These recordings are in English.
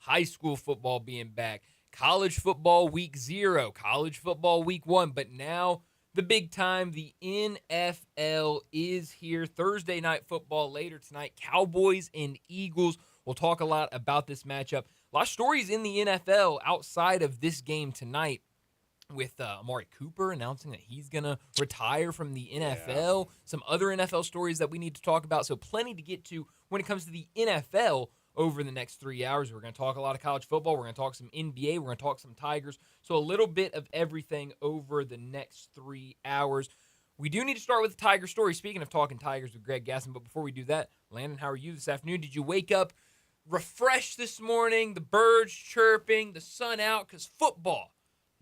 high school football being back, college football week 0, college football week 1, but now the big time, the NFL is here. Thursday night football later tonight, Cowboys and Eagles. We'll talk a lot about this matchup. A lot of stories in the NFL outside of this game tonight, with Amari Cooper announcing that he's going to retire from the NFL. Some other NFL stories that we need to talk about. So plenty to get to when it comes to the NFL over the next 3 hours. We're going to talk a lot of college football. We're going to talk some NBA. We're going to talk some Tigers. So a little bit of everything over the next 3 hours. We do need to start with the Tiger story. Speaking of talking Tigers with Greg Gasson, but before we do that, Landon, how are you this afternoon? Did you wake up refreshed this morning? The birds chirping, the sun out, because football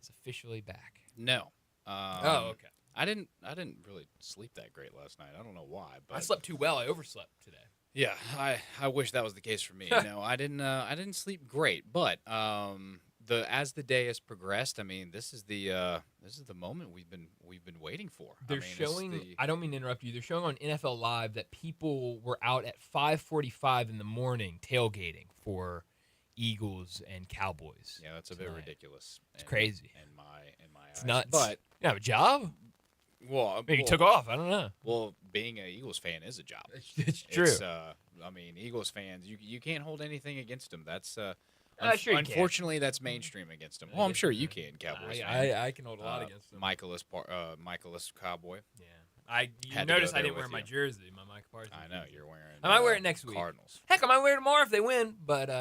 is officially back. No. Okay. I didn't really sleep that great last night. I don't know why, but I slept too well. I overslept today. Yeah, I wish that was the case for me. No, I didn't sleep great, but as the day has progressed, I mean, this is the moment we've been waiting for. They're showing. I don't mean to interrupt you. They're showing on NFL Live that people were out at 5:45 in the morning tailgating for Eagles and Cowboys. Yeah, that's a bit ridiculous. It's crazy. In my it's eyes. nuts. But you have a job? Maybe you took off. I don't know. Well, being an Eagles fan is a job. It's true. I mean, Eagles fans, you can't hold anything against them. That's sure unfortunately that's mainstream against them. Well, I'm sure you can, Cowboys fan. I can hold a lot against them. Michaelis Cowboy. Yeah. You noticed I didn't wear my jersey, my Micah Parsons. I know you're wearing. I might wear it next week. Cardinals. Heck, I might wear it tomorrow if they win. But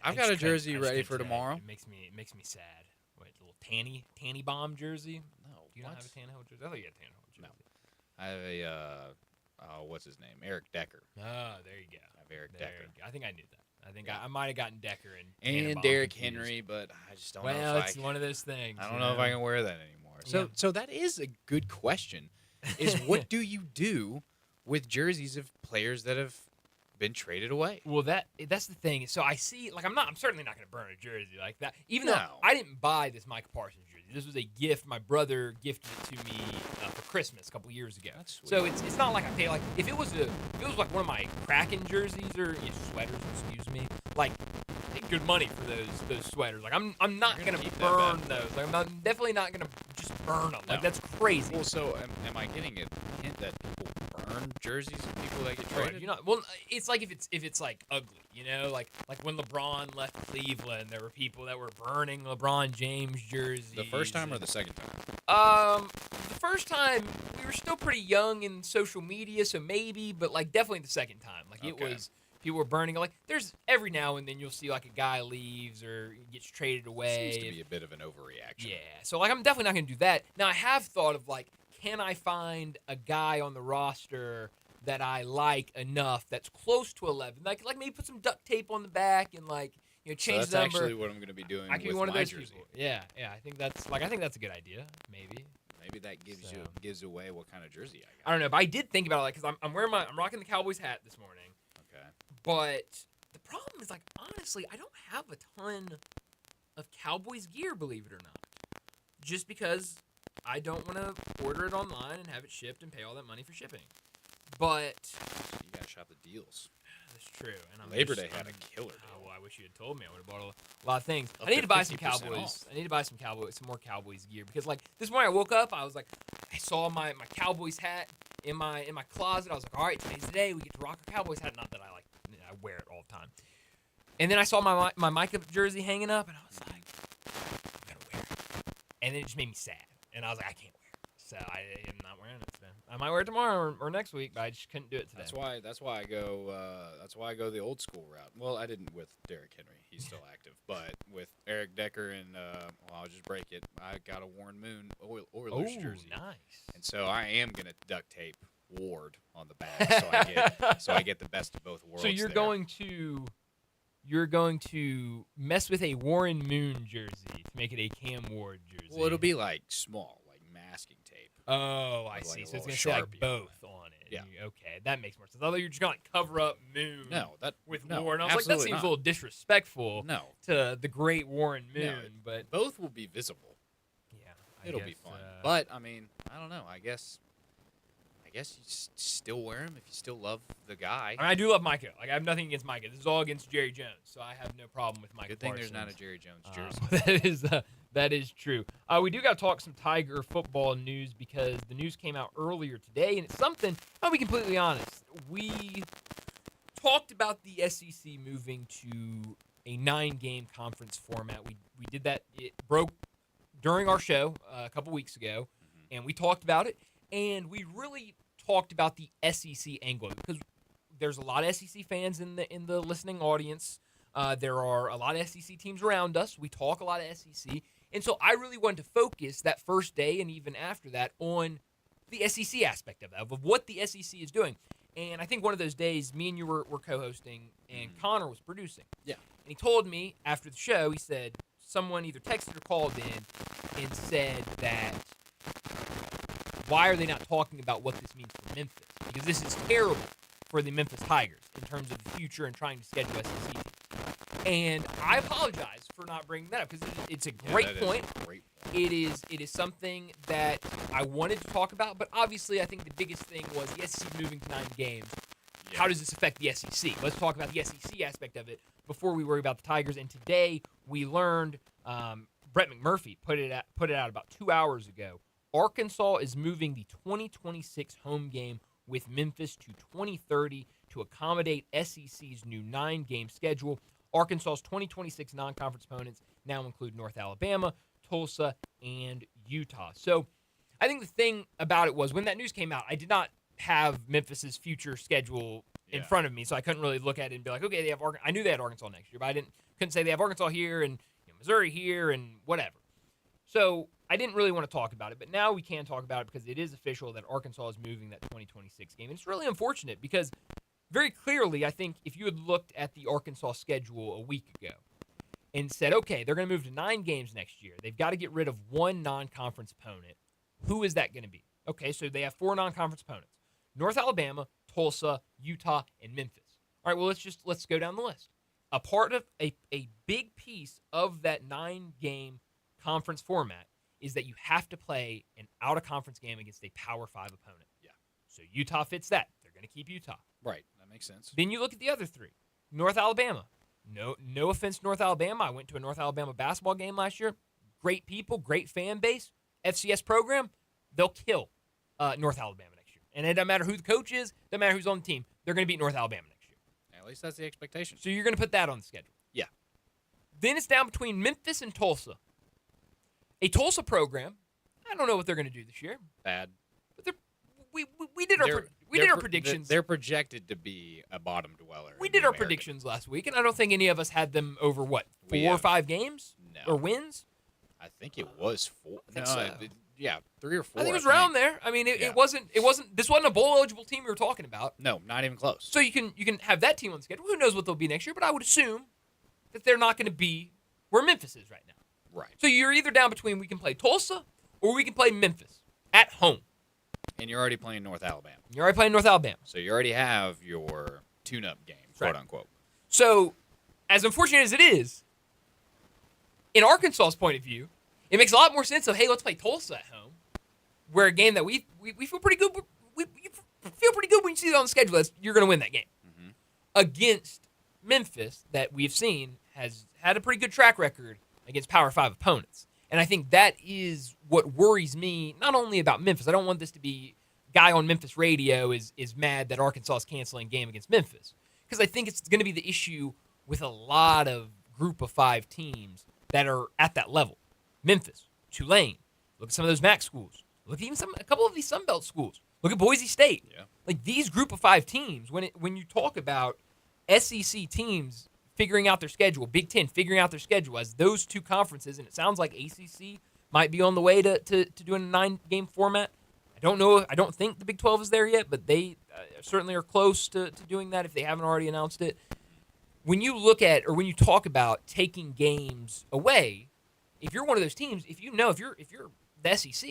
I've got a jersey ready for tomorrow. It makes me sad. What, a little Tanny Bomb jersey? No. Do you not have a Tannehill jersey? I thought you had a Tannehill jersey. No. I have a what's his name? Eric Decker. Oh, there you go. I have Eric Decker. I think I knew that. I think I might have gotten Decker and Derrick Henry, but I just don't know. Well, it's one of those things. I don't know if I can wear that anymore. So that is a good question. Is what do you do with jerseys of players that have been traded away? Well, that's the thing. So I see, like, I'm certainly not going to burn a jersey like that. Even though No. I didn't buy this Micah Parsons jersey. This was a gift. My brother gifted it to me for Christmas a couple years ago. That's sweet. So it's not like I pay, like, if it was like one of my Kraken jerseys or sweaters, excuse me, like, I paid good money for those sweaters. Like, I'm not going to burn those. Like, I'm definitely not going to just burn them. No. Like, that's crazy. Well, so am I getting a hint that people burn jerseys of people that get traded? Well, it's like if it's like ugly, like when LeBron left Cleveland, there were people that were burning LeBron James jerseys. The first time or the second time? The first time we were still pretty young in social media, so maybe, but like definitely the second time. Like it was people were burning. Like there's every now and then you'll see like a guy leaves or gets traded away. Seems to be a bit of an overreaction. Yeah, so like I'm definitely not gonna do that. Now I have thought of like, can I find a guy on the roster that I like enough that's close to 11? Like maybe put some duct tape on the back and like change the number. That's actually what I'm going to be doing. I could with be one of my those jersey. people. Yeah. I think that's a good idea. Maybe that gives away what kind of jersey I got. I don't know, but I did think about it because I'm rocking the Cowboys hat this morning. Okay. But the problem is like honestly, I don't have a ton of Cowboys gear, believe it or not, just because I don't want to order it online and have it shipped and pay all that money for shipping. But You gotta shop the deals. that's true. And Labor Day had a killer deal. Oh, well, I wish you had told me. I would have bought a lot of things. Up I need to to buy some 50% Cowboys. off. I need to buy some more Cowboys gear because like this morning I woke up, I was like, I saw my Cowboys hat in my closet. I was like, all right, today's the day we get to rock a Cowboys hat. Not that I wear it all the time. And then I saw my Micah jersey hanging up, and I was like, I'm gonna wear it. And then it just made me sad, and I was like, I can't wear it. So I am not wearing it today. I might wear it tomorrow or next week, but I just couldn't do it today. That's why I go the old school route. Well, I didn't with Derrick Henry. He's still active, but with Eric Decker and I'll just break it. I got a Warren Moon Oilers jersey. Nice. And so I am gonna duct tape Ward on the back, so I get the best of both worlds. So you're going to mess with a Warren Moon jersey to make it a Cam Ward jersey. Well, it'll be like small, like masking tape. Oh, I With, see. like, So it's a going to say little like Sharpie on both on it. Yeah. Okay, that makes more sense. Although you're just going to like cover up Moon with Ward. And I was like, that seems a little disrespectful to the great Warren Moon. No, but both will be visible. yeah, It'll be fun. But I mean, I don't know. I guess guess you still wear them if you still love the guy. I mean, I do love Micah. Like, I have nothing against Micah. This is all against Jerry Jones, so I have no problem with Micah. Good thing Parsons. there's not a Jerry Jones jersey. That is true. We do got to talk some Tiger football news because the news came out earlier today, and it's something. I'll be completely honest. We talked about the SEC moving to a 9-game conference format. We did that. It broke during our show a couple weeks ago, and we talked about it. And we really talked about the SEC angle because there's a lot of SEC fans in the listening audience. There are a lot of SEC teams around us. We talk a lot of SEC. And so I really wanted to focus that first day and even after that on the SEC aspect of what the SEC is doing. And I think one of those days, me and you were co-hosting, and Connor was producing. Yeah. And he told me after the show, he said someone either texted or called in and said that, why are they not talking about what this means for Memphis? Because this is terrible for the Memphis Tigers in terms of the future and trying to schedule SEC teams. And I apologize for not bringing that up because it's a great point. It is something that I wanted to talk about, but obviously I think the biggest thing was the SEC moving to 9 games. Yeah. How does this affect the SEC? Let's talk about the SEC aspect of it before we worry about the Tigers. And today we learned Brett McMurphy put it out about 2 hours ago. Arkansas is moving the 2026 home game with Memphis to 2030 to accommodate SEC's new 9-game schedule. Arkansas's 2026 non-conference opponents now include North Alabama, Tulsa, and Utah. So I think the thing about it was when that news came out, I did not have Memphis's future schedule in front of me, so I couldn't really look at it and be like, okay, they have I knew they had Arkansas next year, but couldn't say they have Arkansas here and Missouri here and whatever. So I didn't really want to talk about it, but now we can talk about it because it is official that Arkansas is moving that 2026 game. And it's really unfortunate because very clearly, I think if you had looked at the Arkansas schedule a week ago and said, okay, they're going to move to 9 games next year. They've got to get rid of one non-conference opponent. Who is that going to be? Okay, so they have 4 non-conference opponents. North Alabama, Tulsa, Utah, and Memphis. All right, well, let's go down the list. A part of a big piece of that 9-game conference format is that you have to play an out-of-conference game against a Power 5 opponent. Yeah. So Utah fits that. They're going to keep Utah. Right. That makes sense. Then you look at the other 3. North Alabama. No offense to North Alabama. I went to a North Alabama basketball game last year. Great people, great fan base. FCS program, they'll kill North Alabama next year. And it doesn't matter who the coach is, doesn't matter who's on the team. They're going to beat North Alabama next year. At least that's the expectation. So you're going to put that on the schedule. Yeah. Then it's down between Memphis and Tulsa. A Tulsa program, I don't know what they're going to do this year. Bad. But we did our predictions. They're projected to be a bottom dweller. We did our predictions last week, and I don't think any of us had them over, 4 or 5 games? No. Or wins? I think it was 4. I think so. 3 or 4. I think it was around there. I mean, it wasn't. This wasn't a bowl eligible team we were talking about. No, not even close. So you can have that team on the schedule. Who knows what they'll be next year? But I would assume that they're not going to be where Memphis is right now. Right. So you're either down between we can play Tulsa or we can play Memphis at home. And you're already playing North Alabama. You're already playing North Alabama. So you already have your tune-up game, quote unquote. So, as unfortunate as it is, in Arkansas's point of view, it makes a lot more sense of, hey, let's play Tulsa at home, where a game that we feel pretty good. We feel pretty good when you see it on the schedule. You're going to win that game. Mm-hmm. Against Memphis, that we've seen has had a pretty good track record against Power 5 opponents. And I think that is what worries me, not only about Memphis. I don't want this to be guy on Memphis radio is mad that Arkansas is canceling game against Memphis. Because I think it's going to be the issue with a lot of group of 5 teams that are at that level. Memphis, Tulane, look at some of those MAC schools. Look at even a couple of these Sun Belt schools. Look at Boise State. Yeah. Like these group of 5 teams, when you talk about SEC teams figuring out their schedule, Big Ten figuring out their schedule as those 2 conferences, and it sounds like ACC might be on the way to doing a 9-game format. I don't know. I don't think the Big 12 is there yet, but they certainly are close to doing that if they haven't already announced it. When you look at or when you talk about taking games away, if you're one of those teams, if you're the SEC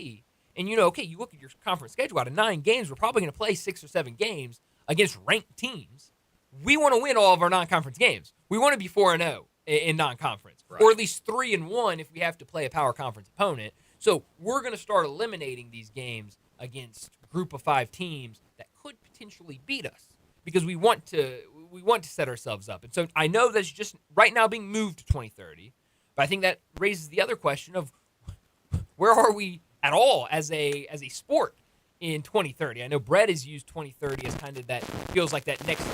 and okay, you look at your conference schedule, out of 9 games, we're probably going to play 6 or 7 games against ranked teams. We want to win all of our non-conference games. We want to be 4-0 in non-conference, right, or at least 3-1 if we have to play a power conference opponent. So we're going to start eliminating these games against group of 5 teams that could potentially beat us because we want to set ourselves up. And so I know that's just right now being moved to 2030, but I think that raises the other question of where are we at all as a sport in 2030? I know Brett has used 2030 as kind of that feels like that next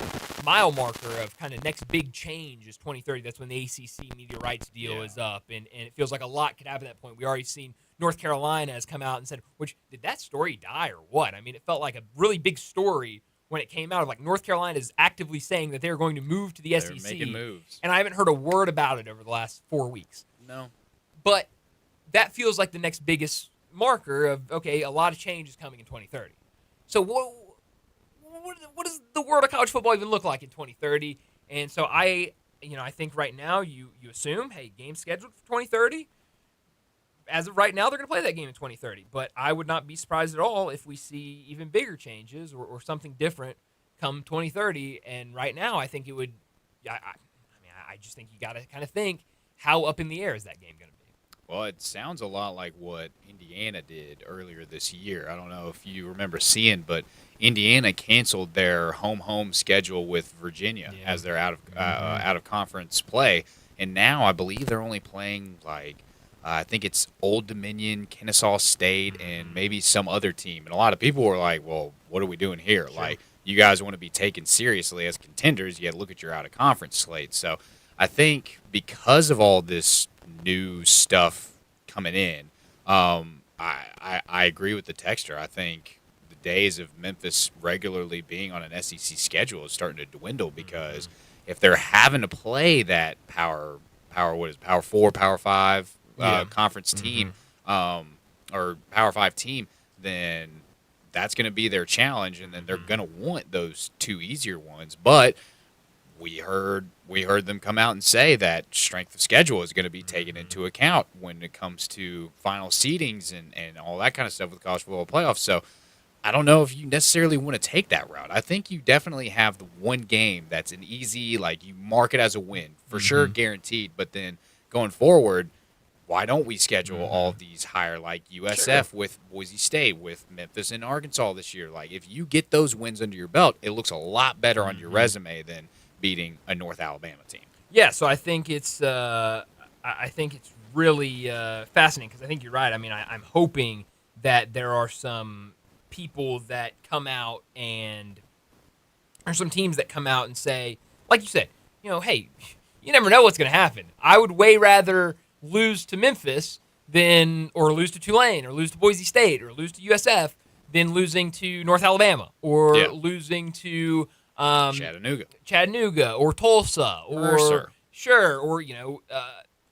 mile marker of kind of next big change is 2030. That's when the ACC media rights deal is up, and it feels like a lot could happen at that point. We already seen North Carolina has come out and said, which did that story die or what? I mean, it felt like a really big story when it came out of like North Carolina is actively saying that they're going to move to the They're SEC. making moves. And I haven't heard a word about it over the last 4 weeks. No. But that feels like the next biggest marker of, okay, a lot of change is coming in 2030. So what does the world of college football even look like in 2030? And so I think right now you assume, hey, game scheduled for 2030. As of right now, they're going to play that game in 2030. But I would not be surprised at all if we see even bigger changes or something different come 2030. And right now, I think it would. I just think you got to kind of think, how up in the air is that game going to be? Well, it sounds a lot like what Indiana did earlier this year. I don't know if you remember seeing, but Indiana canceled their home schedule with Virginia as they're out of conference play, and now I believe they're only playing like I think it's Old Dominion, Kennesaw State, and maybe some other team. And a lot of people were like, "Well, what are we doing here? Sure. Like, you guys want to be taken seriously as contenders? You got to look at your out of conference slate." So I think because of all this new stuff coming in, I agree with the texter. I think the days of Memphis regularly being on an SEC schedule is starting to dwindle because if they're having to play that power 4, power 5 conference team or power 5 team, then that's going to be their challenge, and then they're going to want those 2 easier ones. But we heard them come out and say that strength of schedule is going to be taken into account when it comes to final seedings and all that kind of stuff with college football playoffs. So I don't know if you necessarily want to take that route. I think you definitely have the one game that's an easy, like you mark it as a win for sure, guaranteed. But then going forward, why don't we schedule all of these higher, like USF with Boise State, with Memphis and Arkansas this year? Like if you get those wins under your belt, it looks a lot better on your resume than beating a North Alabama team. Yeah, so I think it's really fascinating because I think you're right. I mean, I'm hoping that there are some people that come out or some teams that come out and say, like you said, hey, you never know what's going to happen. I would way rather lose to Memphis or lose to Tulane or lose to Boise State or lose to USF than losing to North Alabama or losing to Chattanooga or Tulsa or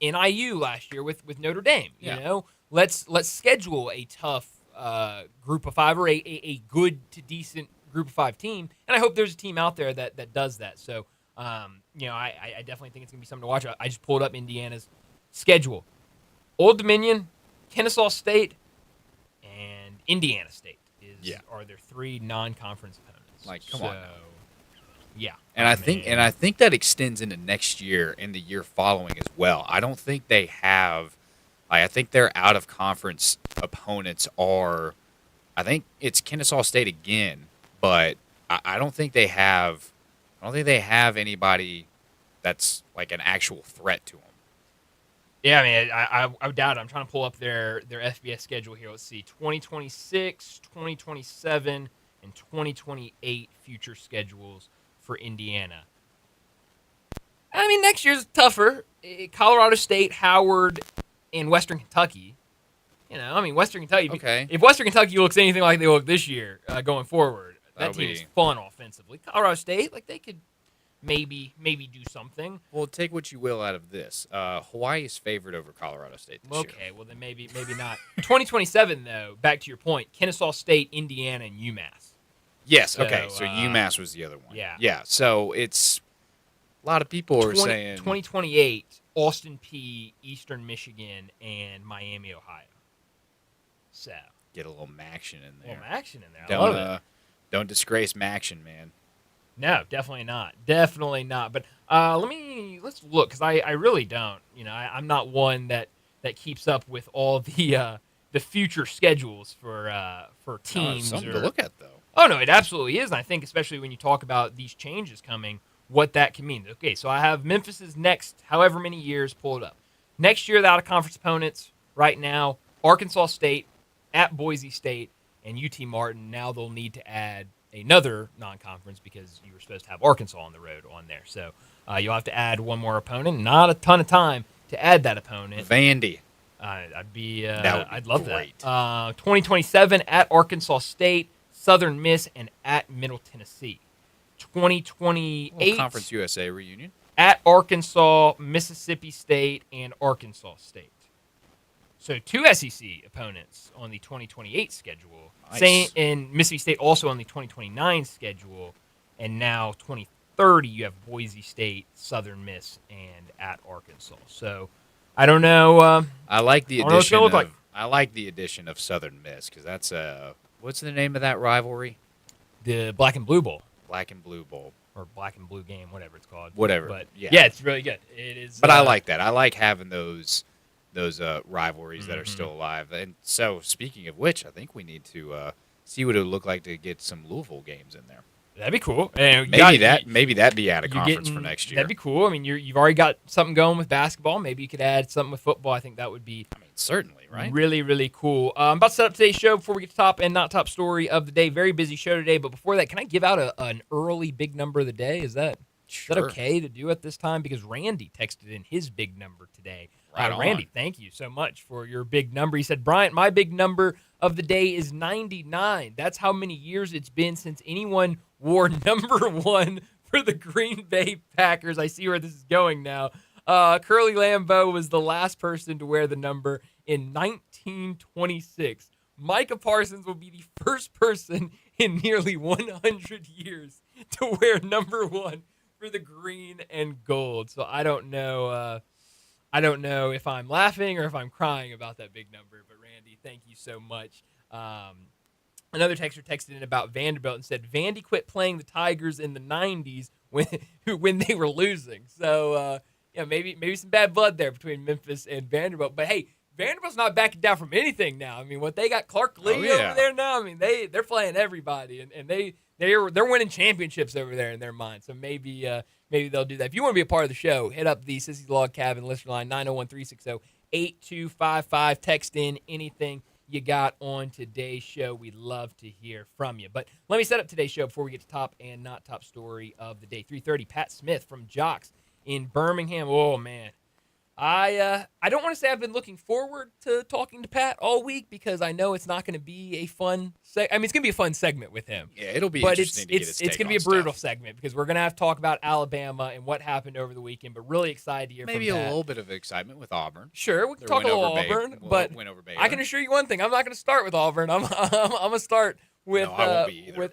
NIU last year with Notre Dame. You know, let's schedule a tough group of 5 or a good to decent group of 5 team, and I hope there's a team out there that does that. So I definitely think it's gonna be something to watch. I just pulled up Indiana's schedule: Old Dominion, Kennesaw State, and Indiana State are their 3 non-conference opponents. Like, come on. Yeah, and I think that extends into next year and the year following as well. I don't think they have. I think their out of conference opponents are. I think it's Kennesaw State again, but I don't think they have. I don't think they have anybody that's like an actual threat to them. Yeah, I mean, I doubt it. I'm trying to pull up their FBS schedule here. Let's see, 2026, 2027, and 2028 future schedules for Indiana. I mean, next year's tougher. Colorado State, Howard, and Western Kentucky. Western Kentucky. Okay. If Western Kentucky looks anything like they look this year going forward, that That'll team is be fun offensively. Colorado State, like they could maybe do something. Well, take what you will out of this. Hawaii is favored over Colorado State this year. Okay, well then maybe not. 2027 though. Back to your point, Kennesaw State, Indiana, and UMass. Yes. Okay. So UMass was the other one. Yeah. Yeah. So it's a lot of people are saying 2028, Austin P, Eastern Michigan, and Miami, Ohio. So get a little Maction in there. A little Maction in there. I love it. Don't disgrace Maction, man. No, definitely not. Definitely not. But let's look because I really don't. I'm not one that keeps up with all the the future schedules for teams. Something to look at, though. Oh, no, it absolutely is. And I think especially when you talk about these changes coming, what that can mean. Okay, so I have Memphis's next however many years pulled up. Next year, the out-of-conference opponents right now, Arkansas State, at Boise State, and UT Martin. Now they'll need to add another non-conference because you were supposed to have Arkansas on the road on there. So you'll have to add one more opponent. Not a ton of time to add that opponent. Vandy. I'd love great. that. 2027 at Arkansas State, Southern Miss, and at Middle Tennessee. 2028 Conference USA reunion at Arkansas, Mississippi State, and Arkansas State. So 2 SEC opponents on the 2028 schedule. Nice. And Mississippi State also on the 2029 schedule. And now 2030 you have Boise State, Southern Miss, and at Arkansas. So I don't know. I like the I don't know what it's addition. gonna look like. I like the addition of Southern Miss because that's what's the name of that rivalry? The Black and Blue Bowl. Black and Blue Bowl. Or Black and Blue Game, whatever it's called. Whatever. But Yeah. it's really good. It is. But I like that. I like having those rivalries that are Mm-hmm. still alive. And so, speaking of which, I think we need to see what it would look like to get some Louisville games in there. That'd be cool. And Maybe that'd be out of conference for next year. That'd be cool. I mean, you've already got something going with basketball. Maybe you could add something with football. I think that would be Certainly, right? really, really cool. I'm about to set up today's show before we get to top and not top story of the day. Very busy show today. But before that, can I give out an early big number of the day? Is that okay to do at this time? Because Randy texted in his big number today. Right on. Randy, thank you so much for your big number. He said, Bryant, my big number of the day is 99. That's how many years it's been since anyone wore number 1 for the Green Bay Packers. I see where this is going now. Curly Lambeau was the last person to wear the number in 1926. Micah Parsons will be the first person in nearly 100 years to wear number 1 for the green and gold. So I don't know if I'm laughing or if I'm crying about that big number. But Randy, thank you so much. Another texter texted in about Vanderbilt and said Vandy quit playing the Tigers in the 90s when they were losing. So maybe some bad blood there between Memphis and Vanderbilt. But hey, Vanderbilt's not backing down from anything now. I mean, what they got Clark Lee over there now. I mean, they're playing everybody and they're winning championships over there in their mind. So maybe they'll do that. If you want to be a part of the show, hit up the Sissy Log Cabin listener line 901-360-8255. Text in anything you got on today's show. We'd love to hear from you. But let me set up today's show before we get to top and not top story of the day. 3:30, Pat Smith from Jocks in Birmingham. Oh, man. I don't want to say I've been looking forward to talking to Pat all week because I know it's not going to be a fun it's going to be a fun segment with him. Yeah, it'll be interesting to get his take it's going to be a brutal segment because we're going to have to talk about Alabama and what happened over the weekend, but really excited to hear maybe from Pat. a little bit of excitement with Auburn. Sure, we can talk a little Auburn, but I can assure you one thing. I'm not going to start with Auburn. I'm going to start with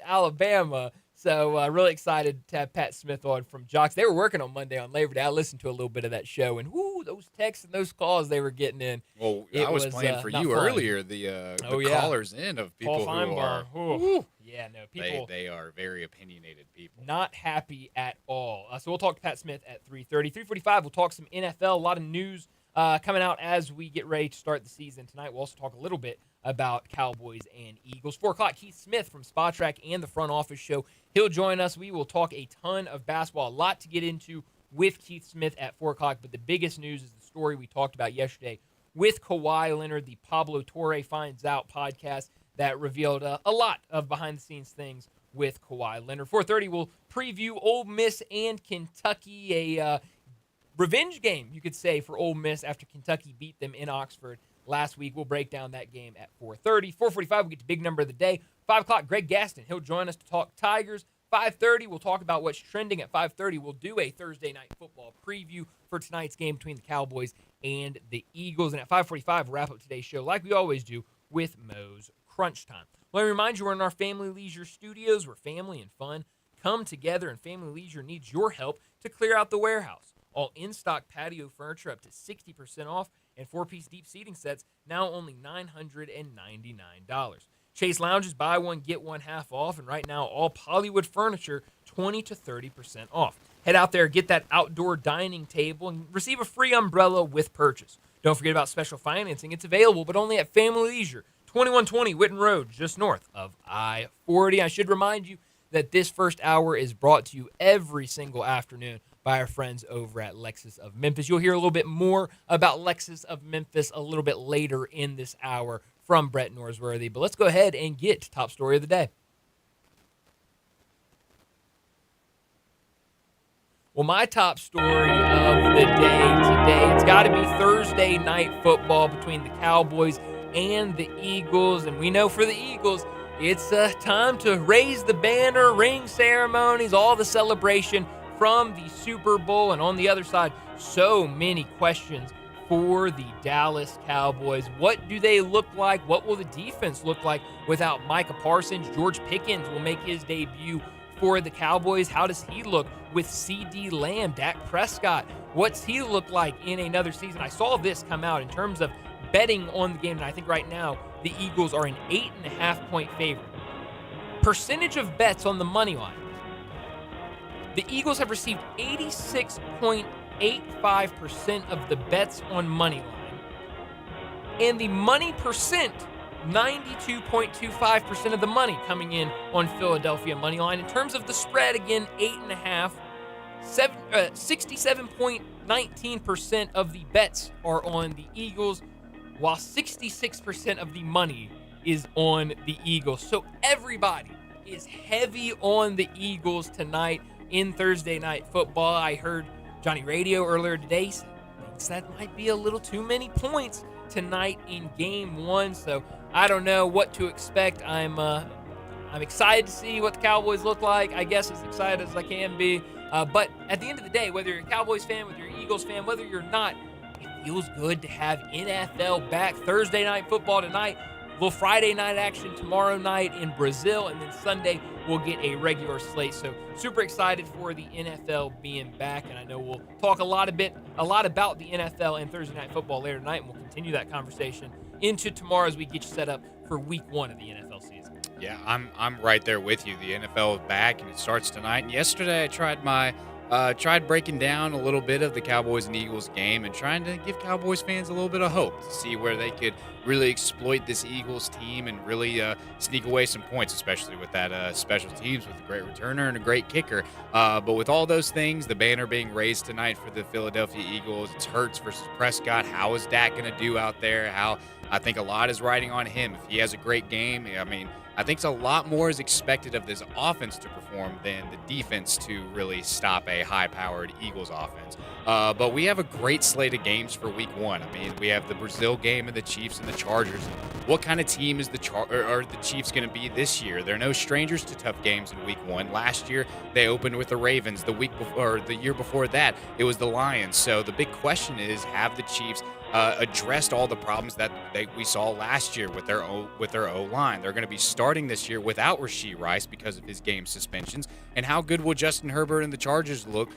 Alabama. So really excited to have Pat Smith on from Jocks. They were working on Monday on Labor Day. I listened to a little bit of that show, and those texts and those calls they were getting in. Well, I was playing for you earlier, the callers in of people who are. Yeah, no, people. They are very opinionated people. Not happy at all. So we'll talk to Pat Smith at 3:30. 3:45, we'll talk some NFL. A lot of news coming out as we get ready to start the season tonight. We'll also talk a little bit about Cowboys and Eagles. 4 o'clock, Keith Smith from Spot Track and the Front Office Show. He'll join us. We will talk a ton of basketball. A lot to get into with Keith Smith at 4 o'clock. But the biggest news is the story we talked about yesterday with Kawhi Leonard, the Pablo Torre Finds Out podcast that revealed a lot of behind-the-scenes things with Kawhi Leonard. 4:30, we'll preview Ole Miss and Kentucky, a revenge game, you could say, for Ole Miss after Kentucky beat them in Oxford last week. We'll break down that game at 4:30. 4:45, we'll get to big number of the day. 5 o'clock, Greg Gaston. He'll join us to talk Tigers. 5:30, we'll talk about what's trending. At 5:30, we'll do a Thursday night football preview for tonight's game between the Cowboys and the Eagles. And at 5:45, we'll wrap up today's show like we always do with Moe's Crunch Time. Let me remind you, we're in our Family Leisure Studios where family and fun come together, and Family Leisure needs your help to clear out the warehouse. All in-stock patio furniture up to 60% off, and 4-piece deep seating sets now only $999. Chase Lounges, buy one, get one half off, and right now all Pollywood furniture 20 to 30% off. Head out there, get that outdoor dining table, and receive a free umbrella with purchase. Don't forget about special financing. It's available, but only at Family Leisure, 2120 Witten Road, just north of I-40. I should remind you that this first hour is brought to you every single afternoon by our friends over at Lexus of Memphis. You'll hear a little bit more about Lexus of Memphis a little bit later in this hour from Brett Norsworthy. But let's go ahead and get to top story of the day. Well, my top story of the day today, it's got to be Thursday night football between the Cowboys and the Eagles. And we know for the Eagles, it's time to raise the banner, ring ceremonies, all the celebration from the Super Bowl. And on the other side, so many questions for the Dallas Cowboys. What do they look like? What will the defense look like without Micah Parsons? George Pickens will make his debut for the Cowboys. How does he look with CD Lamb? Dak Prescott, what's he look like in another season? I saw this come out in terms of betting on the game, and I think right now the Eagles are an 8.5-point favorite. Percentage of bets on the money line. The Eagles have received 86.85% of the bets on money line, and the money percent, 92.25% of the money coming in on Philadelphia money line. In terms of the spread, again, 8.5, 67.19% of the bets are on the Eagles, while 66% of the money is on the Eagles. So everybody is heavy on the Eagles tonight in Thursday night football. I heard Johnny Radio earlier today thinks that might be a little too many points tonight in game one. So I don't know what to expect. I'm excited to see what the Cowboys look like. I guess as excited as I can be. But at the end of the day, whether you're a Cowboys fan, whether you're an Eagles fan, whether you're not, it feels good to have NFL back. Thursday night football tonight. Little Friday night action tomorrow night in Brazil, and then Sunday we'll get a regular slate. So super excited for the NFL being back, and I know we'll talk a lot about the NFL and Thursday night football later tonight, and we'll continue that conversation into tomorrow as we get you set up for week one of the NFL season. Yeah, I'm right there with you. The NFL is back, and it starts tonight. And yesterday I tried breaking down a little bit of the Cowboys and Eagles game and trying to give Cowboys fans a little bit of hope to see where they could really exploit this Eagles team and really sneak away some points, especially with that special teams with a great returner and a great kicker. But with all those things, the banner being raised tonight for the Philadelphia Eagles, it's Hurts versus Prescott. How is Dak going to do out there? I think a lot is riding on him. If he has a great game, I think a lot more is expected of this offense to perform than the defense to really stop a high-powered Eagles offense. But we have a great slate of games for week one. We have the Brazil game and the Chiefs and the Chargers. What kind of team is the Chiefs going to be this year? They're no strangers to tough games in week one. Last year, they opened with the Ravens. The year before that, it was the Lions. So the big question is, have the Chiefs addressed all the problems that we saw last year with their O-line? They're going to be starting this year without Rashee Rice because of his game suspensions. And how good will Justin Herbert and the Chargers look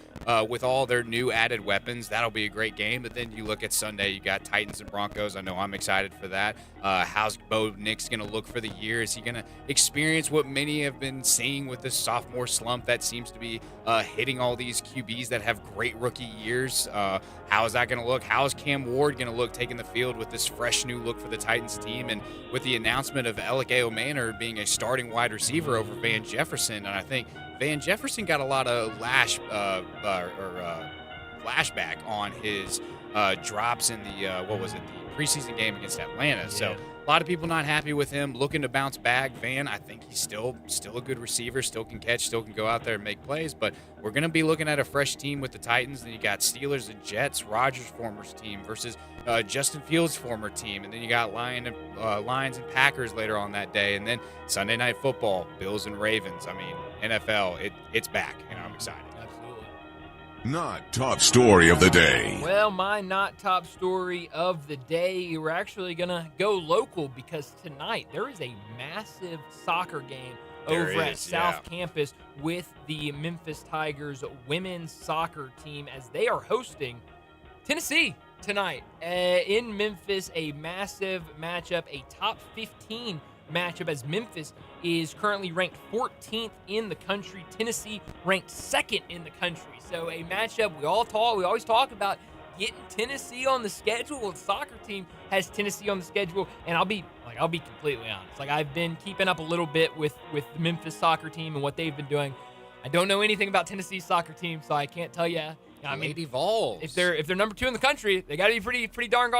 with all their new added weapons? That'll be a great game. But then you look at Sunday, you got Titans and Broncos. I know I'm excited for that. How's Bo Nix going to look for the year? Is he going to experience what many have been seeing with this sophomore slump that seems to be hitting all these QBs that have great rookie years? How is that going to look? How is Cam Ward going to look taking the field with this fresh new look for the Titans team, and with the announcement of Alec Manor being a starting wide receiver over Van Jefferson? And I think Van Jefferson got a lot of flashback on his drops in the the preseason game against Atlanta. Yeah. So a lot of people not happy with him, looking to bounce back. Van, I think he's still a good receiver, still can catch, still can go out there and make plays. But we're going to be looking at a fresh team with the Titans. Then you got Steelers and Jets, Rodgers' former team versus Justin Fields' former team. And then you got Lions and Packers later on that day. And then Sunday Night Football, Bills and Ravens. NFL, it's back, and I'm excited. Not top story of the day. Well, my not top story of the day, we're actually going to go local because tonight there is a massive soccer game over at South Campus with the Memphis Tigers women's soccer team as they are hosting Tennessee tonight in Memphis. A massive matchup, a top 15 matchup as Memphis is currently ranked 14th in the country. Tennessee ranked 2nd in the country. So a matchup we always talk about getting Tennessee on the schedule. Well, the soccer team has Tennessee on the schedule, and I'll be completely honest. Like, I've been keeping up a little bit with the Memphis soccer team and what they've been doing. I don't know anything about Tennessee's soccer team, so I can't tell you. I mean, Lady Vols. if they're number 2 in the country, they got to be pretty darn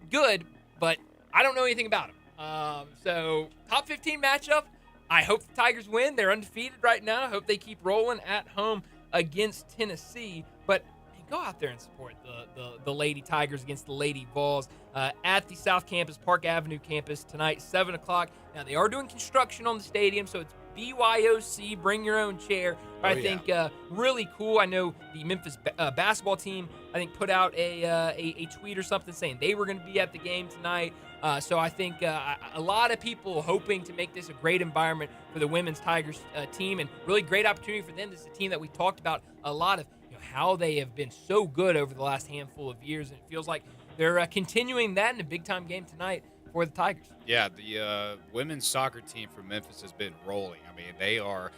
good. But I don't know anything about them. So top 15 matchup. I hope the Tigers win. They're undefeated right now. I hope they keep rolling at home against Tennessee. But hey, go out there and support the Lady Tigers against the Lady Vols at the South Campus, Park Avenue campus tonight, 7 o'clock. Now, they are doing construction on the stadium, so it's BYOC, bring your own chair. I think really cool. I know the Memphis basketball team, I think, put out a tweet or something saying they were going to be at the game tonight. So I think a lot of people hoping to make this a great environment for the women's Tigers team, and really great opportunity for them. This is a team that we talked about a lot of, how they have been so good over the last handful of years, and it feels like they're continuing that in a big-time game tonight for the Tigers. Yeah, the women's soccer team from Memphis has been rolling. I mean, they are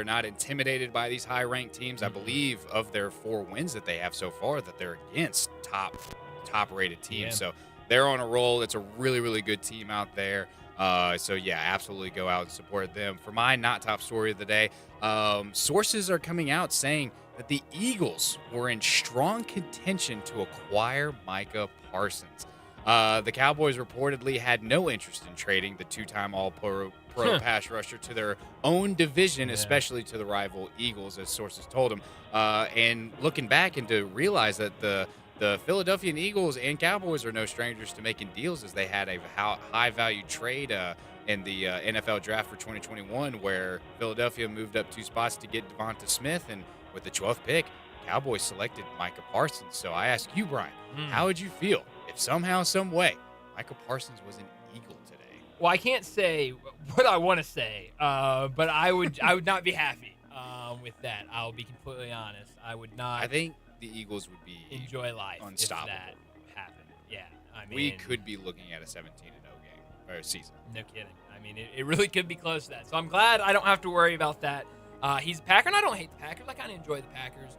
not intimidated by these high-ranked teams. I believe of their 4 wins that they have so far, that they're against top-rated teams. Yeah. So they're on a roll. It's a really, really good team out there. So, yeah, absolutely go out and support them. For my not top story of the day, sources are coming out saying that the Eagles were in strong contention to acquire Micah Parsons. The Cowboys reportedly had no interest in trading the 2-time All-Pro pass rusher to their own division, especially to the rival Eagles, as sources told them. And looking back and to realize that the Philadelphia Eagles and Cowboys are no strangers to making deals, as they had a high-value trade in the NFL draft for 2021, where Philadelphia moved up 2 spots to get Devonta Smith, and with the 12th pick, Cowboys selected Micah Parsons. So I ask you, Brian, how would you feel if somehow, some way, Micah Parsons was an Eagle today? Well, I can't say what I want to say, but I would not be happy with that. I'll be completely honest. I would not. I think the Eagles would be enjoy life unstoppable. if that happened. Yeah, I mean, we could be looking at a 17-0 game or season. No kidding. I mean, it really could be close to that. So I'm glad I don't have to worry about that. He's a Packer, and I don't hate the Packers. I kind of enjoy the Packers.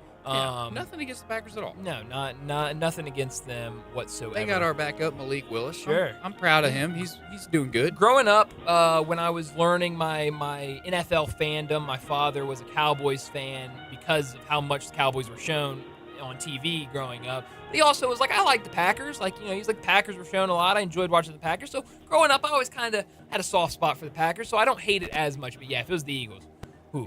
Nothing against the Packers at all. No, not nothing against them whatsoever. They got our backup, Malik Willis. Sure. I'm proud of him. He's doing good. Growing up, when I was learning my NFL fandom, my father was a Cowboys fan because of how much the Cowboys were shown on TV growing up. But he also was like, I like the Packers. Like, he's like, the Packers were shown a lot. I enjoyed watching the Packers. So growing up, I always kind of had a soft spot for the Packers. So I don't hate it as much. But yeah, if it was the Eagles,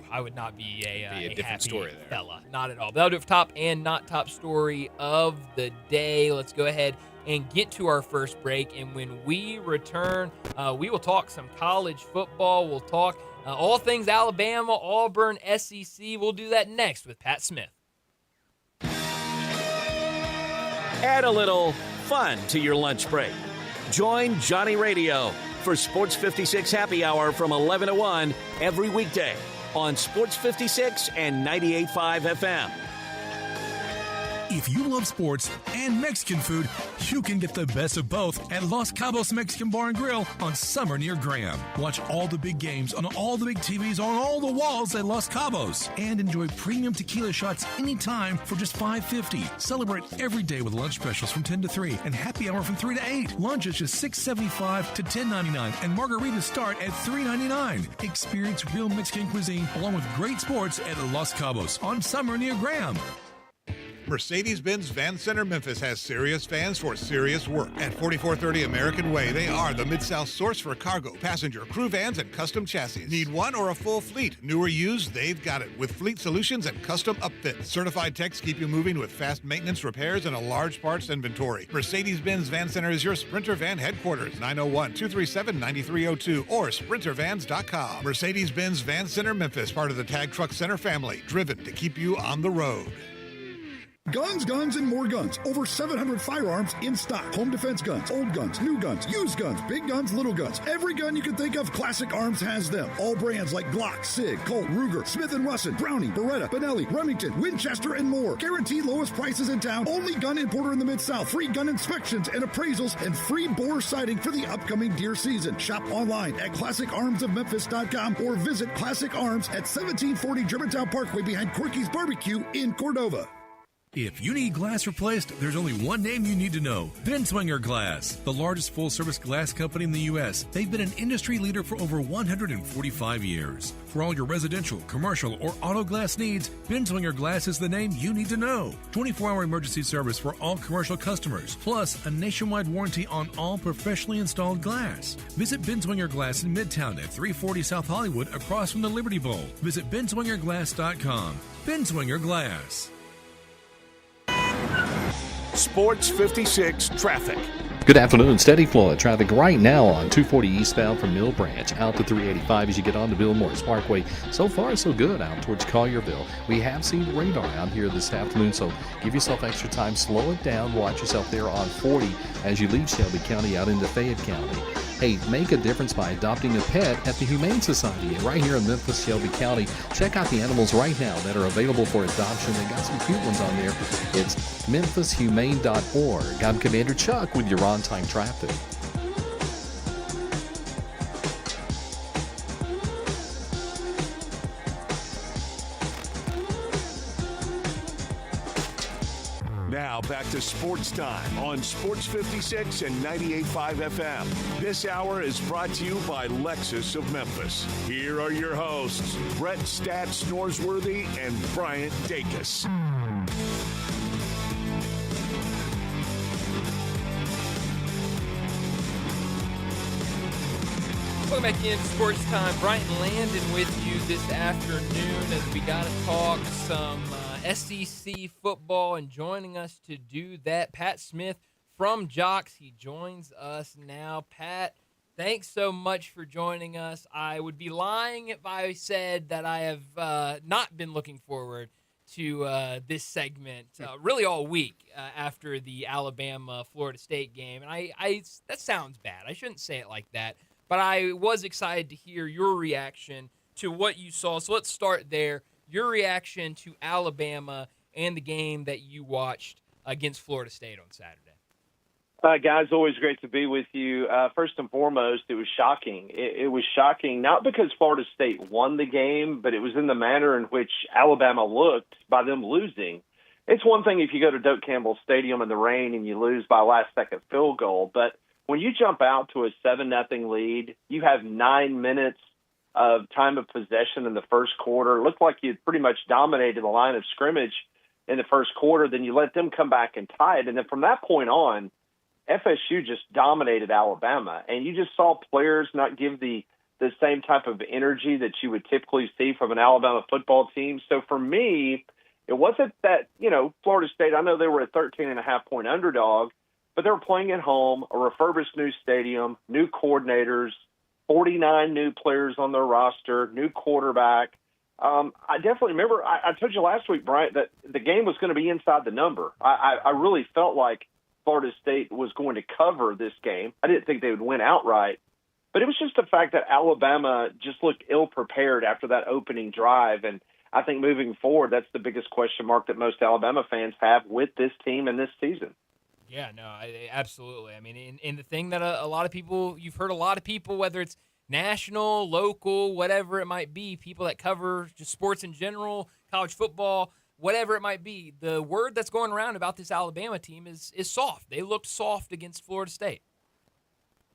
I would not be a different happy story there. fella. Not at all. But that'll do it for top and not top story of the day. Let's go ahead and get to our first break. And when we return, we will talk some college football. We'll talk all things Alabama, Auburn, SEC. We'll do that next with Pat Smith. Add a little fun to your lunch break. Join Johnny Radio for Sports 56 Happy Hour from 11 to 1 every weekday on Sports 56 and 98.5 FM. If you love sports and Mexican food, you can get the best of both at Los Cabos Mexican Bar and Grill on Summer near Graham. Watch all the big games on all the big TVs on all the walls at Los Cabos. And enjoy premium tequila shots anytime for just $5.50. Celebrate every day with lunch specials from 10 to 3 and happy hour from 3 to 8. Lunch is just $6.75 to $10.99 and margaritas start at $3.99. Experience real Mexican cuisine along with great sports at Los Cabos on Summer near Graham. Mercedes-Benz Van Center Memphis has serious vans for serious work. At 4430 American Way, they are the Mid-South source for cargo, passenger, crew vans, and custom chassis. Need one or a full fleet? New or used, they've got it with fleet solutions and custom upfits. Certified techs keep you moving with fast maintenance, repairs, and a large parts inventory. Mercedes-Benz Van Center is your Sprinter Van headquarters, 901-237-9302 or sprintervans.com. Mercedes-Benz Van Center Memphis, part of the Tag Truck Center family, driven to keep you on the road. Guns, guns, and more guns. Over 700 firearms in stock. Home defense guns, old guns, new guns, used guns, big guns, little guns. Every gun you can think of, Classic Arms has them. All brands like Glock, Sig, Colt, Ruger, Smith & Wesson, Browning, Beretta, Benelli, Remington, Winchester, and more. Guaranteed lowest prices in town. Only gun importer in the Mid-South. Free gun inspections and appraisals and free bore sighting for the upcoming deer season. Shop online at ClassicArmsOfMemphis.com or visit Classic Arms at 1740 Germantown Parkway behind Corky's Barbecue in Cordova. If you need glass replaced, there's only one name you need to know. Binswanger Glass, the largest full-service glass company in the U.S. They've been an industry leader for over 145 years. For all your residential, commercial, or auto glass needs, Binswanger Glass is the name you need to know. 24-hour emergency service for all commercial customers, plus a nationwide warranty on all professionally installed glass. Visit Binswanger Glass in Midtown at 340 South Hollywood across from the Liberty Bowl. Visit binswingerglass.com. Binswanger Glass. Sports 56 traffic. Good afternoon. Steady flow of traffic right now on 240 eastbound from Mill Branch out to 385 as you get on to Bill Morris Parkway. So far, so good out towards Collierville. We have seen radar out here this afternoon, so give yourself extra time. Slow it down. Watch yourself there on 40 as you leave Shelby County out into Fayette County. Hey, make a difference by adopting a pet at the Humane Society right here in Memphis, Shelby County. Check out the animals right now that are available for adoption. They got some cute ones on there. It's memphishumane.org. I'm Commander Chuck with your on-time traffic. Now back to Sports Time on Sports 56 and 98.5 FM. This hour is brought to you by Lexus of Memphis. Here are your hosts, Brett Stats Norsworthy and Bryant Dacus. Welcome back in Sports Time. Bryant Landon with you this afternoon as we got to talk some SEC football, and joining us to do that, Pat Smith from Jocks. He joins us now. Pat, thanks so much for joining us. I would be lying if I said that I have not been looking forward to this segment really all week after the Alabama-Florida State game. And I that sounds bad. I shouldn't say it like that. But I was excited to hear your reaction to what you saw. So let's start there. Your reaction to Alabama and the game that you watched against Florida State on Saturday. Guys, always great to be with you. First and foremost, it was shocking. It was shocking not because Florida State won the game, but it was in the manner in which Alabama looked by them losing. It's one thing if you go to Doak Campbell Stadium in the rain and you lose by a last-second field goal, but when you jump out to a 7-0 lead, you have 9 minutes of time of possession in the first quarter. It looked like you pretty much dominated the line of scrimmage in the first quarter. Then you let them come back and tie it. And then from that point on, FSU just dominated Alabama. And you just saw players not give the same type of energy that you would typically see from an Alabama football team. So for me, it wasn't that, Florida State, I know they were a 13.5-point underdog, but they were playing at home, a refurbished new stadium, new coordinators, 49 new players on their roster, new quarterback. I definitely remember, I told you last week, Bryant, that the game was going to be inside the number. I really felt like Florida State was going to cover this game. I didn't think they would win outright. But it was just the fact that Alabama just looked ill-prepared after that opening drive. And I think moving forward, that's the biggest question mark that most Alabama fans have with this team and this season. Yeah, no, absolutely. I mean, and the thing that a lot of people, you've heard a lot of people, whether it's national, local, whatever it might be, people that cover just sports in general, college football, whatever it might be, the word that's going around about this Alabama team is soft. They looked soft against Florida State.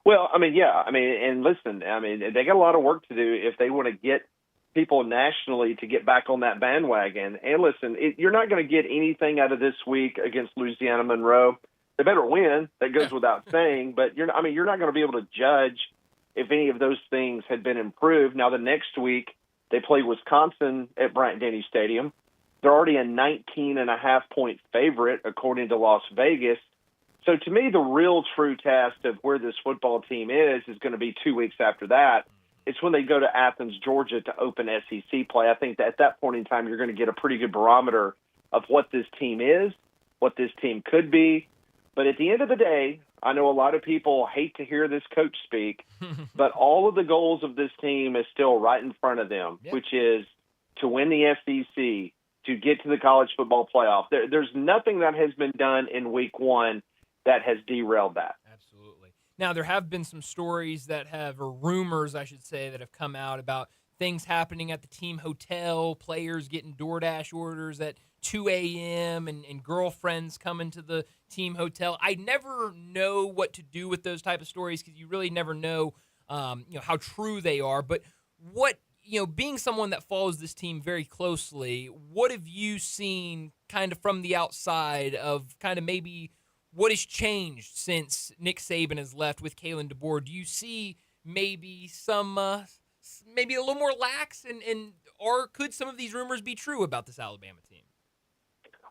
Well, and listen, they got a lot of work to do if they want to get people nationally to get back on that bandwagon. And listen, you're not going to get anything out of this week against Louisiana Monroe. They better win. That goes without saying. But you're not going to be able to judge if any of those things had been improved. Now, the next week, they play Wisconsin at Bryant-Denny Stadium. They're already a 19.5-point favorite, according to Las Vegas. So, to me, the real true test of where this football team is going to be 2 weeks after that. It's when they go to Athens, Georgia, to open SEC play. I think that at that point in time, you're going to get a pretty good barometer of what this team is, what this team could be. But at the end of the day, I know a lot of people hate to hear this coach speak, but all of the goals of this team is still right in front of them, which is to win the SEC, to get to the college football playoff. There's nothing that has been done in week one that has derailed that. Absolutely. Now, there have been some stories that have, or rumors, I should say, that have come out about things happening at the team hotel, players getting DoorDash orders that 2 a.m. and girlfriends coming to the team hotel. I never know what to do with those type of stories because you really never know, how true they are. But what, being someone that follows this team very closely, what have you seen kind of from the outside of kind of maybe what has changed since Nick Saban has left with Kalen DeBoer? Do you see maybe maybe a little more lax, or could some of these rumors be true about this Alabama team?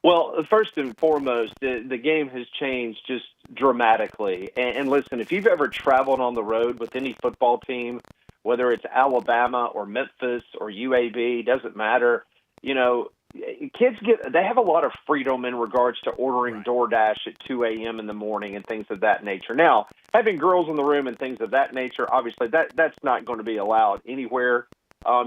Well, first and foremost, the game has changed just dramatically. And listen, if you've ever traveled on the road with any football team, whether it's Alabama or Memphis or UAB, doesn't matter. Kids they have a lot of freedom in regards to ordering DoorDash at 2 a.m. in the morning and things of that nature. Now, having girls in the room and things of that nature, obviously that's not going to be allowed anywhere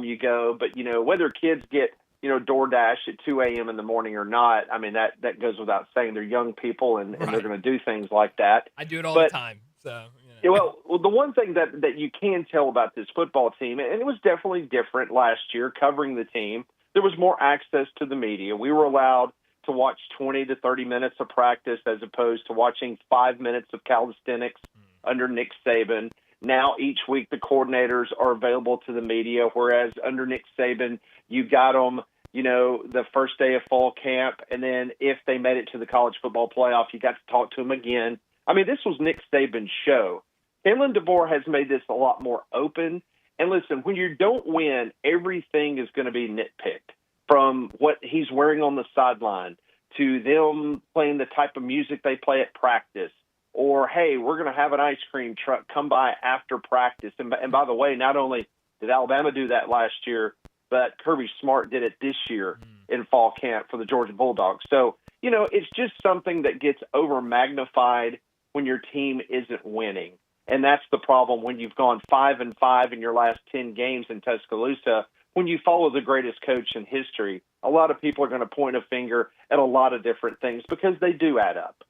you go. But, whether kids get, DoorDash at 2 a.m. in the morning or not, I mean, that goes without saying. They're young people and they're going to do things like that. I do it all the time. So, Well, the one thing that you can tell about this football team, and it was definitely different last year covering the team, there was more access to the media. We were allowed to watch 20 to 30 minutes of practice as opposed to watching 5 minutes of calisthenics under Nick Saban. Now, each week, the coordinators are available to the media, whereas under Nick Saban, you got them, the first day of fall camp, and then if they made it to the college football playoff, you got to talk to them again. I mean, this was Nick Saban's show. Kalen DeBoer has made this a lot more open. And listen, when you don't win, everything is going to be nitpicked, from what he's wearing on the sideline to them playing the type of music they play at practice, or, hey, we're going to have an ice cream truck come by after practice. And by the way, not only did Alabama do that last year, but Kirby Smart did it this year in fall camp for the Georgia Bulldogs. So, it's just something that gets over magnified when your team isn't winning. And that's the problem when you've gone 5-5 in your last 10 games in Tuscaloosa. When you follow the greatest coach in history, a lot of people are going to point a finger at a lot of different things because they do add up.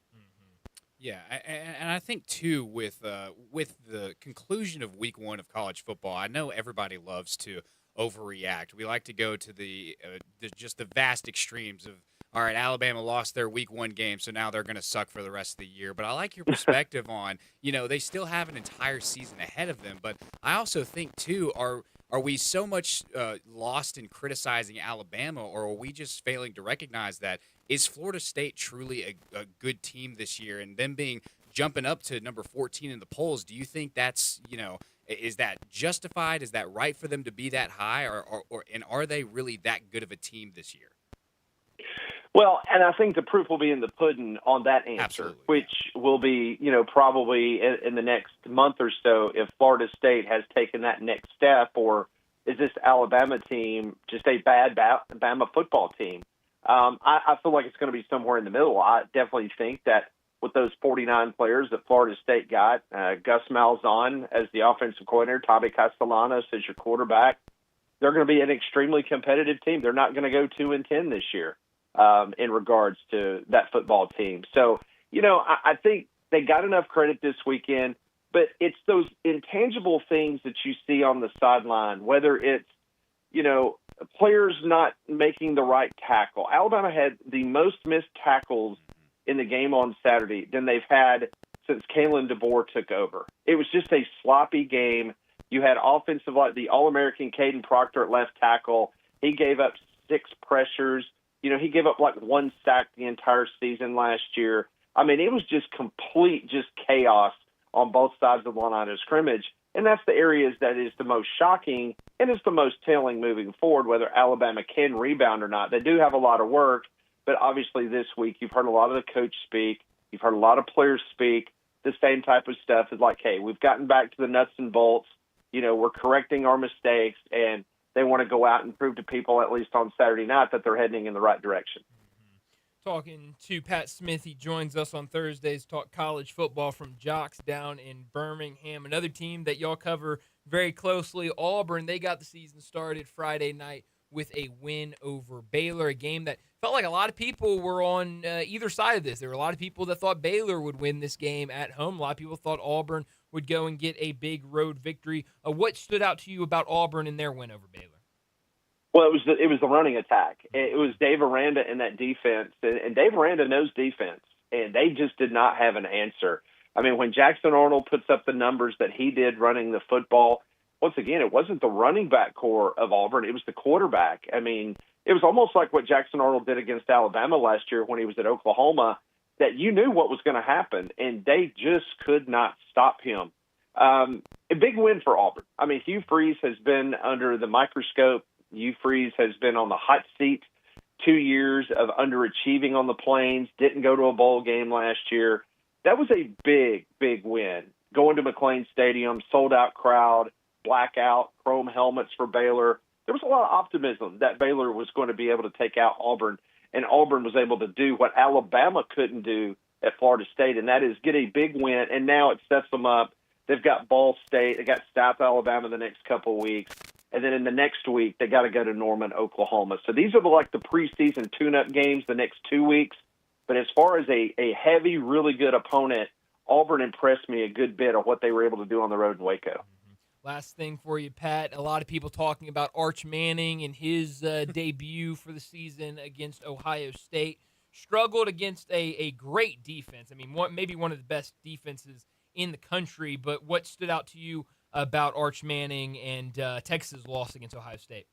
Yeah, and I think too with the conclusion of Week 1 of college football, I know everybody loves to overreact. We like to go to the vast extremes of, all right, Alabama lost their Week 1 game, so now they're going to suck for the rest of the year. But I like your perspective on, they still have an entire season ahead of them. But I also think, too, are we so much lost in criticizing Alabama, or are we just failing to recognize that is Florida State truly a good team this year? And them jumping up to number 14 in the polls, do you think that's, is that justified? Is that right for them to be that high? And are they really that good of a team this year? Well, and I think the proof will be in the pudding on that answer, Absolutely. which will be, probably in the next month or so if Florida State has taken that next step, or is this Alabama team just a bad Bama football team? I feel like it's going to be somewhere in the middle. I definitely think that with those 49 players that Florida State got, Gus Malzahn as the offensive coordinator, Tommy Castellanos as your quarterback, they're going to be an extremely competitive team. They're not going to go 2-10 this year. In regards to that football team. So, I think they got enough credit this weekend, but it's those intangible things that you see on the sideline, whether it's, players not making the right tackle. Alabama had the most missed tackles in the game on Saturday than they've had since Kalen DeBoer took over. It was just a sloppy game. You had the All-American Caden Proctor at left tackle. He gave up 6 pressures. He gave up like 1 sack the entire season last year. I mean, it was just complete chaos on both sides of the line of scrimmage. And that's the areas that is the most shocking and it's the most telling moving forward, whether Alabama can rebound or not. They do have a lot of work, but obviously this week you've heard a lot of the coach speak. You've heard a lot of players speak. The same type of stuff is like, hey, we've gotten back to the nuts and bolts. We're correcting our mistakes, and they want to go out and prove to people, at least on Saturday night, that they're heading in the right direction. Talking to Pat Smith, he joins us on Thursdays to talk college football from Jocks down in Birmingham. Another team that y'all cover very closely, Auburn. They got the season started Friday night with a win over Baylor, a game that felt like a lot of people were on either side of this. There were a lot of people that thought Baylor would win this game at home. A lot of people thought Auburn would go and get a big road victory. What stood out to you about Auburn and their win over Baylor? Well, it was the running attack. It was Dave Aranda in that defense, and Dave Aranda knows defense, and they just did not have an answer. I mean, when Jackson Arnold puts up the numbers that he did running the football, once again, it wasn't the running back core of Auburn; it was the quarterback. I mean, it was almost like what Jackson Arnold did against Alabama last year when he was at Oklahoma, that you knew what was going to happen, and they just could not stop him. A big win for Auburn. I mean, Hugh Freeze has been under the microscope. Hugh Freeze has been on the hot seat 2 years of underachieving on the Plains, didn't go to a bowl game last year. That was a big, big win. Going to McLean Stadium, sold-out crowd, blackout, chrome helmets for Baylor. There was a lot of optimism that Baylor was going to be able to take out Auburn, and Auburn was able to do what Alabama couldn't do at Florida State, and that is get a big win, and now it sets them up. They've got Ball State. They got South Alabama the next couple of weeks. And then in the next week, they got to go to Norman, Oklahoma. So these are the preseason tune-up games the next 2 weeks. But as far as a heavy, really good opponent, Auburn impressed me a good bit of what they were able to do on the road in Waco. Last thing for you, Pat. A lot of people talking about Arch Manning and his debut for the season against Ohio State. Struggled against a great defense. I mean, maybe one of the best defenses in the country. But what stood out to you about Arch Manning and Texas' loss against Ohio State?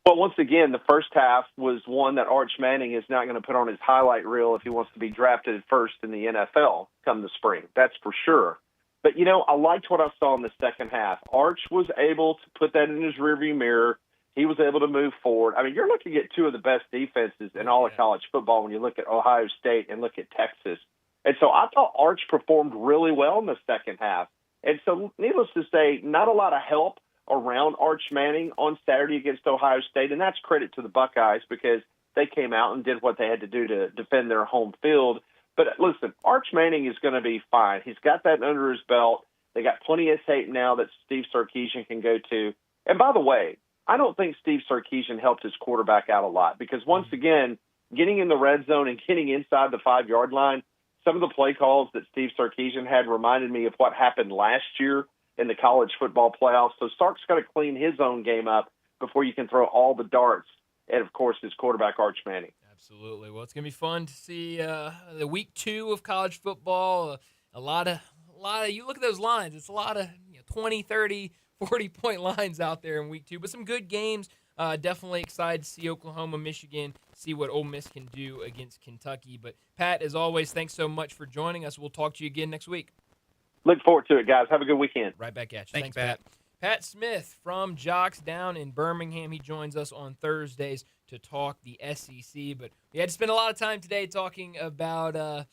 Well, once again, the first half was one that Arch Manning is not going to put on his highlight reel if he wants to be drafted first in the NFL come the spring. That's for sure. But, I liked what I saw in the second half. Arch was able to put that in his rearview mirror. He was able to move forward. I mean, you're looking at two of the best defenses in all of college football when you look at Ohio State and look at Texas. And so I thought Arch performed really well in the second half. And so, needless to say, not a lot of help around Arch Manning on Saturday against Ohio State, and that's credit to the Buckeyes because they came out and did what they had to do to defend their home field. But listen, Arch Manning is going to be fine. He's got that under his belt. They got plenty of tape now that Steve Sarkisian can go to. And by the way, I don't think Steve Sarkisian helped his quarterback out a lot because, once again, getting in the red zone and getting inside the 5-yard line, some of the play calls that Steve Sarkisian had reminded me of what happened last year in the college football playoffs. So Sark's got to clean his own game up before you can throw all the darts at, of course, his quarterback, Arch Manning. Absolutely. Well, it's going to be fun to see the week 2 of college football. A lot of. You look at those lines. It's a lot of 20, 30, 40-point lines out there in week 2, but some good games. Definitely excited to see Oklahoma, Michigan, see what Ole Miss can do against Kentucky. But, Pat, as always, thanks so much for joining us. We'll talk to you again next week. Look forward to it, guys. Have a good weekend. Right back at you. Thanks, Pat. Pat Smith from Jocks down in Birmingham. He joins us on Thursdays to talk the SEC. But we had to spend a lot of time today talking about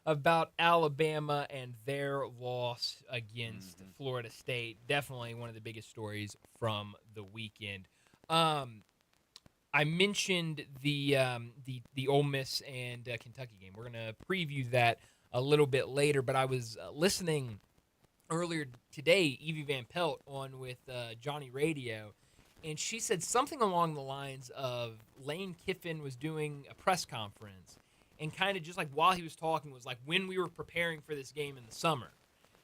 about Alabama and their loss against Florida State. Definitely one of the biggest stories from the weekend. I mentioned the Ole Miss and Kentucky game. We're going to preview that a little bit later, but I was listening earlier today, Evie Van Pelt on with Johnny Radio, and she said something along the lines of Lane Kiffin was doing a press conference, and kind of just like while he was talking was like when we were preparing for this game in the summer.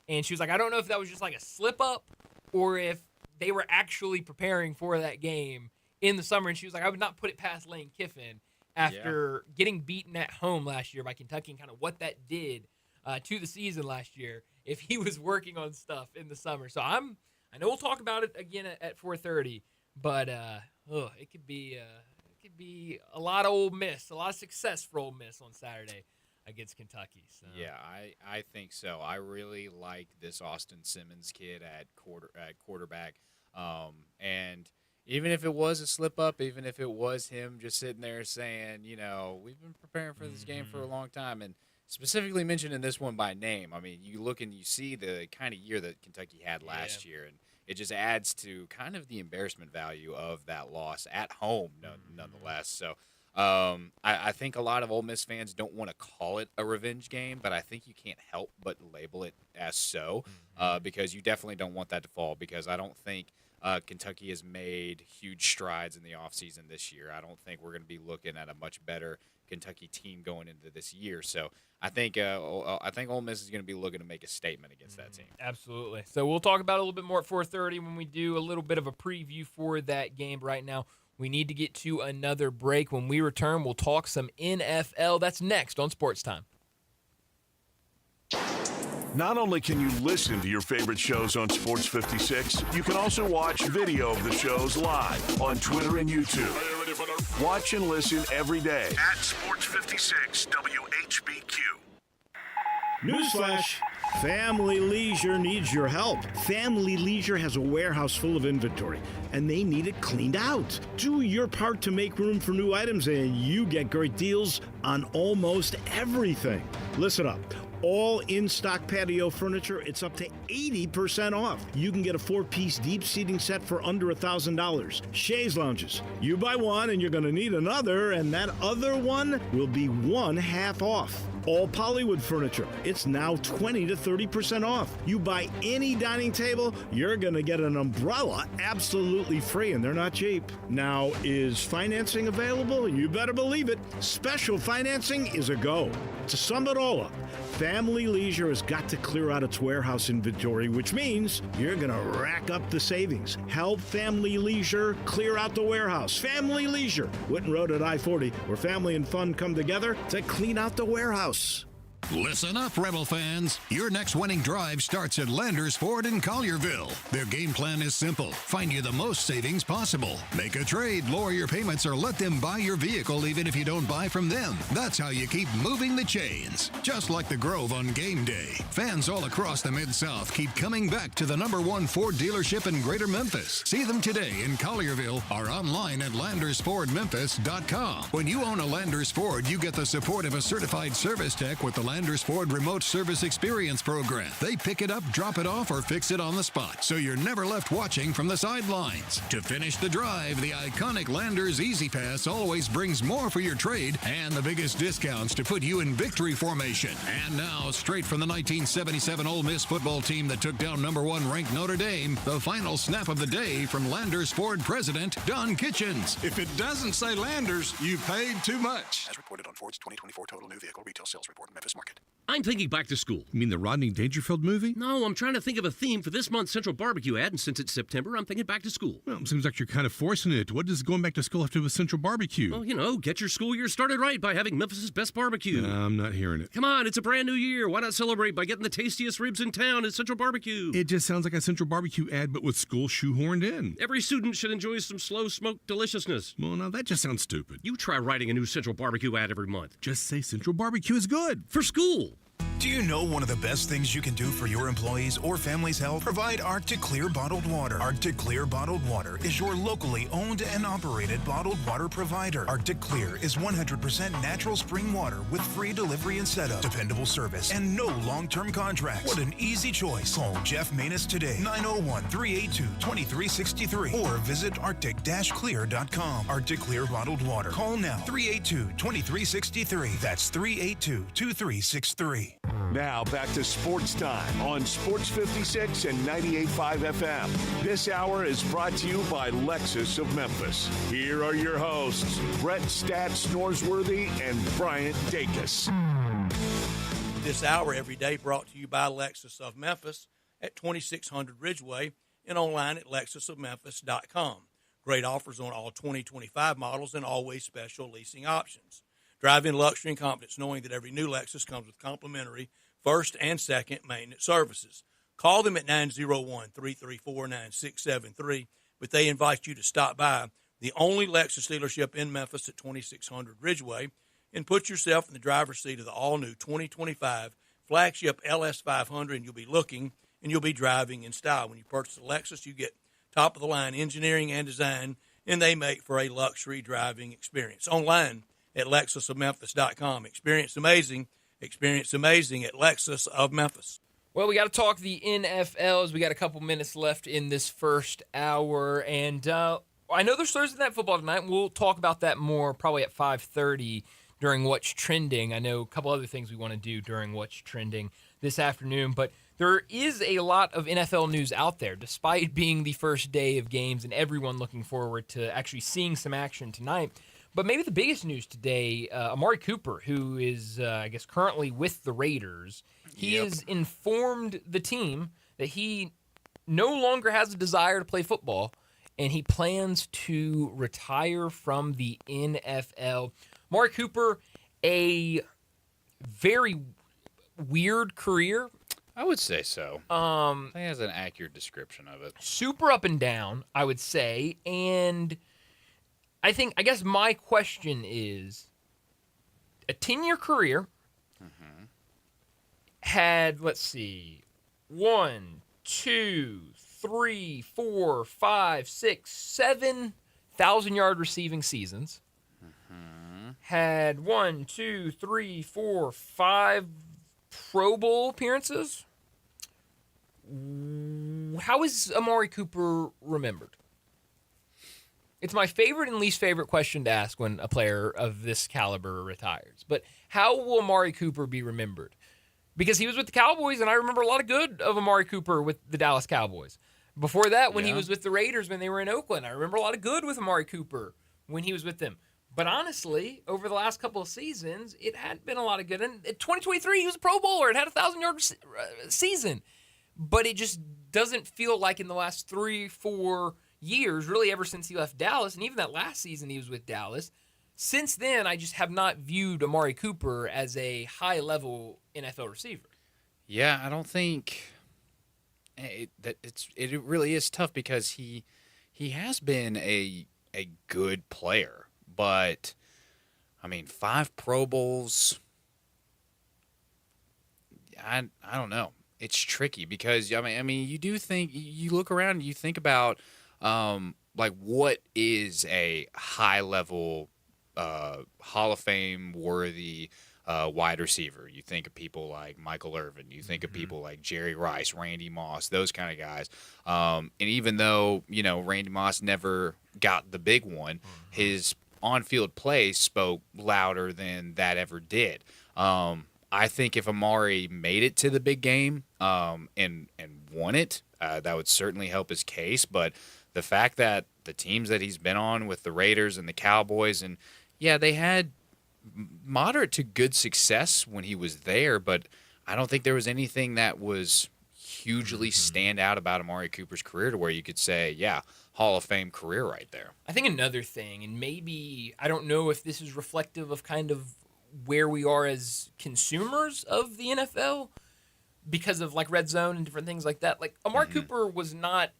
And she was like, I don't know if that was just like a slip-up or if they were actually preparing for that game in the summer. And she was like, I would not put it past Lane Kiffin after getting beaten at home last year by Kentucky and kind of what that did to the season last year if he was working on stuff in the summer. So I know we'll talk about it again at 4:30, but it could be a lot of Ole Miss, a lot of success for Ole Miss on Saturday against Kentucky. So. Yeah, I think so. I really like this Austin Simmons kid at quarterback, and even if it was a slip-up, even if it was him just sitting there saying, we've been preparing for this game for a long time, and specifically mentioning this one by name. I mean, you look and you see the kind of year that Kentucky had last year, and it just adds to kind of the embarrassment value of that loss at home, nonetheless. So I think a lot of Ole Miss fans don't want to call it a revenge game, but I think you can't help but label it as so because you definitely don't want that to fall, because I don't think Kentucky has made huge strides in the offseason this year. I don't think we're going to be looking at a much better Kentucky team going into this year. So I think Ole Miss is going to be looking to make a statement against that team. Absolutely. So we'll talk about it a little bit more at 4:30 when we do a little bit of a preview for that game. But right now, We need to get to another break. When we return, we'll talk some NFL. That's next on Sports Time. Not only can you listen to your favorite shows on Sports 56, you can also watch video of the shows live on Twitter and YouTube. Watch and listen every day at Sports 56 WHBQ. Newsflash. Family Leisure needs your help. Family Leisure has a warehouse full of inventory, and they need it cleaned out. Do your part to make room for new items, and you get great deals on almost everything. Listen up. All in-stock patio furniture, it's up to 80% off. You can get a 4-piece deep seating set for under $1,000. Chaise lounges. You buy one and you're going to need another, and that other one will be one half off. All Pollywood furniture, it's now 20 to 30% off. You buy any dining table, you're going to get an umbrella absolutely free, and they're not cheap. Now, is financing available? You better believe it. Special financing is a go. To sum it all up, Family Leisure has got to clear out its warehouse inventory, which means you're going to rack up the savings. Help Family Leisure clear out the warehouse. Family Leisure, Whitten Road at I-40, where family and fun come together to clean out the warehouse. Listen up, Rebel fans. Your next winning drive starts at Landers Ford in Collierville. Their game plan is simple. Find you the most savings possible. Make a trade, lower your payments, or let them buy your vehicle even if you don't buy from them. That's how you keep moving the chains. Just like the Grove on game day. Fans all across the Mid-South keep coming back to the #1 Ford dealership in Greater Memphis. See them today in Collierville or online at LandersFordMemphis.com. When you own a Landers Ford, you get the support of a certified service tech with the Landers Ford Remote Service Experience Program. They pick it up, drop it off, or fix it on the spot, so you're never left watching from the sidelines. To finish the drive, the iconic Landers Easy Pass always brings more for your trade and the biggest discounts to put you in victory formation. And now, straight from the 1977 Ole Miss football team that took down #1 ranked Notre Dame, the final snap of the day from Landers Ford President Don Kitchens. If it doesn't say Landers, you paid too much. As reported on Ford's 2024 total new vehicle retail sales report in Memphis market. I'm thinking back to school. You mean the Rodney Dangerfield movie? No, I'm trying to think of a theme for this month's Central Barbecue ad, and since it's September, I'm thinking back to school. Well, it seems like you're kind of forcing it. What does going back to school have to do with Central Barbecue? Well, you know, get your school year started right by having Memphis' best barbecue. I'm not hearing it. Come on, it's a brand new year. Why not celebrate by getting the tastiest ribs in town at Central Barbecue? It just sounds like a Central Barbecue ad, but with school shoehorned in. Every student should enjoy some slow-smoked deliciousness. Well, now that just sounds stupid. You try writing a new Central Barbecue ad every month. Just say Central Barbecue is good. For school. Do you know one of the best things you can do for your employees or family's health? Provide Arctic Clear bottled water. Arctic Clear bottled water is your locally owned and operated bottled water provider. Arctic Clear is 100% natural spring water with free delivery and setup, dependable service, and no long-term contracts. What an easy choice. Call Jeff Manus today, 901-382-2363, or visit arctic-clear.com. Arctic Clear bottled water. Call now, 382-2363. That's 382-2363. Now back to Sports Time on Sports 56 and 98.5 FM. This hour is brought to you by Lexus of Memphis. Here are your hosts, Brett Stats Norsworthy and Bryant Dacus. This hour every day brought to you by Lexus of Memphis at 2600 Ridgeway and online at lexusofmemphis.com. Great offers on all 2025 models and always special leasing options. Drive in luxury and confidence knowing that every new Lexus comes with complimentary first and second maintenance services. Call them at 901-334-9673, but they invite you to stop by the only Lexus dealership in Memphis at 2600 Ridgeway and put yourself in the driver's seat of the all-new 2025 flagship LS500, and you'll be looking and you'll be driving in style. When you purchase a Lexus, you get top-of-the-line engineering and design, and they make for a luxury driving experience. Online at lexusofmemphis.com. Experience amazing at Lexus of Memphis. Well, we got to talk the NFL as we got a couple minutes left in this first hour. And I know there's Thursday Night Football tonight, and we'll talk about that more probably at 5:30 during What's Trending. I know a couple other things we want to do during What's Trending this afternoon, but there is a lot of NFL news out there, despite being the first day of games and everyone looking forward to actually seeing some action tonight. But maybe the biggest news today, Amari Cooper, who is, I guess, currently with the Raiders, he has informed the team that he no longer has a desire to play football and he plans to retire from the NFL. Amari Cooper, a very weird career. I would say so. I think that's an accurate description of it. Super up and down, I would say. And I guess my question is, a 10-year career had, let's see, 1, 2, 3, 4, 5, 6, 7 1,000-yard receiving seasons. Had 1, 2, 3, 4, 5 Pro Bowl appearances. How is Amari Cooper remembered? It's my favorite and least favorite question to ask when a player of this caliber retires. But how will Amari Cooper be remembered? Because he was with the Cowboys, and I remember a lot of good of Amari Cooper with the Dallas Cowboys. Before that, when he was with the Raiders when they were in Oakland, I remember a lot of good with Amari Cooper when he was with them. But honestly, over the last couple of seasons, it hadn't been a lot of good. And in 2023, he was a Pro Bowler and had a 1,000-yard season. But it just doesn't feel like in the last 3-4 years, really ever since he left Dallas, and even that last season he was with Dallas, since then, I just have not viewed Amari Cooper as a high-level NFL receiver. Yeah, I don't think it really is tough because he has been a good player, but I mean 5 Pro Bowls. I don't know. It's tricky because I mean you do think you look around and you think about like what is a high level Hall of Fame worthy wide receiver. You think of people like Michael Irvin. You think of people like Jerry Rice, Randy Moss, those kind of guys. And even though, Randy Moss never got the big one, his on-field play spoke louder than that ever did. I think if Amari made it to the big game and won it, that would certainly help his case. But the fact that the teams that he's been on with the Raiders and the Cowboys, and yeah, they had moderate to good success when he was there, but I don't think there was anything that was hugely stand out about Amari Cooper's career to where you could say, yeah, Hall of Fame career right there. I think another thing, and maybe, I don't know if this is reflective of kind of where we are as consumers of the NFL because of like red zone and different things like that. Like Amari Cooper was not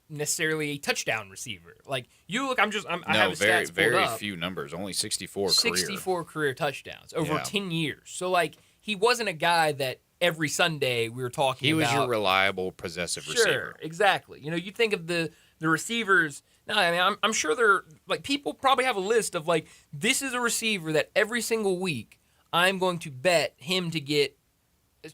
necessarily a touchdown receiver. Like you look, I have his stats pulled up. Very few numbers, only 64 career touchdowns over 10 years. So like he wasn't a guy that every Sunday we were talking about. He was your reliable possessive receiver. Sure, exactly. You think of the receivers. No, I mean I'm sure they're like people probably have a list of like this is a receiver that every single week I'm going to bet him to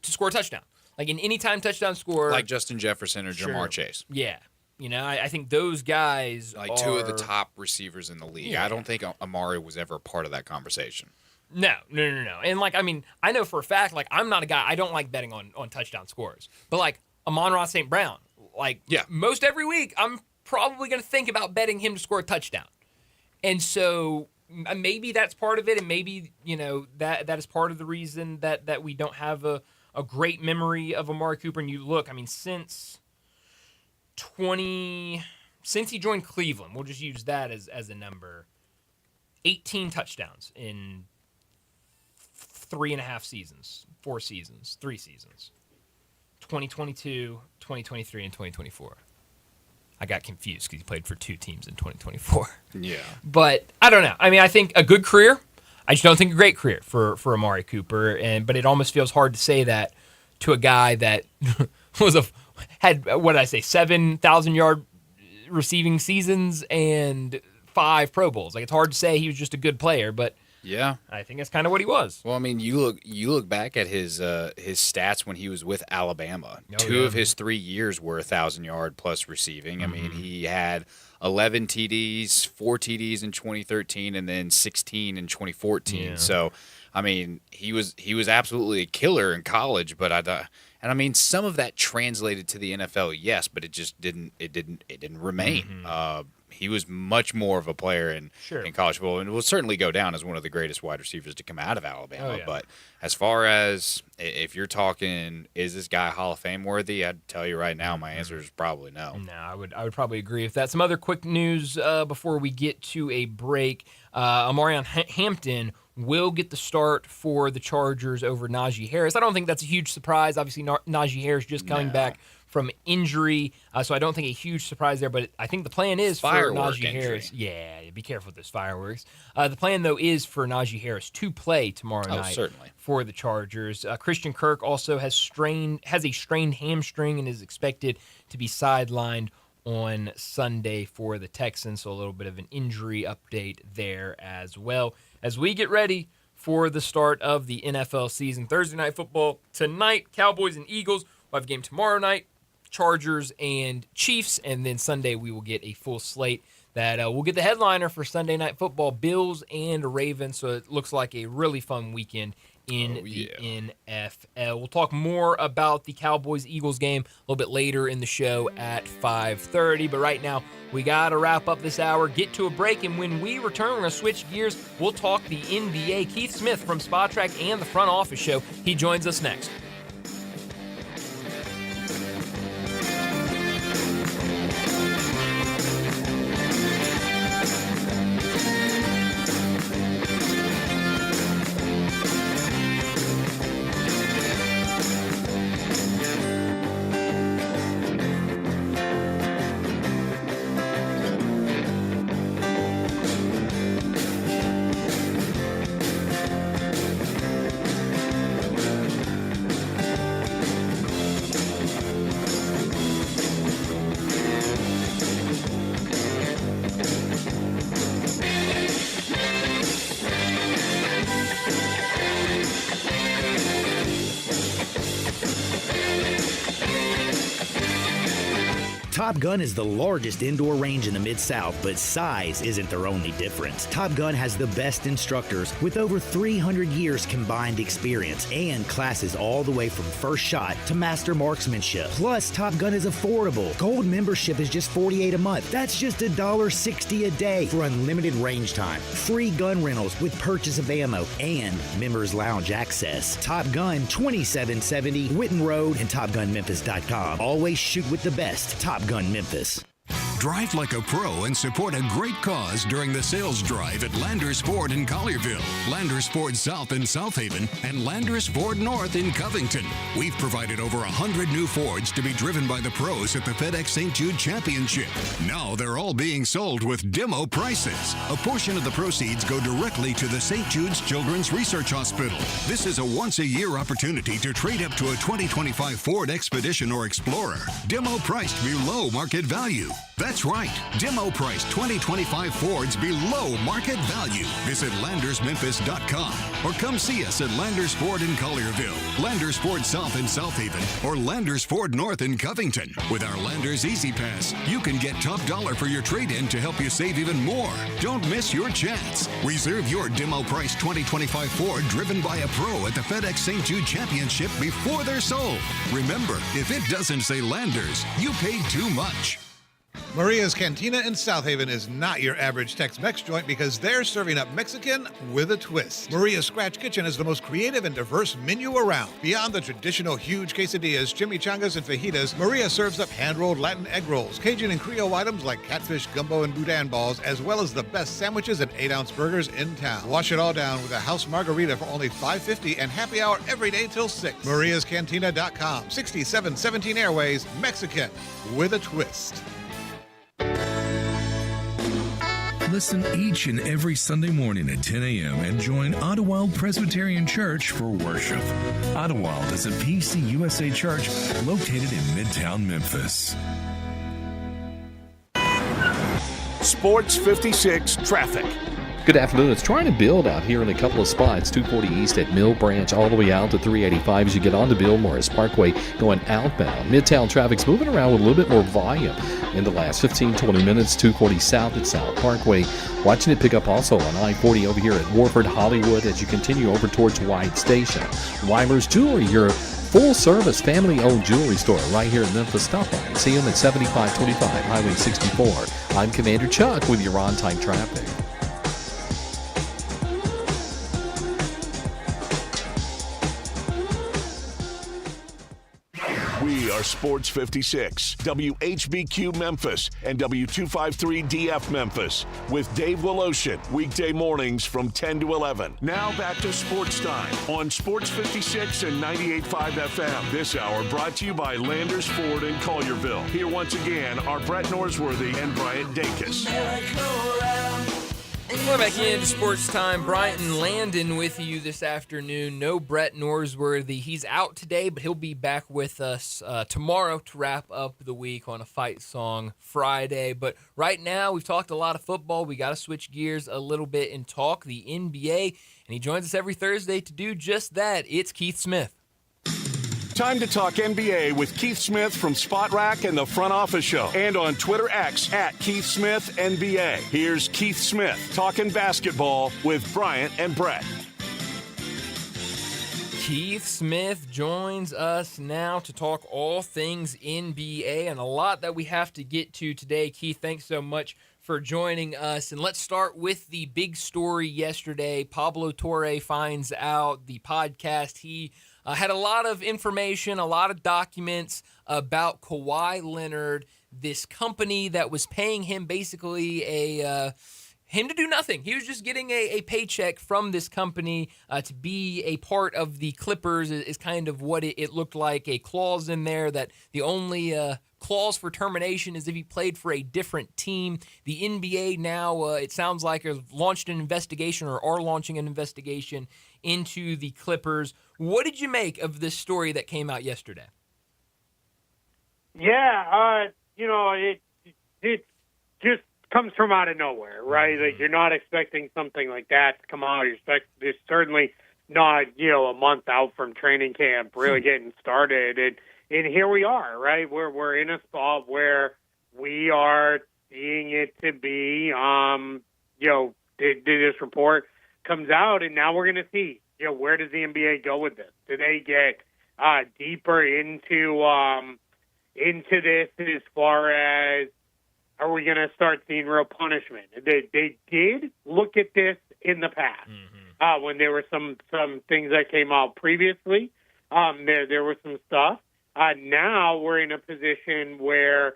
score a touchdown. Like an anytime touchdown score. Like Justin Jefferson or Jamar Chase. Yeah. I think those guys like two of the top receivers in the league. Yeah. I don't think Amari was ever a part of that conversation. No. And like, I mean, I know for a fact, like I'm not a guy, I don't like betting on touchdown scores. But like Amon-Ra St. Brown, like most every week, I'm probably going to think about betting him to score a touchdown. And so maybe that's part of it. And maybe, that is part of the reason that we don't have a great memory of Amari Cooper. And you look, I mean, since he joined Cleveland, we'll just use that as a number, 18 touchdowns in 3.5 seasons, 4 seasons, 3 seasons, 2022, 2023, and 2024. I got confused because he played for 2 teams in 2024. Yeah. But I don't know. I mean, I think a good career. I just don't think a great career for Amari Cooper. But it almost feels hard to say that to a guy that had 7,000-yard receiving seasons and 5 Pro Bowls. Like it's hard to say he was just a good player, but yeah, I think that's kind of what he was. Well, I mean, you look back at his stats when he was with Alabama. 2 of his 3 years were 1,000-yard plus receiving. I mean, he had 11 TDs, 4 TDs in 2013, and then 16 in 2014. Yeah. So, I mean, he was absolutely a killer in college, but I mean, some of that translated to the NFL, yes, but it just didn't remain. he was much more of a player in college football, and will certainly go down as one of the greatest wide receivers to come out of Alabama. Oh, yeah. But as far as if you're talking, is this guy Hall of Fame worthy? I'd tell you right now, my answer is probably no. No, I would probably agree with that. Some other quick news before we get to a break. Amarion Hampton will get the start for the Chargers over Najee Harris. I don't think that's a huge surprise. Obviously, Najee Harris just coming back from injury, so I don't think a huge surprise there, but I think the plan is for Najee Harris. Yeah, be careful with those fireworks. The plan, though, is for Najee Harris to play tomorrow night certainly. For the Chargers. Christian Kirk also has a strained hamstring and is expected to be sidelined on Sunday for the Texans, so a little bit of an injury update there as well. As we get ready for the start of the NFL season, Thursday Night Football tonight, Cowboys and Eagles. We'll have a game tomorrow night, Chargers and Chiefs, and then Sunday we will get a full slate that we'll get the headliner for Sunday Night Football, Bills and Ravens, so it looks like a really fun weekend in the NFL. We'll talk more about the Cowboys-Eagles game a little bit later in the show at 5:30, but right now we got to wrap up this hour, get to a break, and when we return, we're going to switch gears. We'll talk the NBA. Keith Smith from Spot Track and the Front Office Show, he joins us next. Top Gun is the largest indoor range in the Mid-South, but size isn't their only difference. Top Gun has the best instructors with over 300 years combined experience and classes all the way from first shot to master marksmanship. Plus, Top Gun is affordable. Gold membership is just $48 a month. That's just $1.60 a day for unlimited range time, free gun rentals with purchase of ammo, and members lounge access. Top Gun, 2770 Witten Road and TopGunMemphis.com. Always shoot with the best. Top Gun Memphis. Drive like a pro and support a great cause during the sales drive at Landers Ford in Collierville, Landers Ford South in South Haven, and Landers Ford North in Covington. We've provided over 100 new Fords to be driven by the pros at the FedEx St. Jude Championship. Now they're all being sold with demo prices. A portion of the proceeds go directly to the St. Jude's Children's Research Hospital. This is a once-a-year opportunity to trade up to a 2025 Ford Expedition or Explorer. Demo priced below market value. That's right. Demo price 2025 Fords below market value. Visit LandersMemphis.com or come see us at Landers Ford in Collierville, Landers Ford South in South Haven, or Landers Ford North in Covington. With our Landers Easy Pass, you can get top dollar for your trade-in to help you save even more. Don't miss your chance. Reserve your demo price 2025 Ford driven by a pro at the FedEx St. Jude Championship before they're sold. Remember, if it doesn't say Landers, you paid too much. Maria's Cantina in South Haven is not your average Tex-Mex joint because they're serving up Mexican with a twist. Maria's Scratch Kitchen is the most creative and diverse menu around. Beyond the traditional huge quesadillas, chimichangas, and fajitas, Maria serves up hand-rolled Latin egg rolls, Cajun and Creole items like catfish, gumbo, and boudin balls, as well as the best sandwiches and 8-ounce burgers in town. Wash it all down with a house margarita for only $5.50 and happy hour every day till 6. MariasCantina.com, 6717 Airways, Mexican with a twist. Listen each and every Sunday morning at 10 a.m. and join Ottawald Presbyterian Church for worship. Ottawald is a PCUSA church located in Midtown Memphis. Sports 56 traffic. Good afternoon. It's trying to build out here in a couple of spots. 240 East at Mill Branch all the way out to 385 as you get on to Bill Morris Parkway going outbound. Midtown traffic's moving around with a little bit more volume in the last 15-20 minutes. 240 South at South Parkway. Watching it pick up also on I-40 over here at Warford Hollywood as you continue over towards White Station. Weimers Jewelry, your full-service, family-owned jewelry store right here in Memphis. Stop by and see them at 7525 Highway 64. I'm Commander Chuck with your on-time traffic. We are Sports 56, WHBQ Memphis, and W253DF Memphis, with Dave Woloshin, weekday mornings from 10 to 11. Now back to Sports Time on Sports 56 and 98.5 FM. This hour brought to you by Landers Ford in Collierville. Here once again are Brett Norsworthy and Bryant Dacus. We're back into Sports Time. Bryant and Landon with you this afternoon. No Brett Norsworthy. He's out today, but he'll be back with us tomorrow to wrap up the week on a Fight Song Friday. But right now, we've talked a lot of football. We got to switch gears a little bit and talk the NBA. And he joins us every Thursday to do just that. It's Keith Smith. Time to talk NBA with Keith Smith from Spot Rack and the Front Office Show, and on Twitter X at Keith Smith NBA. Here's Keith Smith talking basketball with Bryant and Brett. Keith Smith joins us now to talk all things NBA, and a lot that we have to get to today. Keith, thanks so much for joining us. And let's start with the big story yesterday. Pablo Torre finds out the podcast. He had a lot of information, a lot of documents about Kawhi Leonard, this company that was paying him basically him to do nothing. He was just getting a paycheck from this company to be a part of the Clippers is kind of what it looked like, a clause in there that the only clause for termination is if he played for a different team. The NBA now, it sounds like, has launched an investigation or are launching an investigation into the Clippers. What did you make of this story that came out yesterday? Yeah, it just comes from out of nowhere, right? Like, you're not expecting something like that to come out. It's certainly not, a month out from training camp really getting started. And here we are, right? We're in a spot where we are seeing it to be, this report comes out, and now we're going to see, where does the NBA go with this? Do they get deeper into this as far as, are we going to start seeing real punishment? They did look at this in the past when there were some things that came out previously. There was some stuff. Now we're in a position where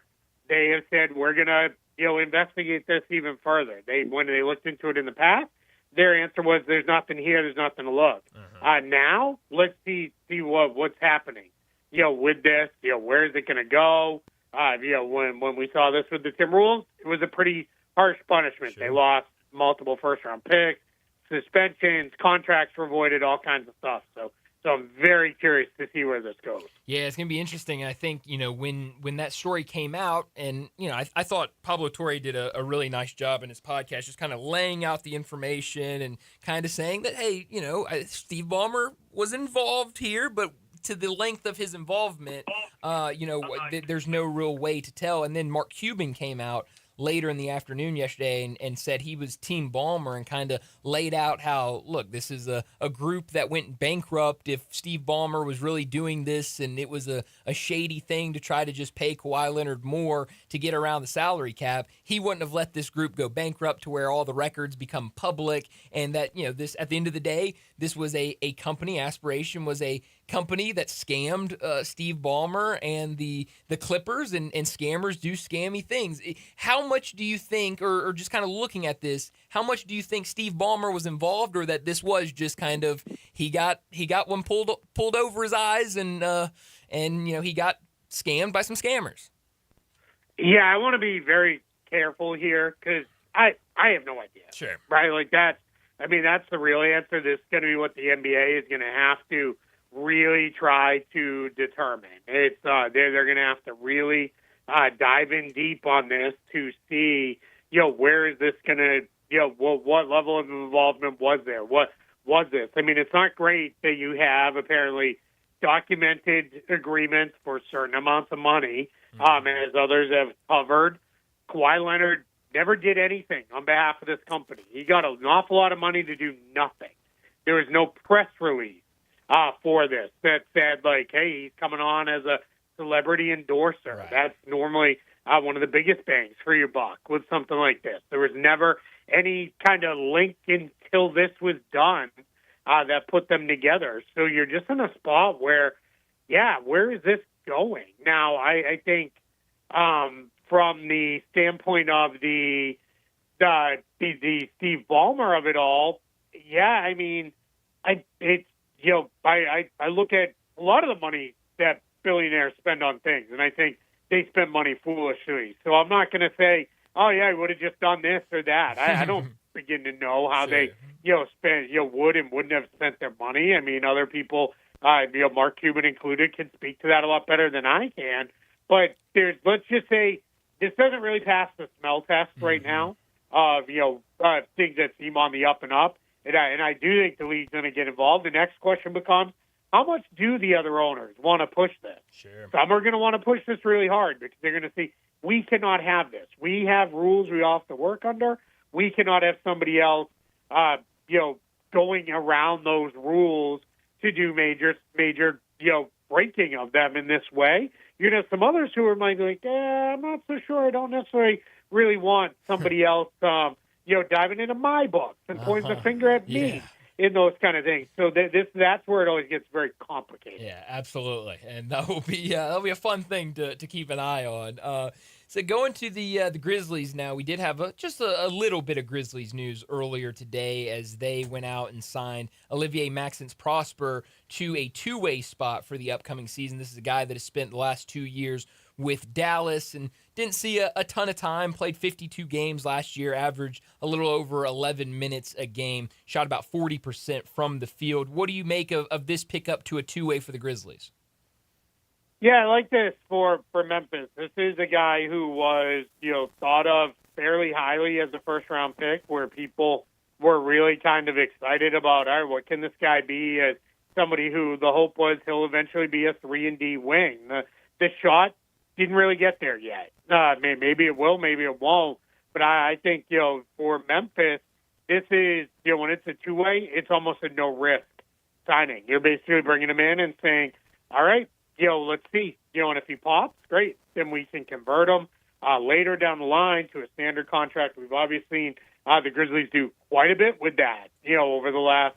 they have said we're going to investigate this even further. When they looked into it in the past, their answer was there's nothing here, there's nothing to look. Now let's see what's happening. With this, where is it going to go? When we saw this with the Timberwolves, it was a pretty harsh punishment. Sure. They lost multiple first-round picks, suspensions, contracts were voided, all kinds of stuff. So I'm very curious to see where this goes. Yeah, it's going to be interesting. I think, when that story came out, and, I thought Pablo Torre did a really nice job in his podcast, just kind of laying out the information and kind of saying that, hey, Steve Ballmer was involved here, but to the length of his involvement, there's no real way to tell. And then Mark Cuban came out later in the afternoon yesterday and said he was Team Ballmer and kind of laid out how, look, this is a group that went bankrupt if Steve Ballmer was really doing this, and it was a shady thing to try to just pay Kawhi Leonard more to get around the salary cap. He wouldn't have let this group go bankrupt to where all the records become public, and that, this, at the end of the day, this was a company. Aspiration was a company that scammed Steve Ballmer and the Clippers, and scammers do scammy things. How much do you think, or just kind of looking at this, how much do you think Steve Ballmer was involved, or that this was just kind of he got one pulled over his eyes and he got scammed by some scammers? Yeah, I want to be very careful here because I have no idea. Sure. Right? Like that's the real answer. This is going to be what the NBA is going to have to really try to determine. It's they're going to have to really dive in deep on this to see, where is this going to, what level of involvement was there? What was this? It's not great that you have apparently documented agreements for certain amounts of money, as others have covered. Kawhi Leonard never did anything on behalf of this company. He got an awful lot of money to do nothing. There was no press release for this that said, like, hey, he's coming on as a celebrity endorser. Right. That's normally one of the biggest bangs for your buck with something like this. There was never any kind of link until this was done that put them together. So you're just in a spot where, yeah, where is this going? Now, I think from the standpoint of the Steve Ballmer of it all, yeah, I mean, I look at a lot of the money that billionaires spend on things, and I think they spend money foolishly. So I'm not going to say, oh yeah, I would have just done this or that. I don't begin to know how they, spend, would and wouldn't have spent their money. I mean, other people, Mark Cuban included, can speak to that a lot better than I can. But let's just say, this doesn't really pass the smell test right now of things that seem on the up and up. And I do think the league's going to get involved. The next question becomes, how much do the other owners want to push this? Sure. Some are going to want to push this really hard because they're going to see, we cannot have this. We have rules we all have to work under. We cannot have somebody else, going around those rules to do major, breaking of them in this way. Some others who are might be like, I'm not so sure. I don't necessarily really want somebody else, diving into my books and pointing the finger at me in those kind of things. So that's where it always gets very complicated. Yeah, absolutely, and that'll be a fun thing to keep an eye on. So going to the Grizzlies now, we did have just a little bit of Grizzlies news earlier today as they went out and signed Olivier Maxence Prosper to a two-way spot for the upcoming season. This is a guy that has spent the last 2 years with Dallas and didn't see a ton of time, played 52 games last year, averaged a little over 11 minutes a game, shot about 40% from the field. What do you make of this pickup to a two-way for the Grizzlies? Yeah, I like this for Memphis. This is a guy who was, thought of fairly highly as a first-round pick, where people were really kind of excited about, all right, what can this guy be as somebody who the hope was he'll eventually be a 3-and-D wing. The shot didn't really get there yet. Maybe it will, maybe it won't. But I think, for Memphis, this is, when it's a two-way, it's almost a no-risk signing. You're basically bringing him in and saying, all right, let's see. And if he pops, great. Then we can convert him later down the line to a standard contract. We've obviously seen the Grizzlies do quite a bit with that, over the last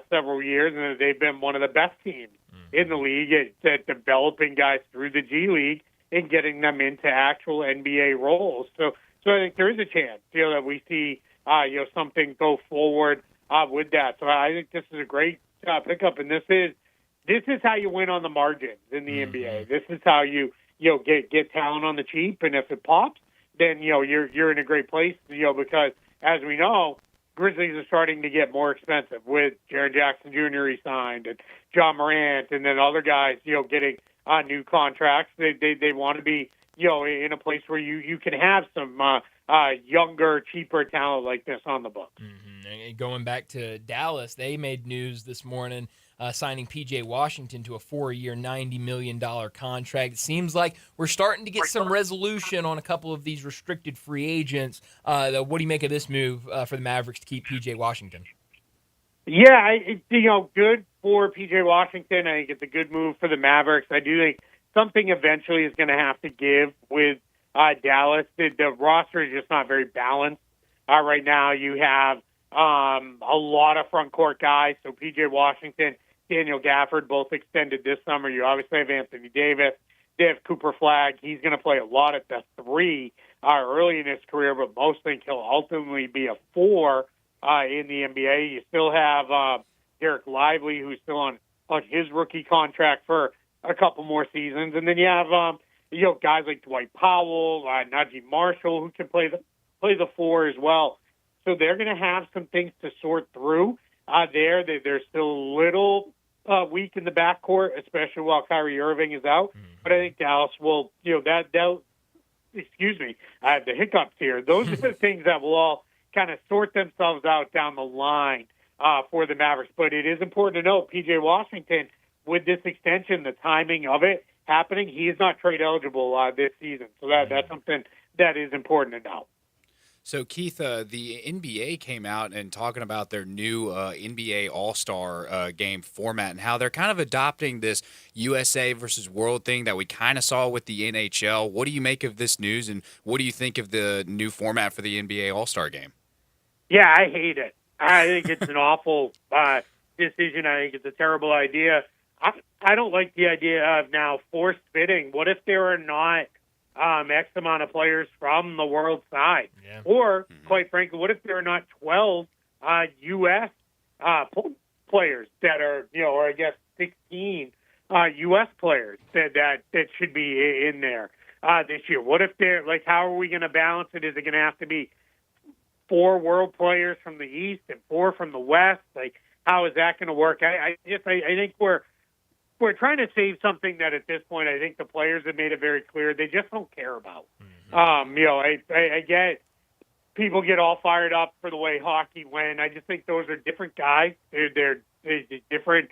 several years, and they've been one of the best teams in the league at developing guys through the G League and getting them into actual NBA roles. So I think there is a chance, that we see, something go forward with that. So I think this is a great pickup, and this is how you win on the margins in the NBA. This is how you get talent on the cheap, and if it pops, then you're in a great place. Because as we know, Grizzlies are starting to get more expensive with Jaren Jackson Jr. Signed and John Morant, and then other guys getting new contracts. They want to be in a place where you can have some younger, cheaper talent like this on the books. And going back to Dallas, they made news this morning signing P.J. Washington to a 4-year, $90 million contract. It seems like we're starting to get some resolution on a couple of these restricted free agents. What do you make of this move for the Mavericks to keep P.J. Washington? Yeah, good for P.J. Washington. I think it's a good move for the Mavericks. I do think something eventually is going to have to give with Dallas. The roster is just not very balanced right now. You have a lot of front court guys. So P.J. Washington, Daniel Gafford, both extended this summer. You obviously have Anthony Davis. They have Cooper Flagg. He's going to play a lot at the 3 early in his career, but most think he'll ultimately be a 4 in the NBA. You still have Derek Lively, who's still on his rookie contract for a couple more seasons. And then you have guys like Dwight Powell, Najee Marshall, who can play the 4 as well. So they're going to have some things to sort through there. They're still a little weak in the backcourt, especially while Kyrie Irving is out. But I think Dallas will, excuse me, I have the hiccups here. Those are the things that will all kind of sort themselves out down the line for the Mavericks. But it is important to note, P.J. Washington, with this extension, the timing of it happening, he is not trade eligible this season. So that's something that is important to know. So, Keith, the NBA came out and talking about their new NBA All-Star game format and how they're kind of adopting this USA versus world thing that we kind of saw with the NHL. What do you make of this news, and what do you think of the new format for the NBA All-Star game? Yeah, I hate it. I think it's an awful decision. I think it's a terrible idea. I don't like the idea of now forced bidding. What if there are not X amount of players from the world side? Yeah. Or, quite frankly, what if there are not 12 U.S. Players that are, or I guess 16 U.S. players that should be in there this year? What if they're, like, how are we going to balance it? Is it going to have to be 4 world players from the East and 4 from the West? Like, how is that going to work? I think we're trying to save something that at this point I think the players have made it very clear they just don't care about. I get people get all fired up for the way hockey went. I just think those are different guys. They're different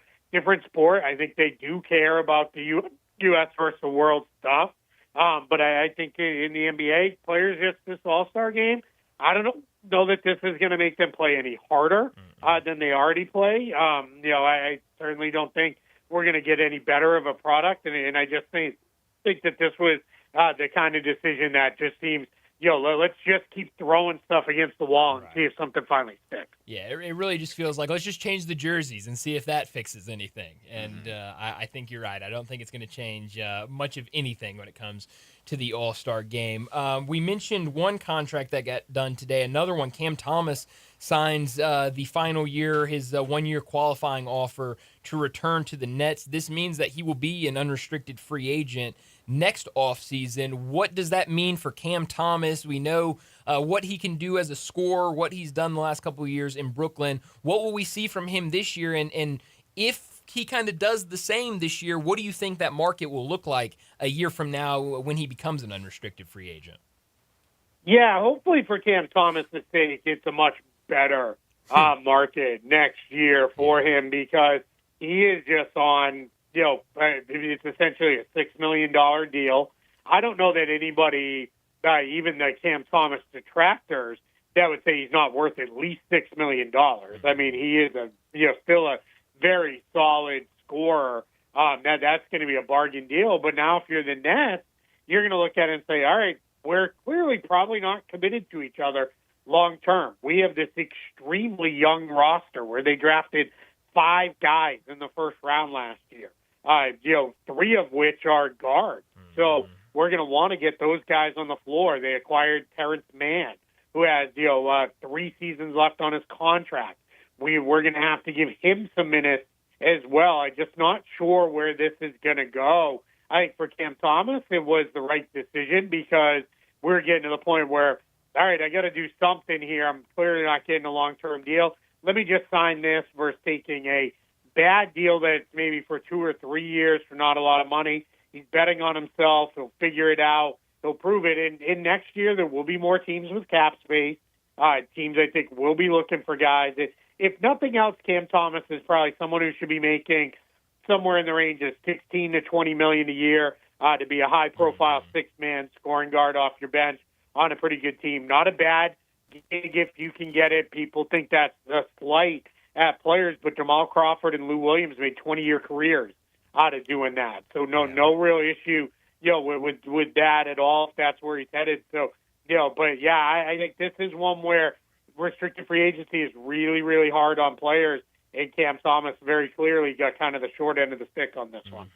sport. I think they do care about the U.S. versus the world stuff. But I think in the NBA, players just this All-Star game, I don't know that this is going to make them play any harder than they already play. I certainly don't think we're going to get any better of a product, and I just think that this was the kind of decision that just seems, let's just keep throwing stuff against the wall and see if something finally sticks. Yeah, it really just feels like let's just change the jerseys and see if that fixes anything. And I think you're right. I don't think it's going to change much of anything when it comes to the All-Star game. We mentioned one contract that got done today. Another one, Cam Thomas signs the final year, his one-year qualifying offer to return to the Nets. This means that he will be an unrestricted free agent next offseason. What does that mean for Cam Thomas? We know what he can do as a scorer, what he's done the last couple of years in Brooklyn. What will we see from him this year? And if he kind of does the same this year, what do you think that market will look like a year from now when he becomes an unrestricted free agent? Yeah, hopefully for Cam Thomas' sake, it's a much better market next year for him because he is just on, it's essentially a $6 million deal. I don't know that anybody, even the Cam Thomas detractors, that would say he's not worth at least $6 million. I mean, he is still a very solid scorer. That's going to be a bargain deal. But now if you're the Nets, you're going to look at it and say, all right, we're clearly probably not committed to each other long term. We have this extremely young roster where they drafted 5 guys in the first round last year, 3 of which are guards. So we're going to want to get those guys on the floor. They acquired Terrence Mann, who has 3 seasons left on his contract. We're going to have to give him some minutes as well. I'm just not sure where this is going to go. I think for Cam Thomas, it was the right decision because we're getting to the point where, all right, I got to do something here. I'm clearly not getting a long-term deal. Let me just sign this versus taking a bad deal that's maybe for 2 or 3 years for not a lot of money. He's betting on himself. He'll figure it out. He'll prove it. And next year, there will be more teams with cap space. Teams, I think, will be looking for guys. If nothing else, Cam Thomas is probably someone who should be making somewhere in the range of $16 to $20 million a year to be a high-profile 6-man scoring guard off your bench on a pretty good team. Not a bad gig if you can get it. People think that's a slight at players, but Jamal Crawford and Lou Williams made 20-year careers out of doing that. So no real issue, with that at all if that's where he's headed. So, but yeah, I think this is one where restricted free agency is really, really hard on players, and Cam Thomas very clearly got kind of the short end of the stick on this one.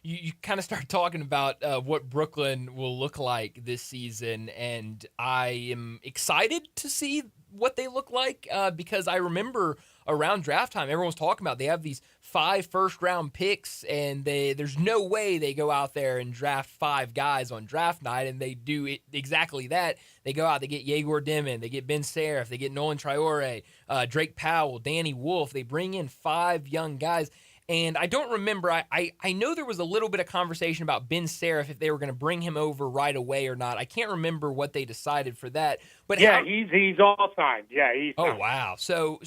You kind of start talking about what Brooklyn will look like this season, and I am excited to see what they look like because I remember around draft time, everyone was talking about they have these 5 first-round picks, and there's no way they go out there and draft 5 guys on draft night, and they do exactly that. They go out, they get Yegor Dimon, they get Ben Serif, they get Nolan Traore, Drake Powell, Danny Wolf. They bring in 5 young guys. And I don't remember, I know there was a little bit of conversation about Ben Serif if they were going to bring him over right away or not. I can't remember what they decided for that. But yeah, he's all signed. Yeah, he's signed. Wow. So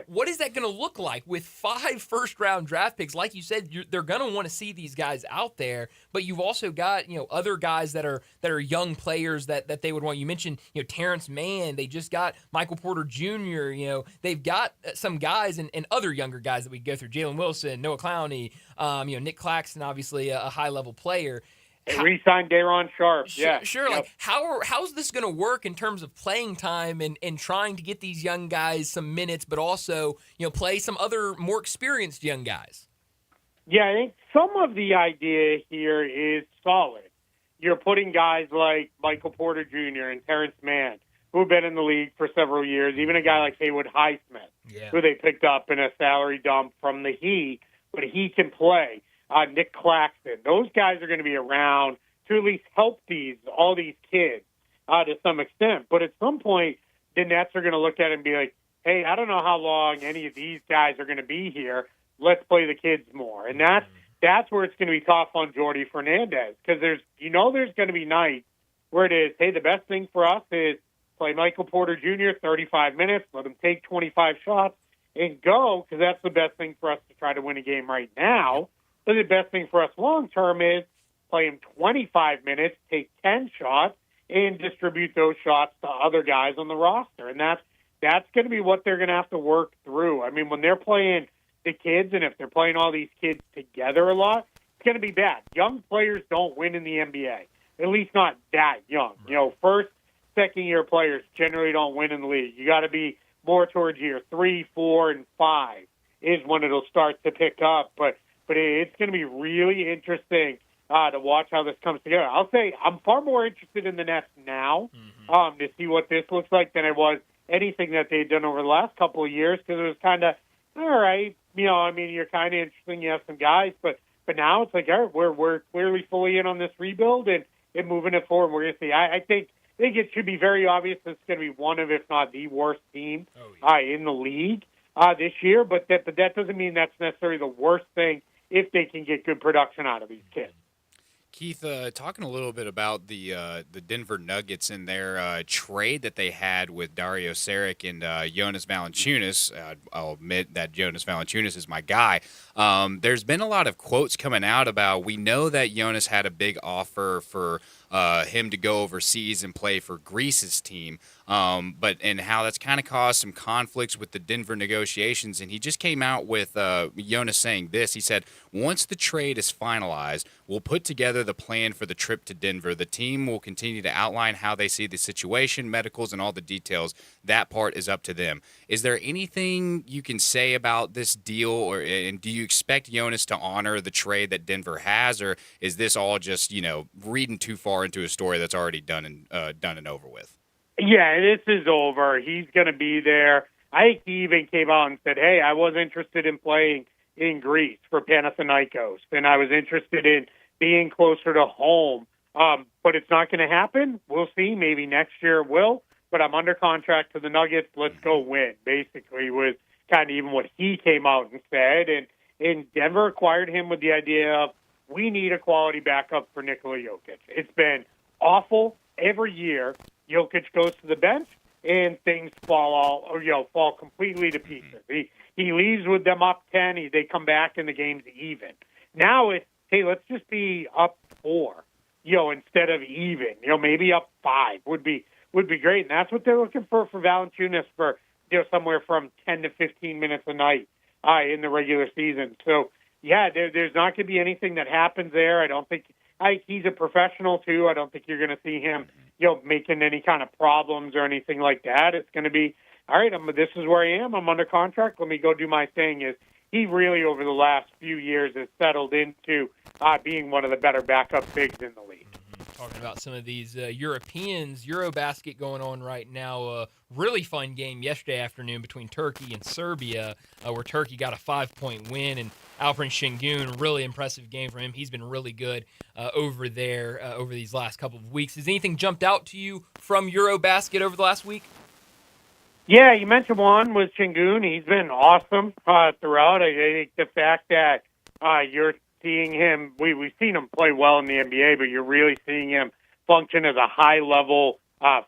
what is that going to look like with 5 first-round draft picks? Like you said, they're going to want to see these guys out there, but you've also got other guys that are young players that they would want. You mentioned Terrence Mann. They just got Michael Porter Jr. They've got some guys and other younger guys that we go through. Jalen Wilson, Noah Clowney, Nick Claxton, obviously a high-level player. They re-signed Daron Sharp. Sure. Like how's this going to work in terms of playing time and trying to get these young guys some minutes, but also play some other more experienced young guys? Yeah, I think some of the idea here is solid. You're putting guys like Michael Porter Jr. and Terrence Mann, who have been in the league for several years, even a guy like Haywood Highsmith, who they picked up in a salary dump from the Heat, but he can play. Nick Claxton. Those guys are going to be around to at least help all these kids to some extent. But at some point, the Nets are going to look at it and be like, hey, I don't know how long any of these guys are going to be here. Let's play the kids more. And that's where it's going to be tough on Jordy Fernandez, because there's going to be nights where it is, hey, the best thing for us is play Michael Porter Jr. 35 minutes, let him take 25 shots and go, because that's the best thing for us to try to win a game right now. But the best thing for us long-term is play him 25 minutes, take 10 shots, and distribute those shots to other guys on the roster. And that's going to be what they're going to have to work through. I mean, when they're playing the kids, and if they're playing all these kids together a lot, it's going to be bad. Young players don't win in the NBA, at least not that young. First, second-year players generally don't win in the league. You got to be more towards year 3, 4, and 5 is when it'll start to pick up. But it's going to be really interesting to watch how this comes together. I'll say I'm far more interested in the Nets now to see what this looks like than I was anything that they've done over the last couple of years, because it was kind of, all right, you're kind of interesting. You have some guys, but now it's like, all right, we're clearly fully in on this rebuild and moving it forward. We're going to see. I think it should be very obvious it's going to be one of, if not the worst team in the league this year, but that doesn't mean that's necessarily the worst thing if they can get good production out of these kids. Keith, talking a little bit about the Denver Nuggets and their trade that they had with Dario Saric and Jonas Valanciunas. I'll admit that Jonas Valanciunas is my guy. There's been a lot of quotes coming out about, we know that Jonas had a big offer for him to go overseas and play for Greece's team, and how that's kind of caused some conflicts with the Denver negotiations. And he just came out with Jonas saying this. He said, once the trade is finalized, we'll put together the plan for the trip to Denver. The team will continue to outline how they see the situation, medicals, and all the details. That part is up to them. Is there anything you can say about this deal, and do you expect Jonas to honor the trade that Denver has, or is this all just reading too far into a story that's already done and over with? Yeah, this is over. He's going to be there. I think he even came out and said, hey, I was interested in playing in Greece for Panathinaikos, and I was interested in being closer to home. But it's not going to happen. We'll see. Maybe next year it will. But I'm under contract to the Nuggets. Let's go win, basically, was kind of even what he came out and said. And Denver acquired him with the idea of, we need a quality backup for Nikola Jokic. It's been awful every year. Jokic goes to the bench, and things fall completely to pieces. He leaves with them up 10. They come back, and the game's even. Now it's, hey, let's just be up 4, instead of even. Maybe up 5 would be great. And that's what they're looking for Valanciunas, for somewhere from 10 to 15 minutes a night in the regular season. So, yeah, there's not going to be anything that happens there. I think he's a professional, too. I don't think you're going to see him, making any kind of problems or anything like that. It's going to be, all right, this is where I am. I'm under contract. Let me go do my thing. He really, over the last few years, has settled into being one of the better backup bigs in the league. Talking about some of these Europeans, Eurobasket going on right now. A really fun game yesterday afternoon between Turkey and Serbia, where Turkey got a 5-point win, and Alperen Şengün, really impressive game for him. He's been really good over there over these last couple of weeks. Has anything jumped out to you from Eurobasket over the last week? Yeah, you mentioned one was Şengün. He's been awesome throughout. I think the fact that you're seeing him, we've seen him play well in the NBA, but you're really seeing him function as a high-level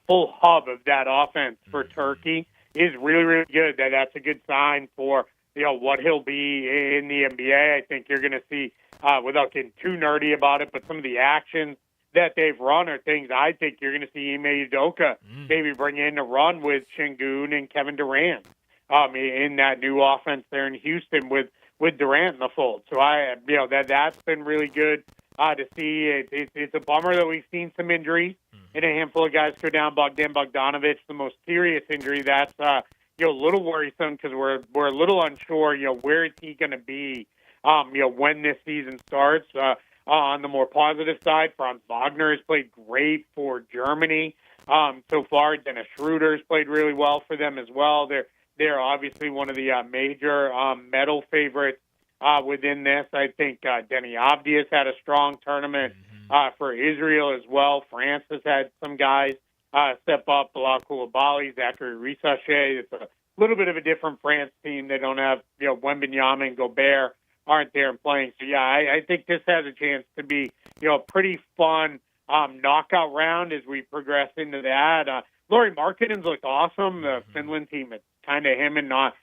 full hub of that offense for Turkey is really, really good. That's a good sign for what he'll be in the NBA. I think you're going to see, without getting too nerdy about it, but some of the actions that they've run are things I think you're going to see Ime Udoka maybe bring in to run with Şengün and Kevin Durant in that new offense there in Houston with Durant in the fold. So that's been really good to see. It's a bummer that we've seen some injuries and a handful of guys go down. Bogdan Bogdanović, the most serious injury. That's a little worrisome because we're a little unsure. Where is he going to be? When this season starts. On the more positive side, Franz Wagner has played great for Germany so far. Dennis Schroeder's played really well for them as well. They're obviously one of the major medal favorites within this. I think Denny Avdiya's had a strong tournament for Israel as well. France has had some guys step up. Bilal Koulibaly, Zachary Risacher. It's a little bit of a different France team. They don't have Wembanyama and Gobert aren't there and playing. So, I think this has a chance to be, a pretty fun knockout round as we progress into that. Lauri Markkanen's looked awesome. The Finland team, it's kind of him and not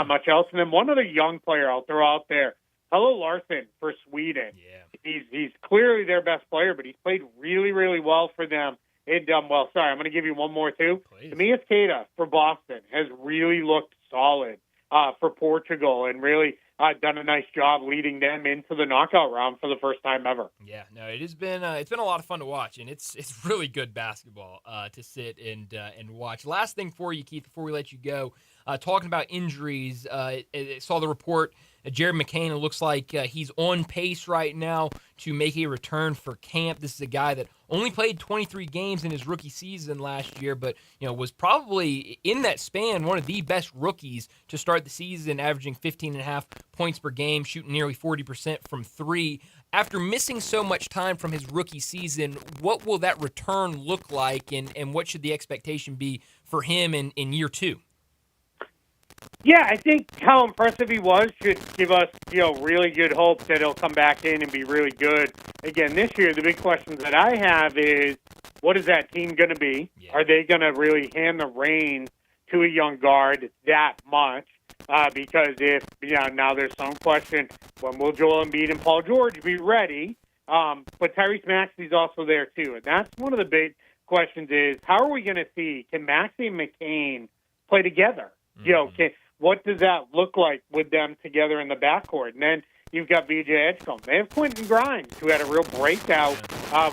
much else. And then one other young player I'll throw out there, Hello Larson for Sweden. Yeah. He's clearly their best player, but he's played really, really well for them. I'm going to give you one more, too. Tomias Keita for Boston has really looked solid for Portugal and really done a nice job leading them into the knockout round for the first time ever. Yeah, no, it has been it's been a lot of fun to watch, and it's really good basketball to sit and watch. Last thing for you, Keith, before we let you go, talking about injuries, I saw the report. Jared McCain, it looks like he's on pace right now to make a return for camp. This is a guy that only played 23 games in his rookie season last year, but was probably in that span one of the best rookies to start the season, averaging 15.5 points per game, shooting nearly 40% from three. After missing so much time from his rookie season, what will that return look like, and what should the expectation be for him in year two? Yeah, I think how impressive he was should give us, really good hope that he'll come back in and be really good again this year. The big questions that I have is, what is that team going to be? Yeah. Are they going to really hand the reins to a young guard that much? Because if, now there's some question, when will Joel Embiid and Paul George be ready? But Tyrese Maxey's also there too. And that's one of the big questions is, how are we going to see, can Maxey and McCain play together? What does that look like with them together in the backcourt? And then you've got VJ Edgecombe. They have Quentin Grimes, who had a real breakout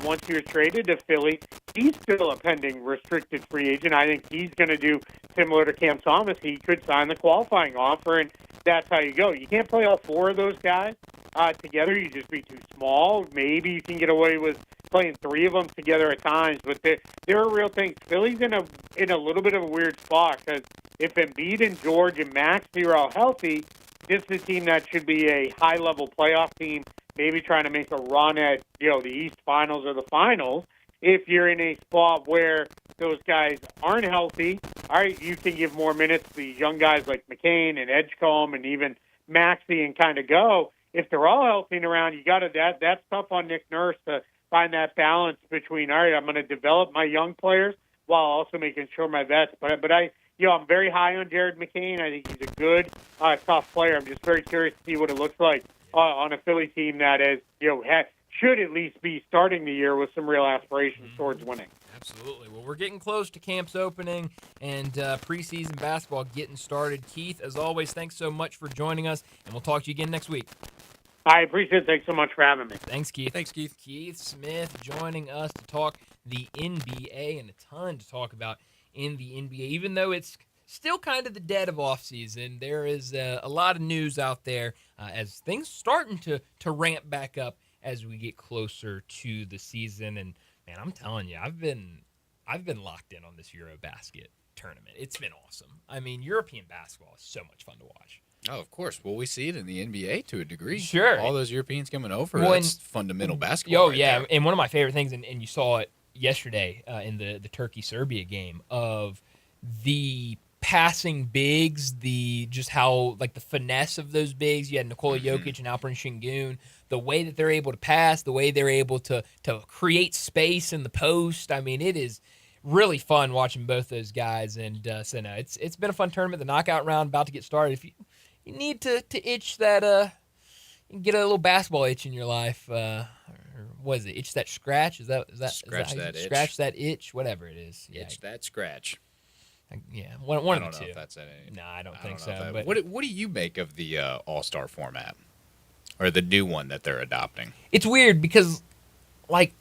once he was traded to Philly. He's still a pending restricted free agent. I think he's going to do similar to Cam Thomas. He could sign the qualifying offer, and that's how you go. You can't play all four of those guys together. You just be too small. Maybe you can get away with playing three of them together at times, but there are real things. Philly's in a little bit of a weird spot because if Embiid and George and Maxey are all healthy, this is a team that should be a high-level playoff team, maybe trying to make a run at the East Finals or the Finals. If you're in a spot where those guys aren't healthy, all right, you can give more minutes to these young guys like McCain and Edgecombe and even Maxey and kind of go. If they're all healthy and around, that's tough on Nick Nurse to find that balance between, all right, I'm going to develop my young players while also making sure my vets. But I'm very high on Jared McCain. I think he's a good, tough player. I'm just very curious to see what it looks like on a Philly team that is, should at least be starting the year with some real aspirations towards winning. Absolutely. Well, we're getting close to camp's opening and preseason basketball getting started. Keith, as always, thanks so much for joining us, and we'll talk to you again next week. I appreciate it. Thanks so much for having me. Thanks, Keith. Keith Smith joining us to talk the NBA, and a ton to talk about in the NBA. Even though it's still kind of the dead of off season, there is a lot of news out there as things starting to ramp back up as we get closer to the season. And man, I'm telling you, I've been locked in on this Eurobasket tournament. It's been awesome. I mean, European basketball is so much fun to watch. Oh, of course. Well, we see it in the NBA to a degree. Sure. All those Europeans coming over, that's fundamental basketball. Oh, yeah. There. And one of my favorite things, and you saw it yesterday in the Turkey-Serbia game, of the passing bigs, just how, like, the finesse of those bigs. You had Nikola Jokic and Alperen Şengün. The way that they're able to pass, the way they're able to create space in the post. I mean, it is really fun watching both those guys. And so no, it's been a fun tournament. The knockout round about to get started. If you need to itch that get a little basketball itch in your life. Or what is it? Itch that scratch? Is that Scratch that itch. Scratch that itch, whatever it is. Itch that scratch. Yeah, one of the two. I don't know if that's it. No, I don't think know so. if that- But what do you make of the All-Star format, or the new one that they're adopting? it's weird because, like,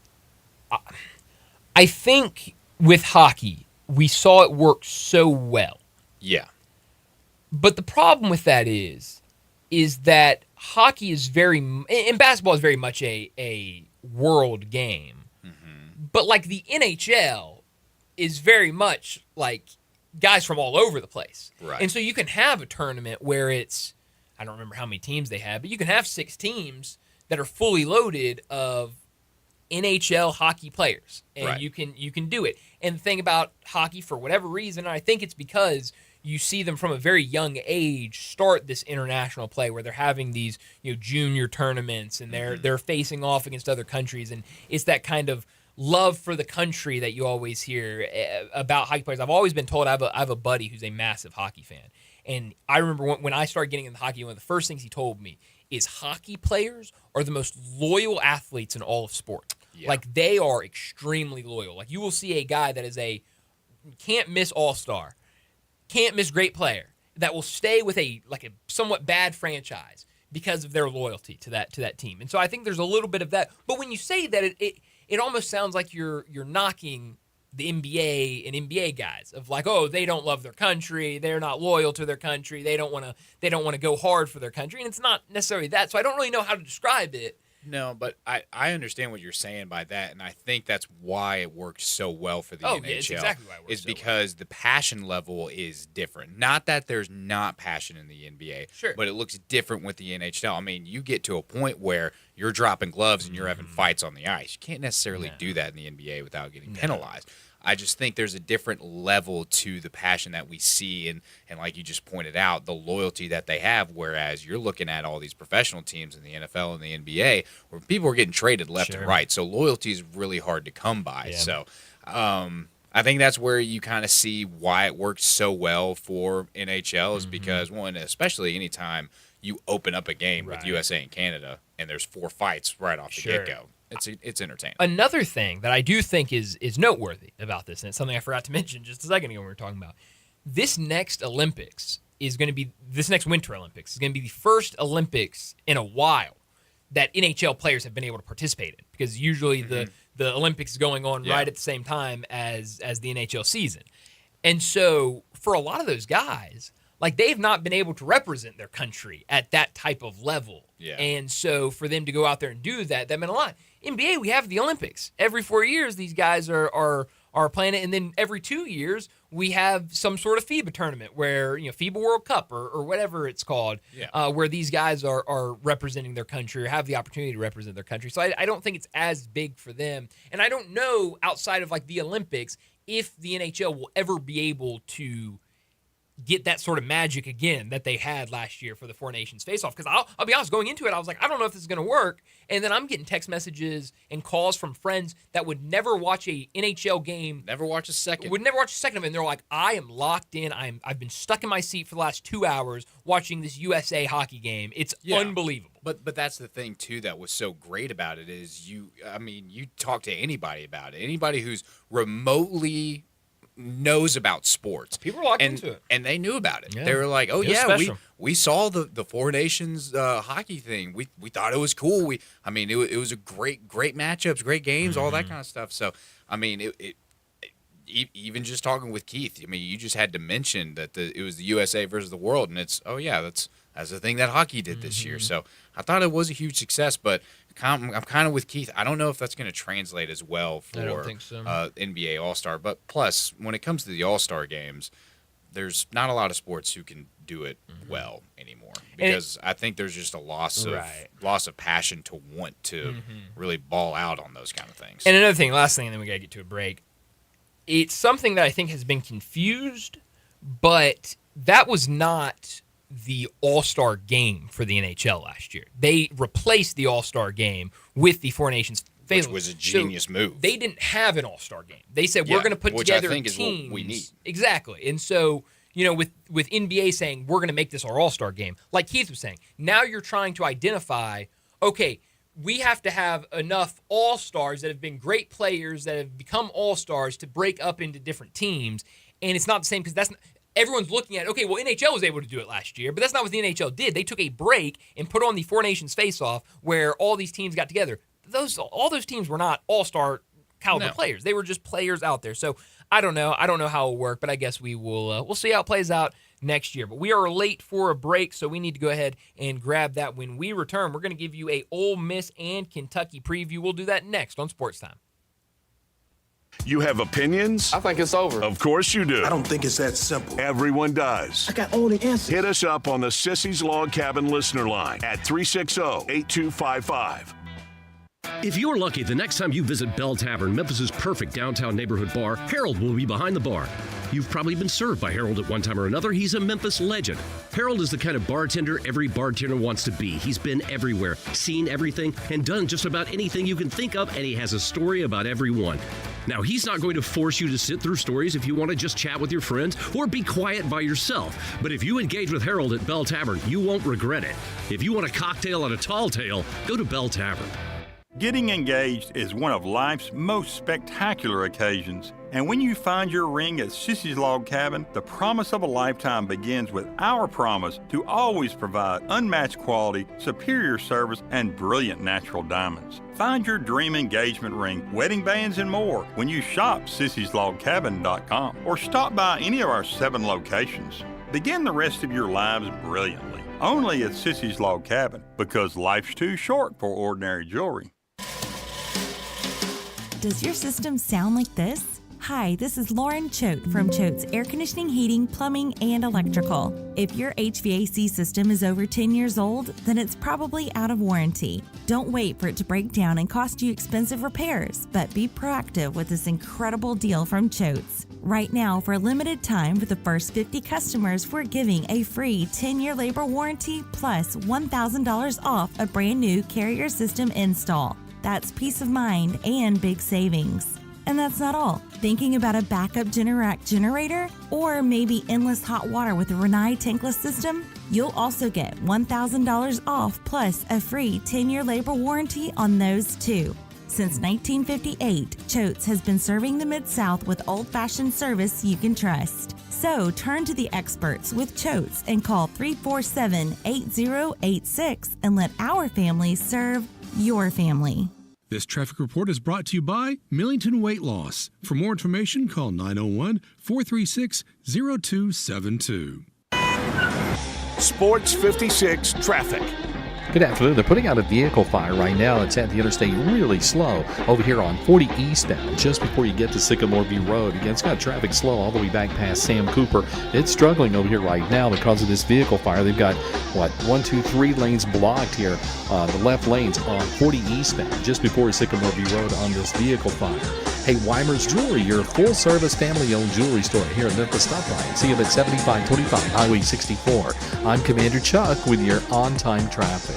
I think with hockey we saw it work so well. Yeah. But the problem with that is that hockey is and basketball is very much a world game. But like the NHL is very much like guys from all over the place. Right. And so you can have a tournament where it's, I don't remember how many teams they have, but you can have 6 teams that are fully loaded of NHL hockey players. And Right. you can do it. And the thing about hockey, for whatever reason, I think it's because you see them from a very young age start this international play where they're having these, junior tournaments and they're facing off against other countries, and it's that kind of love for the country that you always hear about hockey players. I've always been told, I have a buddy who's a massive hockey fan, and I remember when I started getting into hockey, one of the first things he told me is hockey players are the most loyal athletes in all of sport. Yeah. Like, they are extremely loyal. Like, you will see a guy that is a can't miss all-star, can't miss great player, that will stay with a somewhat bad franchise because of their loyalty to that team. And so I think there's a little bit of that. But when you say that, it almost sounds like you're knocking the NBA and NBA guys of like, oh, they don't love their country, they're not loyal to their country, they don't want to go hard for their country, and it's not necessarily that. So I don't really know how to describe it. No, but I understand what you're saying by that, and I think that's why it works so well for the NHL. Yeah, it's exactly why it works is because the passion level is different. Not that there's not passion in the NBA, Sure, but it looks different with the NHL. I mean, you get to a point where you're dropping gloves and you're having fights on the ice. You can't necessarily do that in the NBA without getting penalized. I just think there's a different level to the passion that we see, and like you just pointed out, the loyalty that they have, whereas you're looking at all these professional teams in the NFL and the NBA where people are getting traded left and right. So loyalty is really hard to come by. Yeah. So I think that's where you kind of see why it works so well for NHL is because, one, especially anytime you open up a game with USA and Canada and there's 4 fights right off the get-go. It's entertaining. Another thing that I do think is noteworthy about this, and it's something I forgot to mention just a second ago when we were talking about, this next Winter Olympics is going to be the first Olympics in a while that NHL players have been able to participate in, because usually the Olympics is going on right at the same time as the NHL season. And so for a lot of those guys, like, they've not been able to represent their country at that type of level. Yeah. And so for them to go out there and do that meant a lot. NBA, we have the Olympics. Every 4 years, these guys are playing it. And then every 2 years, we have some sort of FIBA tournament where, FIBA World Cup or whatever it's called, where these guys are representing their country or have the opportunity to represent their country. So I don't think it's as big for them. And I don't know, outside of, like, the Olympics, if the NHL will ever be able to get that sort of magic again that they had last year for the Four Nations face-off. Because I'll be honest, going into it, I was like, I don't know if this is going to work. And then I'm getting text messages and calls from friends that would never watch a NHL game. Never watch a second. Would never watch a second of it. And they're like, I am locked in. I've been stuck in my seat for the last 2 hours watching this USA hockey game. It's unbelievable. But that's the thing, too, that was so great about it is you talk to anybody about it. Anybody who's remotely knows about sports. People are locked into it. And they knew about it. Yeah. They were like, oh, special. we saw the Four Nations hockey thing. We thought it was cool. It was a great matchups, great games, all that kind of stuff. So, even just talking with Keith, you just had to mention that it was the USA versus the world, and it's, that's the thing that hockey did this year. So I thought it was a huge success, but I'm kind of with Keith. I don't know if that's going to translate as well for I don't think so. NBA All-Star. But plus, when it comes to the All-Star games, there's not a lot of sports who can do it well anymore, because I think there's just a loss of passion to want to really ball out on those kind of things. And another thing, last thing, and then we got to get to a break. It's something that I think has been confused, but that was not the All-Star game for the NHL last year. They replaced the All-Star game with the Four Nations which was a genius move. They didn't have an all-star game. They said, we're going to put together I think teams. is what we need. Exactly. And so, with NBA saying, we're going to make this our all-star game, like Keith was saying, now you're trying to identify, okay, we have to have enough all-stars that have been great players that have become all-stars to break up into different teams. And it's not the same because everyone's looking at, okay, well, NHL was able to do it last year, but that's not what the NHL did. They took a break and put on the Four Nations face-off where all these teams got together. All those teams were not all-star caliber players. They were just players out there. So I don't know. I don't know how it will work, but I guess we'll see how it plays out next year. But we are late for a break, so we need to go ahead and grab that. When we return, we're going to give you a Ole Miss and Kentucky preview. We'll do that next on Sports Time. You have opinions? I think it's over. Of course you do. I don't think it's that simple. Everyone does. I got all the answers. Hit us up on the Sissy's Log Cabin listener line at 360-8255. If you're lucky, the next time you visit Bell Tavern, Memphis's perfect downtown neighborhood bar, Harold will be behind the bar. You've probably been served by Harold at one time or another. He's a Memphis legend. Harold is the kind of bartender every bartender wants to be. He's been everywhere, seen everything, and done just about anything you can think of, and he has a story about everyone. Now, he's not going to force you to sit through stories if you want to just chat with your friends or be quiet by yourself. But if you engage with Harold at Bell Tavern, you won't regret it. If you want a cocktail and a tall tale, go to Bell Tavern. Getting engaged is one of life's most spectacular occasions. And when you find your ring at Sissy's Log Cabin, the promise of a lifetime begins with our promise to always provide unmatched quality, superior service, and brilliant natural diamonds. Find your dream engagement ring, wedding bands, and more when you shop sissyslogcabin.com or stop by any of our 7 locations. Begin the rest of your lives brilliantly. Only at Sissy's Log Cabin, because life's too short for ordinary jewelry. Does your system sound like this? Hi, this is Lauren Choate from Choate's Air Conditioning, Heating, Plumbing, and Electrical. If your HVAC system is over 10 years old, then it's probably out of warranty. Don't wait for it to break down and cost you expensive repairs, but be proactive with this incredible deal from Choate's. Right now, for a limited time, for the first 50 customers, we're giving a free 10-year labor warranty plus $1,000 off a brand new Carrier system install. That's peace of mind and big savings. And that's not all. Thinking about a backup Generac generator or maybe endless hot water with a Rinnai tankless system? You'll also get $1,000 off plus a free 10-year labor warranty on those too. Since 1958, Choate's has been serving the Mid-South with old-fashioned service you can trust. So turn to the experts with Choate's and call 347-8086 and let our family serve your family. This traffic report is brought to you by Millington Weight Loss. For more information, call 901-436-0272. Sports 56 traffic. Good afternoon. They're putting out a vehicle fire right now. It's at the interstate really slow over here on 40 eastbound just before you get to Sycamore View Road. Again, it's got traffic slow all the way back past Sam Cooper. It's struggling over here right now because of this vehicle fire. They've got, 3 lanes blocked here, the left lanes on 40 eastbound just before Sycamore View Road on this vehicle fire. Hey, Weimer's Jewelry, your full-service family-owned jewelry store here in Memphis. Stop by and see them at 7525 Highway 64. I'm Commander Chuck with your on-time traffic.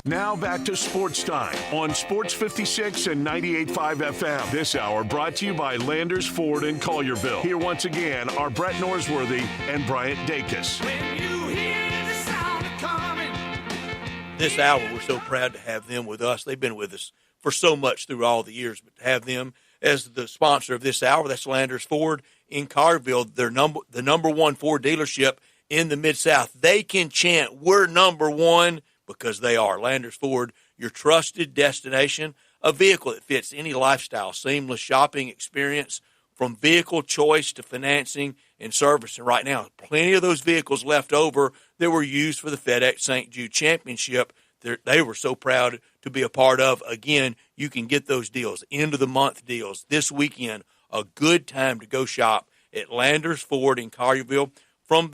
Now back to Sports Time on Sports 56 and 98.5 FM. This hour brought to you by Landers Ford in Collierville. Here once again are Brett Norsworthy and Bryant Dacus. This hour, we're so proud to have them with us. They've been with us for so much through all the years, but to have them as the sponsor of this hour, that's Landers Ford in Collierville. They're the number one Ford dealership in the Mid-South. They can chant, "We're number one," because they are. Landers Ford, your trusted destination, a vehicle that fits any lifestyle, seamless shopping experience, from vehicle choice to financing and service. And right now, plenty of those vehicles left over that were used for the FedEx St. Jude Championship. They were so proud to be a part of. Again, you can get those deals, end-of-the-month deals, this weekend. A good time to go shop at Landers Ford in Collierville. For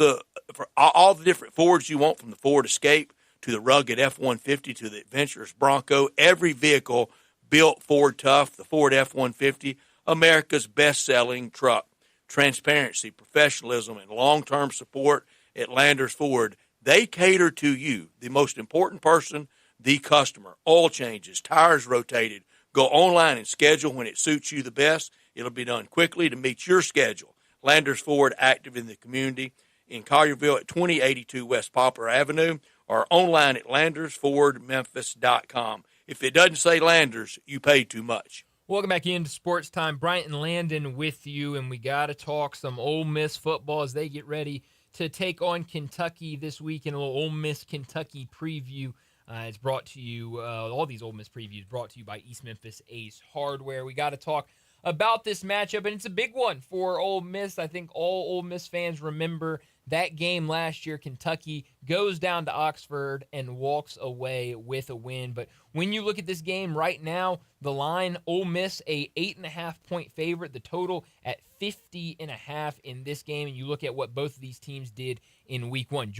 all the different Fords you want, from the Ford Escape to the rugged F-150 to the adventurous Bronco, every vehicle built Ford tough. The Ford F-150, America's best-selling truck. transparency, professionalism, and long-term support at Landers Ford. They cater to you, the most important person, the customer. Oil changes, tires rotated. Go online and schedule when it suits you the best. It'll be done quickly to meet your schedule. Landers Ford, active in the community in Collierville at 2082 West Poplar Avenue, or online at LandersFordMemphis.com. If it doesn't say Landers, you paid too much. Welcome back into Sports Time. Bryant and Landon with you, and we got to talk some Ole Miss football as they get ready to take on Kentucky this week in a little Ole Miss Kentucky preview. It's brought to you, all these Ole Miss previews brought to you by East Memphis Ace Hardware. We got to talk about this matchup, and it's a big one for Ole Miss. I think all Ole Miss fans remember that game last year. Kentucky goes down to Oxford and walks away with a win. But when you look at this game right now, the line, Ole Miss, a 8.5-point favorite, the total at 50.5 in this game. And you look at what both of these teams did in week one.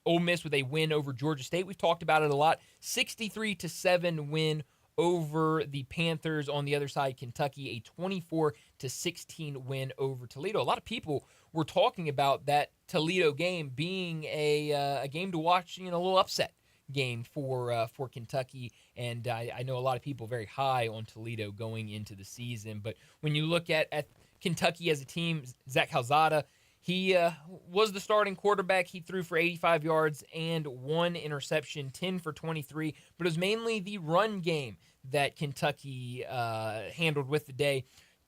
Ole Miss with a win over Georgia State. We've talked about it a lot. 63-7 win over the Panthers. On the other side, Kentucky, a 24-16 win over Toledo. A lot of people were talking about that Toledo game being a game to watch, a little upset game for Kentucky, and I know a lot of people very high on Toledo going into the season. But when you look at Kentucky as a team, Zach Calzada, he was the starting quarterback. He threw for 85 yards and 1 interception, 10 for 23. But it was mainly the run game that Kentucky handled with the day.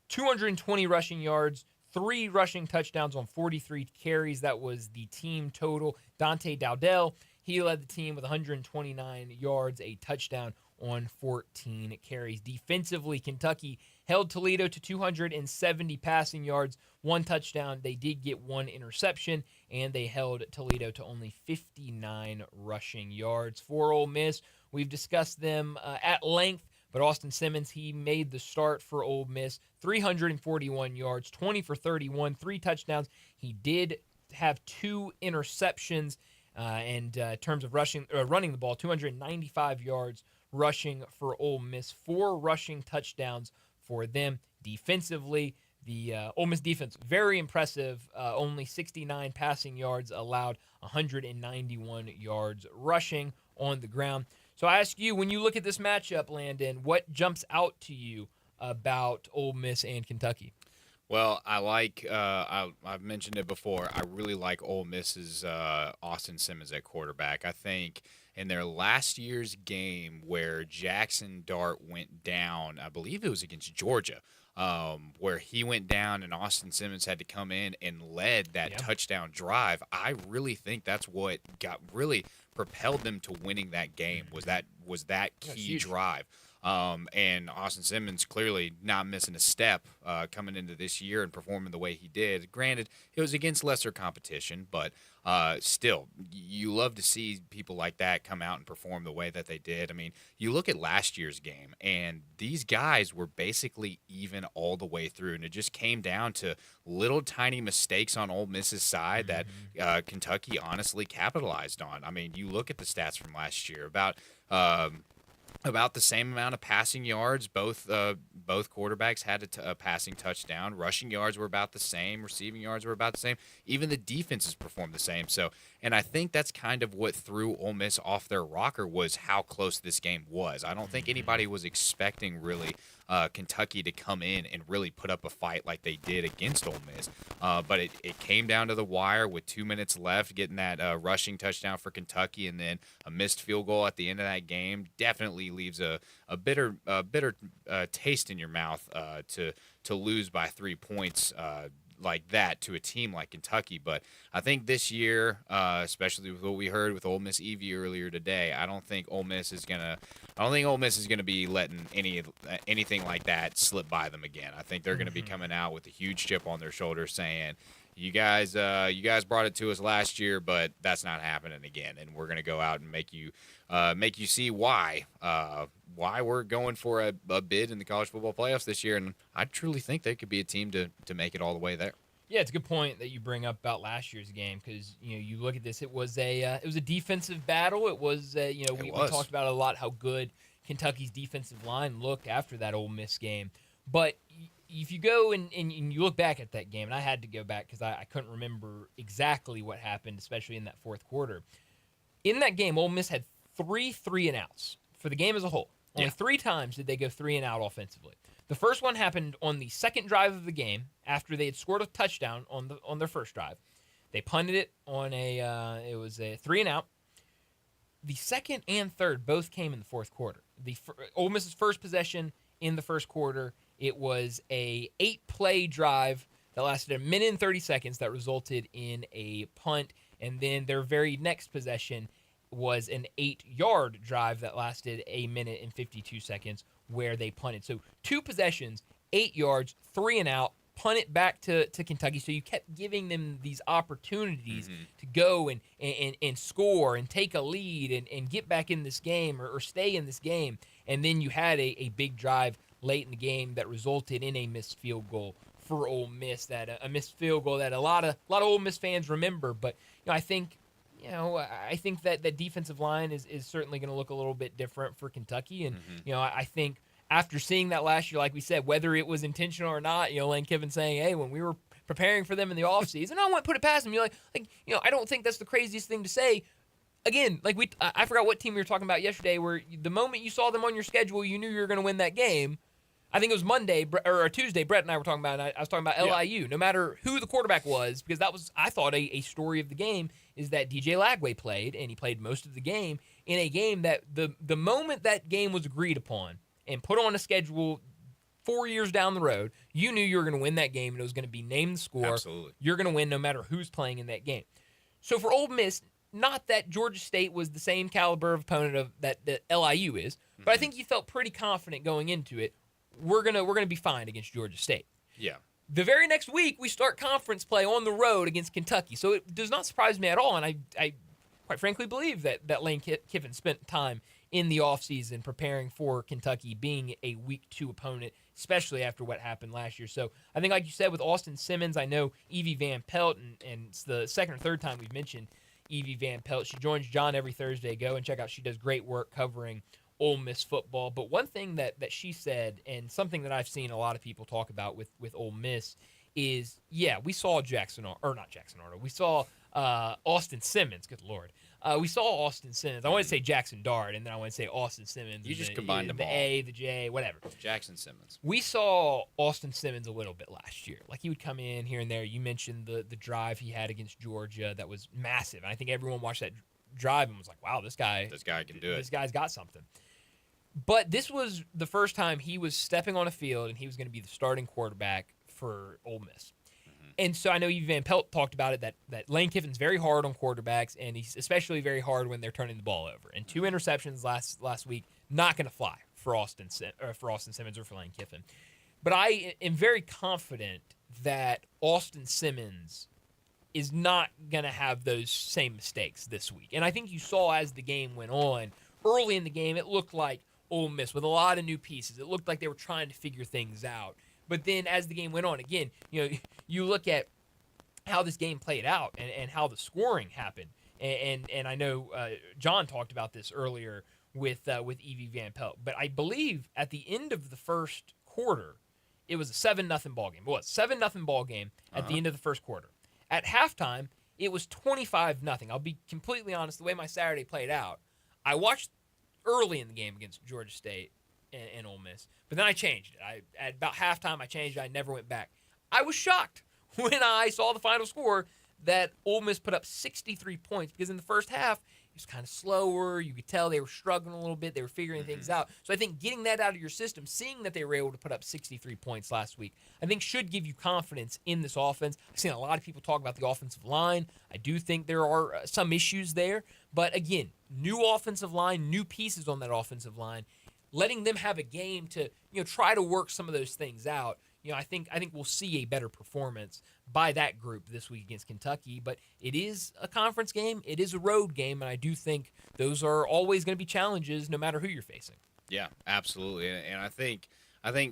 220 rushing yards, 3 rushing touchdowns on 43 carries. That was the team total. Dante Dowdell, he led the team with 129 yards, a touchdown on 14 carries. Defensively, Kentucky held Toledo to 270 passing yards, 1 touchdown. They did get 1 interception, and they held Toledo to only 59 rushing yards. For Ole Miss, we've discussed them at length, but Austin Simmons, he made the start for Ole Miss. 341 yards, 20 for 31, 3 touchdowns. He did have 2 interceptions, and in terms of running the ball, 295 yards rushing for Ole Miss, 4 rushing touchdowns for them. Defensively, the Ole Miss defense, very impressive. Only 69 passing yards allowed, 191 yards rushing on the ground. So I ask you, when you look at this matchup, Landon, what jumps out to you about Ole Miss and Kentucky? Well, I like I've mentioned it before. I really like Ole Miss's Austin Simmons at quarterback. I think in their last year's game where Jackson Dart went down, I believe it was against Georgia, where he went down and Austin Simmons had to come in and led that touchdown drive. I really think that's what really propelled them to winning that game, was that key drive. And Austin Simmons clearly not missing a step coming into this year and performing the way he did. Granted, it was against lesser competition, but still, you love to see people like that come out and perform the way that they did. I mean, you look at last year's game, and these guys were basically even all the way through, and it just came down to little tiny mistakes on Ole Miss's side that Kentucky honestly capitalized on. I mean, you look at the stats from last year, about the same amount of passing yards. Both quarterbacks had a passing touchdown. Rushing yards were about the same. Receiving yards were about the same. Even the defenses performed the same. So, and I think that's kind of what threw Ole Miss off their rocker, was how close this game was. I don't think anybody was expecting really Kentucky to come in and really put up a fight like they did against Ole Miss. But it came down to the wire with 2 minutes left, getting that rushing touchdown for Kentucky, and then a missed field goal at the end of that game definitely leaves a bitter taste in your mouth to lose by 3 points like that to a team like Kentucky. But I think this year, especially with what we heard with Ole Miss Evie earlier today, I don't think Ole Miss is gonna be letting anything like that slip by them again. I think they're gonna be coming out with a huge chip on their shoulder, saying, You guys brought it to us last year, but that's not happening again, and we're gonna go out and make you see why we're going for a bid in the college football playoffs this year. And I truly think they could be a team to make it all the way there. Yeah, it's a good point that you bring up about last year's game, because you look at this, it was a defensive battle. It was we talked about a lot how good Kentucky's defensive line looked after that Ole Miss game. But if you go and you look back at that game, and I had to go back because I couldn't remember exactly what happened, especially in that fourth quarter. In that game, Ole Miss had 3 3-and-outs for the game as a whole. Only 3 times did they go 3-and-out offensively. The first one happened on the second drive of the game after they had scored a touchdown on their first drive. They punted it on it was a 3-and-out. The second and third both came in the fourth quarter. Ole Miss's first possession in the first quarter, it was a 8-play drive that lasted 1 minute and 30 seconds that resulted in a punt, and then their very next possession was an 8-yard drive that lasted 1 minute and 52 seconds where they punted. So 2 possessions, 8 yards, 3-and-out, punt it back to Kentucky. So you kept giving them these opportunities to go and score and take a lead and get back in this game or stay in this game. And then you had a big drive late in the game that resulted in a missed field goal for Ole Miss. A missed field goal that a lot of Ole Miss fans remember. But I think that defensive line is certainly going to look a little bit different for Kentucky. And I think after seeing that last year, like we said, whether it was intentional or not, Lane Kiffin saying, hey, when we were preparing for them in the offseason, I wouldn't put it past them. I don't think that's the craziest thing to say. Again, I forgot what team we were talking about yesterday, where the moment you saw them on your schedule, you knew you were going to win that game. I think it was Monday or Tuesday, Brett and I were talking about, and I was talking about LIU. No matter who the quarterback was, because that was, I thought, a story of the game, is that DJ Lagway played, and he played most of the game, in a game that the moment that game was agreed upon and put on a schedule 4 years down the road, you knew you were going to win that game, and it was going to be named the score. Absolutely. You're going to win no matter who's playing in that game. So for Ole Miss, not that Georgia State was the same caliber of opponent that LIU is, but I think you felt pretty confident going into it. We're gonna be fine against Georgia State. Yeah. The very next week, we start conference play on the road against Kentucky. So it does not surprise me at all, and I quite frankly believe that Lane Kiffin spent time in the offseason preparing for Kentucky being a Week 2 opponent, especially after what happened last year. So I think, like you said, with Austin Simmons, I know Evie Van Pelt, and it's the second or third time we've mentioned Evie Van Pelt. She joins John every Thursday. Go and check out. She does great work covering Ole Miss football. But one thing that she said, and something that I've seen a lot of people talk about with Ole Miss, is, we saw we saw Austin Simmons. Good Lord. We saw Austin Simmons. I want to say Jackson Dart, and then I want to say Austin Simmons. You just combined them all. The A, the J, whatever. Jackson Simmons. We saw Austin Simmons a little bit last year. Like, he would come in here and there. You mentioned the drive he had against Georgia that was massive. And I think everyone watched that drive and was like, wow, this guy can do it. This guy's got something. But this was the first time he was stepping on a field and he was going to be the starting quarterback for Ole Miss. And so I know Evie Van Pelt talked about it, that Lane Kiffin's very hard on quarterbacks, and he's especially very hard when they're turning the ball over. And 2 interceptions last week, not going to fly for Austin Simmons or for Lane Kiffin. But I am very confident that Austin Simmons is not going to have those same mistakes this week. And I think you saw as the game went on, early in the game, it looked like Ole Miss with a lot of new pieces. It looked like they were trying to figure things out. But then as the game went on, again, you look at how this game played out and how the scoring happened. And I know John talked about this earlier with Evie Van Pelt. But I believe at the end of the first quarter, it was a 7-0 ball game. It was 7-0 ball game at the end of the first quarter. At halftime, it was 25-0. I'll be completely honest, the way my Saturday played out, I watched early in the game against Georgia State and Ole Miss, but then I changed it. At about halftime, I changed it. I never went back. I was shocked when I saw the final score that Ole Miss put up 63 points, because in the first half, it was kind of slower. You could tell they were struggling a little bit. They were figuring things out. So I think getting that out of your system, seeing that they were able to put up 63 points last week, I think should give you confidence in this offense. I've seen a lot of people talk about the offensive line. I do think there are some issues there. But again, new offensive line, new pieces on that offensive line, letting them have a game to try to work some of those things out. I think we'll see a better performance by that group this week against Kentucky. But it is a conference game. It is a road game, and I do think those are always going to be challenges no matter who you're facing. Yeah, absolutely. And I think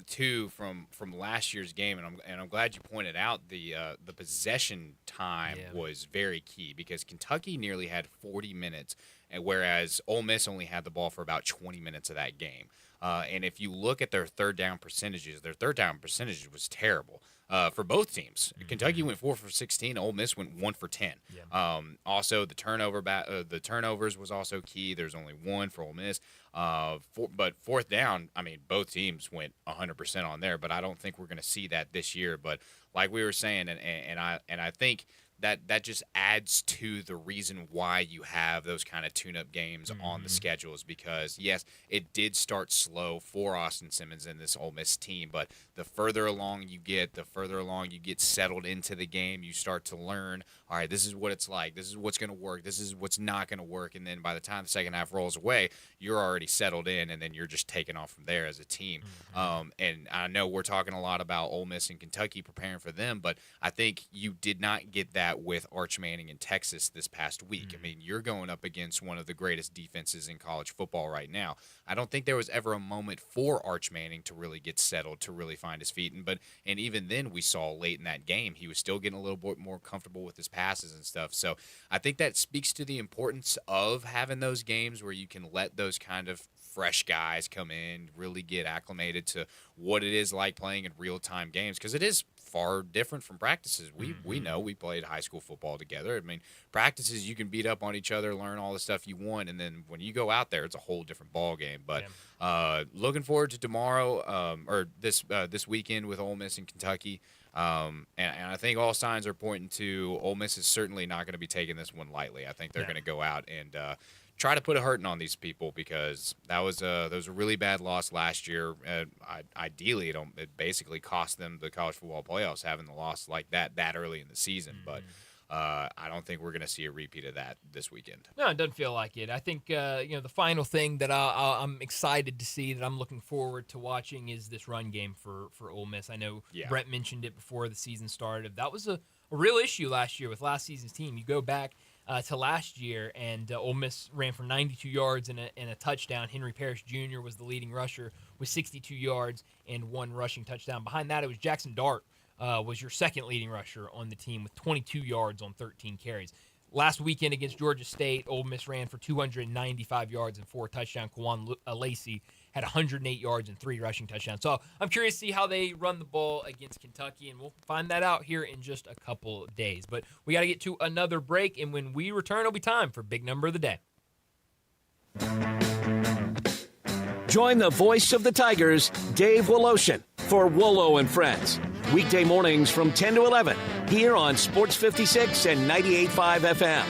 too from last year's game, and I'm glad you pointed out the possession time was very key, because Kentucky nearly had 40 minutes and whereas Ole Miss only had the ball for about 20 minutes of that game. And if you look at their third down percentages was terrible for both teams. Kentucky went 4 for 16. Ole Miss went 1 for 10. Also, the turnovers was also key. There's only one for Ole Miss. But fourth down, I mean, both teams went 100% on there. But I don't think we're going to see that this year. But like we were saying, and I think that just adds to the reason why you have those kind of tune-up games on the schedules, because, yes, it did start slow for Austin Simmons and this Ole Miss team, but the further along you get settled into the game, you start to learn, all right, this is what it's like, this is what's going to work, this is what's not going to work, and then by the time the second half rolls away, you're already settled in, and then you're just taking off from there as a team. And I know we're talking a lot about Ole Miss and Kentucky preparing for them, but I think you did not get that with Arch Manning in Texas this past week. I mean, you're going up against one of the greatest defenses in college football right now. I don't think there was ever a moment for Arch Manning to really get settled, to really find his feet. And even then we saw late in that game, he was still getting a little bit more comfortable with his passes and stuff. So I think that speaks to the importance of having those games where you can let those kind of fresh guys come in, really get acclimated to what it is like playing in real-time games, because it is far different from practices. We know, we played high school football together. I mean, practices, you can beat up on each other, learn all the stuff you want, and then when you go out there, it's a whole different ball game. But looking forward to tomorrow or this weekend with Ole Miss and Kentucky. And I think all signs are pointing to Ole Miss is certainly not going to be taking this one lightly. I think they're going to go out and try to put a hurting on these people, because that was a really bad loss last year. Ideally, it basically cost them the college football playoffs, having the loss like that early in the season. But I don't think we're going to see a repeat of that this weekend. No, it doesn't feel like it. I think the final thing that I'm excited to see, that I'm looking forward to watching, is this run game for Ole Miss. I know Brett mentioned it before the season started. That was a real issue last year with last season's team. You go back to last year, and Ole Miss ran for 92 yards and a touchdown. Henry Parrish Jr. was the leading rusher with 62 yards and 1 rushing touchdown. Behind that, it was Jackson Dart was your second leading rusher on the team with 22 yards on 13 carries. Last weekend against Georgia State, Ole Miss ran for 295 yards and 4 touchdowns. Kwan Lacey had 108 yards and 3 rushing touchdowns. So I'm curious to see how they run the ball against Kentucky, and we'll find that out here in just a couple of days. But we got to get to another break, and when we return, it'll be time for Big Number of the Day. Join the voice of the Tigers, Dave Woloshin, for Wolo and Friends. Weekday mornings from 10 to 11 here on Sports 56 and 98.5 FM.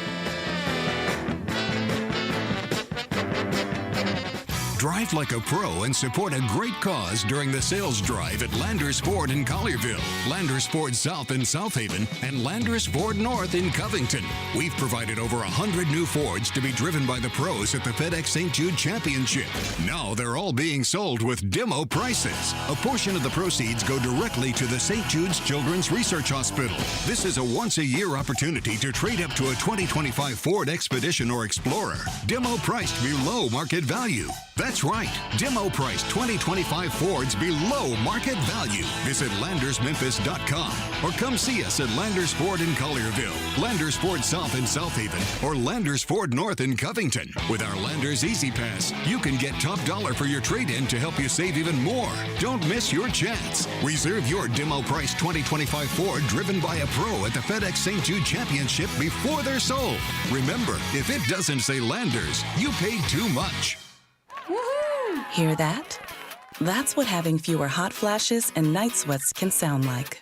Drive like a pro and support a great cause during the sales drive at Landers Ford in Collierville, Landers Ford South in South Haven, and Landers Ford North in Covington. We've provided over 100 new Fords to be driven by the pros at the FedEx St. Jude Championship. Now they're all being sold with demo prices. A portion of the proceeds go directly to the St. Jude's Children's Research Hospital. This is a once-a-year opportunity to trade up to a 2025 Ford Expedition or Explorer. Demo priced below market value. That's right. Demo price 2025 Fords below market value. Visit LandersMemphis.com or come see us at Landers Ford in Collierville, Landers Ford South in South Haven, or Landers Ford North in Covington. With our Landers Easy Pass, you can get top dollar for your trade-in to help you save even more. Don't miss your chance. Reserve your demo price 2025 Ford driven by a pro at the FedEx St. Jude Championship before they're sold. Remember, if it doesn't say Landers, you paid too much. Hear that? That's what having fewer hot flashes and night sweats can sound like.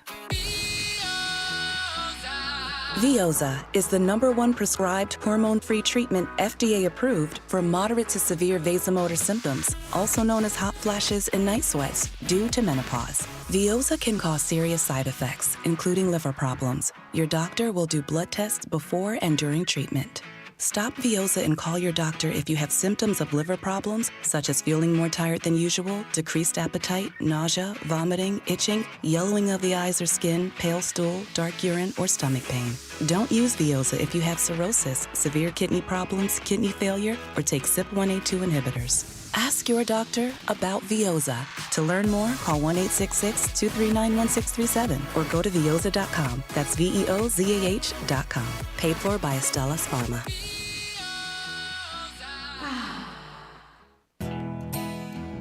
Veoza is the #1 prescribed hormone-free treatment FDA approved for moderate to severe vasomotor symptoms, also known as hot flashes and night sweats, due to menopause. Veoza can cause serious side effects, including liver problems. Your doctor will do blood tests before and during treatment. Stop Veoza and call your doctor if you have symptoms of liver problems, such as feeling more tired than usual, decreased appetite, nausea, vomiting, itching, yellowing of the eyes or skin, pale stool, dark urine, or stomach pain. Don't use Veoza if you have cirrhosis, severe kidney problems, kidney failure, or take CYP1A2 inhibitors. Ask your doctor about Veoza. To learn more, call 1-866-239-1637 or go to Veoza.com. That's Veozah.com. Paid for by Astellas Pharma.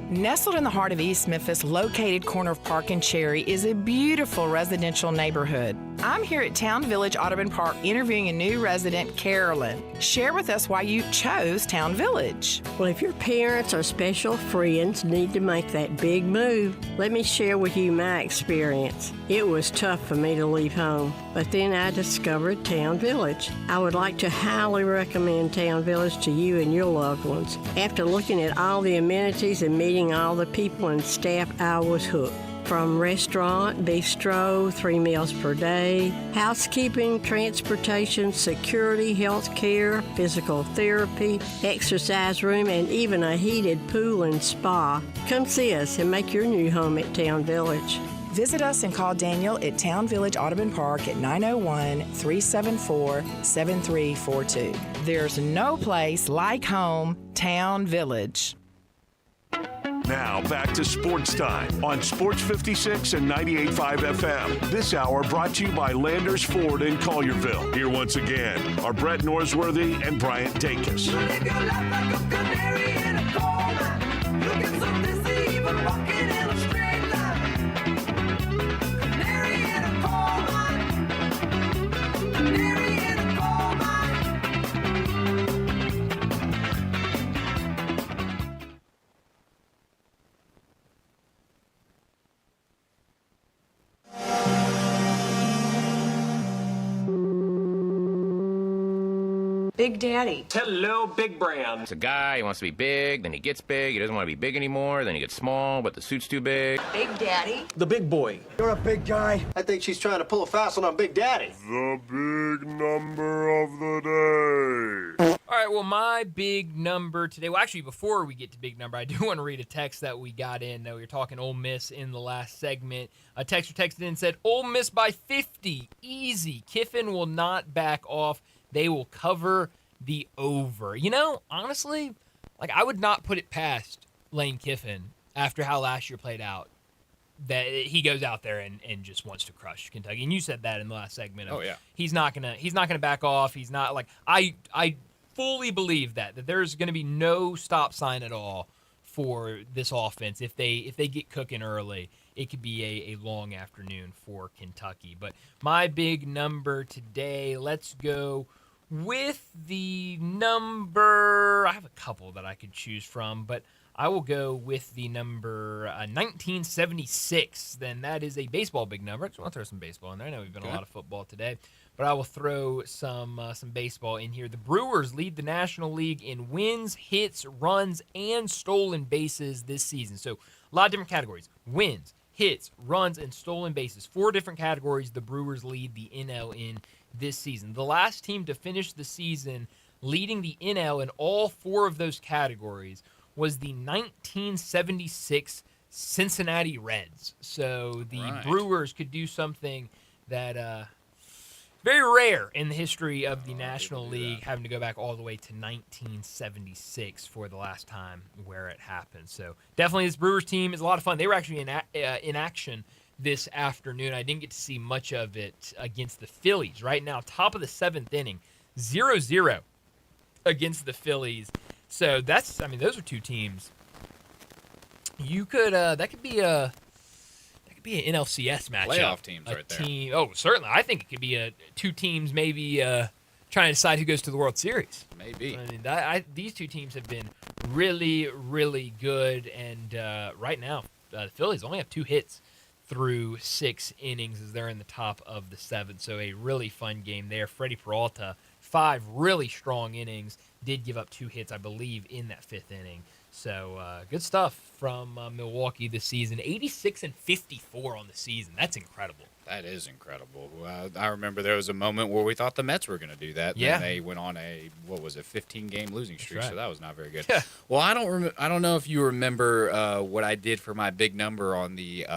Nestled in the heart of East Memphis, located corner of Park and Cherry, is a beautiful residential neighborhood. I'm here at Town Village Audubon Park interviewing a new resident, Carolyn. Share with us why you chose Town Village. Well, if your parents or special friends need to make that big move, let me share with you my experience. It was tough for me to leave home, but then I discovered Town Village. I would like to highly recommend Town Village to you and your loved ones. After looking at all the amenities and meeting all the people and staff, I was hooked. From restaurant, bistro, 3 meals per day, housekeeping, transportation, security, health care, physical therapy, exercise room, and even a heated pool and spa. Come see us and make your new home at Town Village. Visit us and call Daniel at Town Village Audubon Park at 901-374-7342. There's no place like home, Town Village. Now back to Sports Time on Sports 56 and 98.5 FM. This hour brought to you by Landers Ford in Collierville. Here once again are Brett Norsworthy and Bryant Dacus. Big Daddy. Hello, Big Brand. It's a guy, he wants to be big, then he gets big, he doesn't want to be big anymore, then he gets small, but the suit's too big. Big Daddy. The big boy. You're a big guy. I think she's trying to pull a fast one on Big Daddy. The big number of the day. All right, well, my big number today, well, actually, before we get to big number, I do want to read a text that we got in. We were talking Ole Miss in the last segment. A texter texted in and said, Ole Miss by 50, easy. Kiffin will not back off. They will cover the over. You know, honestly, like I would not put it past Lane Kiffin after how last year played out that he goes out there and just wants to crush Kentucky. And you said that in the last segment. Oh yeah. He's not gonna back off. He's not like I fully believe that there's gonna be no stop sign at all for this offense. If they get cooking early, it could be a long afternoon for Kentucky. But my big number today, let's go with the number, I have a couple that I could choose from, but I will go with the number 1976. Then that is a baseball big number. I just want to throw some baseball in there. I know we've been a lot of football today, but I will throw some baseball in here. The Brewers lead the National League in wins, hits, runs, and stolen bases this season. So a lot of different categories. Wins, hits, runs, and stolen bases. 4 different categories the Brewers lead the NL in this season. The last team to finish the season leading the NL in all 4 of those categories was the 1976 Cincinnati Reds. So the Brewers could do something that very rare in the history of the National League, having to go back all the way to 1976 for the last time where it happened. So definitely this Brewers team is a lot of fun. They were actually in action this afternoon. I didn't get to see much of it against the Phillies. Right now, top of the 7th inning, 0-0 against the Phillies. So those are 2 teams. You could that could be an NLCS matchup. Playoff teams right there. Oh, certainly. I think it could be 2 teams maybe trying to decide who goes to the World Series. Maybe. I mean, these 2 teams have been really, really good, and right now the Phillies only have 2 hits through 6 innings as they're in the top of the 7th. So a really fun game there. Freddie Peralta, 5 really strong innings, did give up 2 hits, I believe, in that 5th inning. So good stuff from Milwaukee this season. 86-54 on the season. That's incredible. That is incredible. I remember there was a moment where we thought the Mets were going to do that. Yeah. Then they went on a 15-game losing streak, right. So that was not very good. Yeah. Well, I don't know if you remember what I did for my big number on the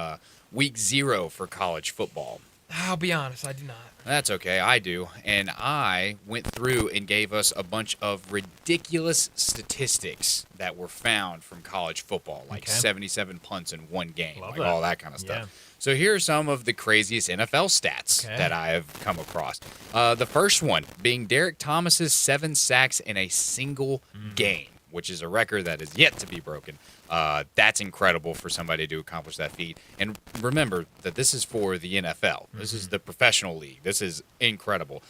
week 0 for college football. I'll be honest, I do not. That's okay, I do. And I went through and gave us a bunch of ridiculous statistics that were found from college football, like 77 punts in one game, all that kind of stuff. Yeah. So here are some of the craziest NFL stats that I have come across. The first one being Derek Thomas's 7 sacks in a single game. which is a record that is yet to be broken. That's incredible for somebody to accomplish that feat. And remember that this is for the NFL. This is the professional league. This is incredible.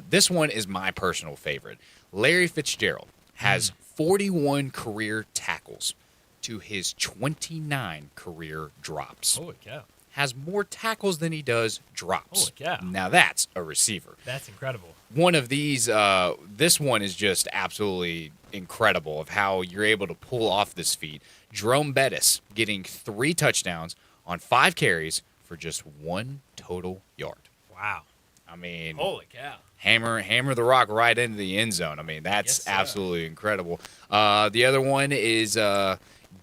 This one is my personal favorite. Larry Fitzgerald has 41 career tackles to his 29 career drops. Holy cow. Has more tackles than he does drops. Holy cow. Now that's a receiver. That's incredible. One of these, this one is just absolutely incredible of how you're able to pull off this feat. Jerome Bettis getting 3 touchdowns on 5 carries for just 1 total yard. Wow. I mean, holy cow. Hammer the rock right into the end zone. I mean, that's absolutely incredible. The other one is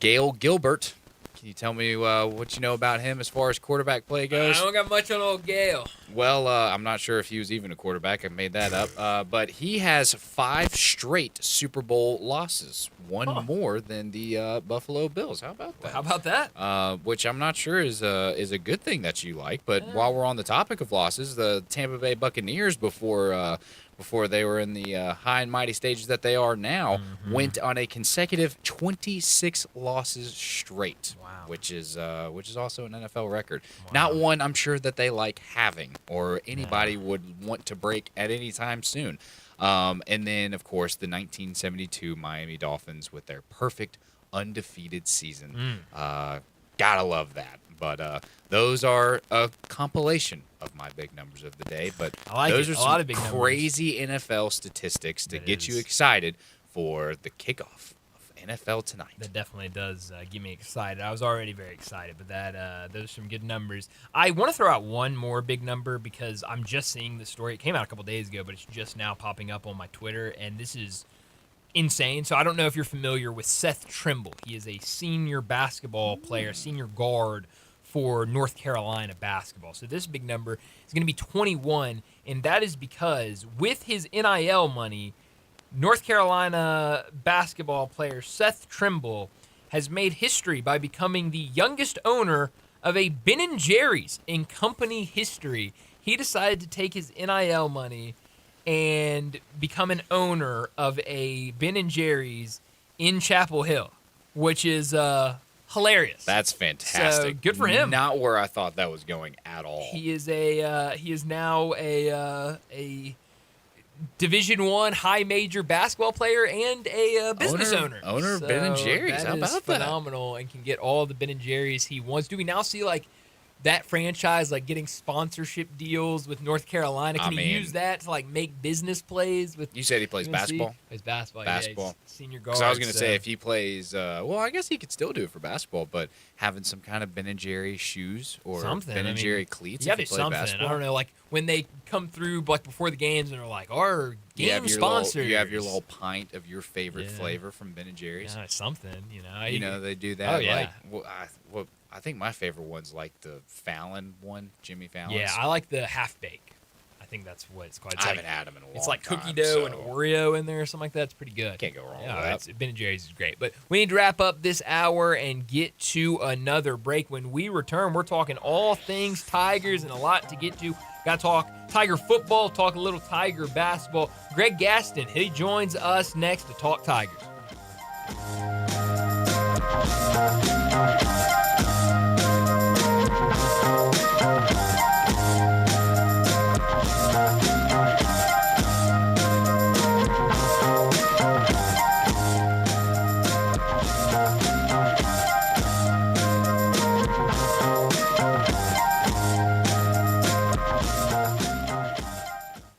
Gail Gilbert. Can you tell me what you know about him as far as quarterback play goes? I don't got much on old Gale. Well, I'm not sure if he was even a quarterback. I made that up. But he has 5 straight Super Bowl losses, one more than the Buffalo Bills. How about that? How about that? Which I'm not sure is a good thing that you like. But while we're on the topic of losses, the Tampa Bay Buccaneers before they were in the high and mighty stages that they are now, went on a consecutive 26 losses straight, which is also an NFL record. Not one I'm sure that they like having or anybody would want to break at any time soon. And then, of course, the 1972 Miami Dolphins with their perfect undefeated season. Gotta love that. But those are a compilation of my big numbers of the day. But those are some crazy NFL statistics to get you excited for the kickoff of NFL tonight. That definitely does get me excited. I was already very excited, but those are some good numbers. I want to throw out one more big number because I'm just seeing the story. It came out a couple days ago, but it's just now popping up on my Twitter, and this is insane. So I don't know if you're familiar with Seth Trimble. He is a senior basketball player, senior guard for North Carolina basketball. So this big number is going to be 21, and that is because with his NIL money, North Carolina basketball player Seth Trimble has made history by becoming the youngest owner of a Ben & Jerry's in company history. He decided to take his NIL money and become an owner of a Ben & Jerry's in Chapel Hill, which is hilarious. That's fantastic. So good for him. Not where I thought that was going at all. He is now a Division I high major basketball player and a business owner. Owner of Ben & Jerry's. How about that? Phenomenal, and can get all the Ben & Jerry's he wants. Do we now see that franchise getting sponsorship deals with North Carolina? Can he use that to make business plays with? You said he plays basketball. Plays basketball. Basketball. Yeah, he's senior guard. Because I was going to say if he plays, well, I guess he could still do it for basketball, but having some kind of Ben & Jerry shoes or something. Ben & Jerry cleats. You got to if do he played something. basketball. I don't know, when they come through before the games and they're like, our game sponsors. You have your little pint of your favorite flavor from Ben & Jerry's. Yeah, something. They do that. Oh yeah. I think my favorite one's the Fallon one, Jimmy Fallon's. Yeah, I like the half bake. I think that's what it's called. I haven't had them in a long time. It's like cookie dough and Oreo in there or something like that. It's pretty good. Can't go wrong with that. Ben & Jerry's is great. But we need to wrap up this hour and get to another break. When we return, we're talking all things Tigers and a lot to get to. Got to talk Tiger football, talk a little Tiger basketball. Greg Gaston, he joins us next to talk Tigers.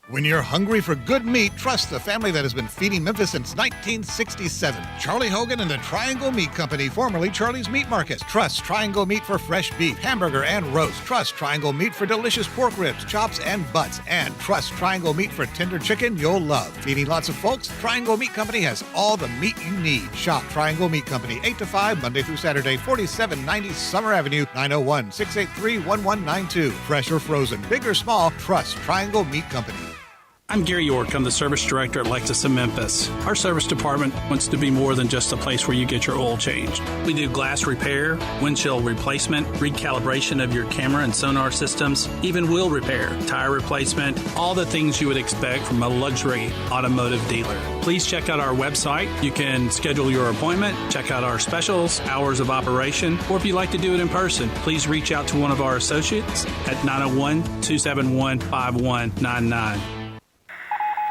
When you're hungry for good meat, trust the family that has been feeding Memphis since 1967. Charlie Hogan and the Triangle Meat Company, formerly Charlie's Meat Market. Trust Triangle Meat for fresh beef, hamburger, and roast. Trust Triangle Meat for delicious pork ribs, chops, and butts. And trust Triangle Meat for tender chicken you'll love. Feeding lots of folks, Triangle Meat Company has all the meat you need. Shop Triangle Meat Company, 8 to 5, Monday through Saturday, 4790 Summer Avenue, 901-683-1192. Fresh or frozen, big or small, trust Triangle Meat Company. I'm Gary York. I'm the service director at Lexus of Memphis. Our service department wants to be more than just a place where you get your oil changed. We do glass repair, windshield replacement, recalibration of your camera and sonar systems, even wheel repair, tire replacement, all the things you would expect from a luxury automotive dealer. Please check out our website. You can schedule your appointment, check out our specials, hours of operation, or if you'd like to do it in person, please reach out to one of our associates at 901-271-5199.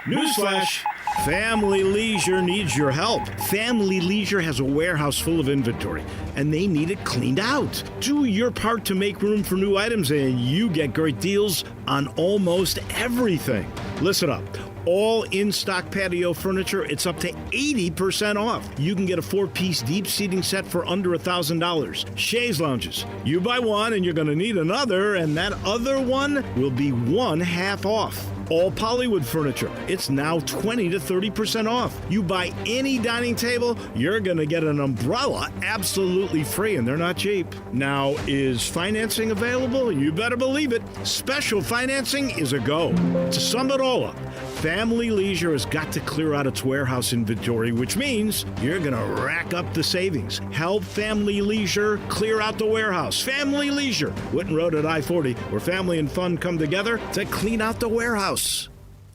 Newsflash! Family Leisure needs your help. Family Leisure has a warehouse full of inventory, and they need it cleaned out. Do your part to make room for new items, and you get great deals on almost everything. Listen up. All in-stock patio furniture, it's up to 80% off. You can get a 4-piece deep seating set for under $1,000. Chaise lounges. You buy one and you're going to need another, and that other one will be one half off. All Polywood furniture, it's now 20 to 30% off. You buy any dining table, you're going to get an umbrella absolutely free, and they're not cheap. Now, is financing available? You better believe it. Special financing is a go. To sum it all up, Family Leisure has got to clear out its warehouse inventory, which means you're going to rack up the savings. Help Family Leisure clear out the warehouse. Family Leisure, Whitten Road at I-40, where family and fun come together to clean out the warehouse.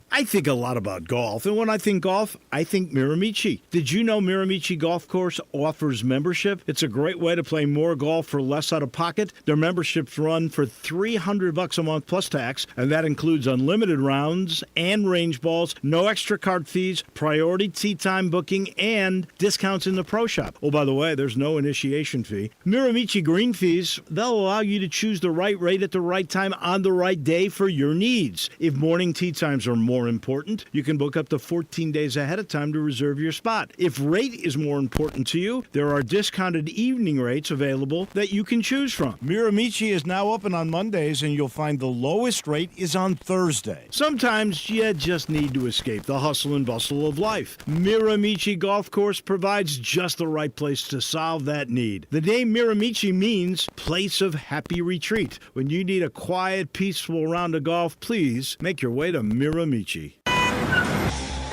I think a lot about golf, and when I think golf, I think Miramichi. Did you know Miramichi Golf Course offers membership? It's a great way to play more golf for less out of pocket. Their memberships run for $300 a month plus tax, and that includes unlimited rounds and range balls, no extra card fees, priority tee time booking, and discounts in the pro shop. Oh, by the way, there's no initiation fee. Miramichi green fees, they'll allow you to choose the right rate at the right time on the right day for your needs. If morning tee times are more important, you can book up to 14 days ahead of time to reserve your spot. If rate is more important to you, there are discounted evening rates available that you can choose from. Miramichi is now open on Mondays, and you'll find the lowest rate is on Thursday. Sometimes you just need to escape the hustle and bustle of life. Miramichi Golf Course provides just the right place to solve that need. The name Miramichi means place of happy retreat. When you need a quiet, peaceful round of golf, please make your way to Miramichi.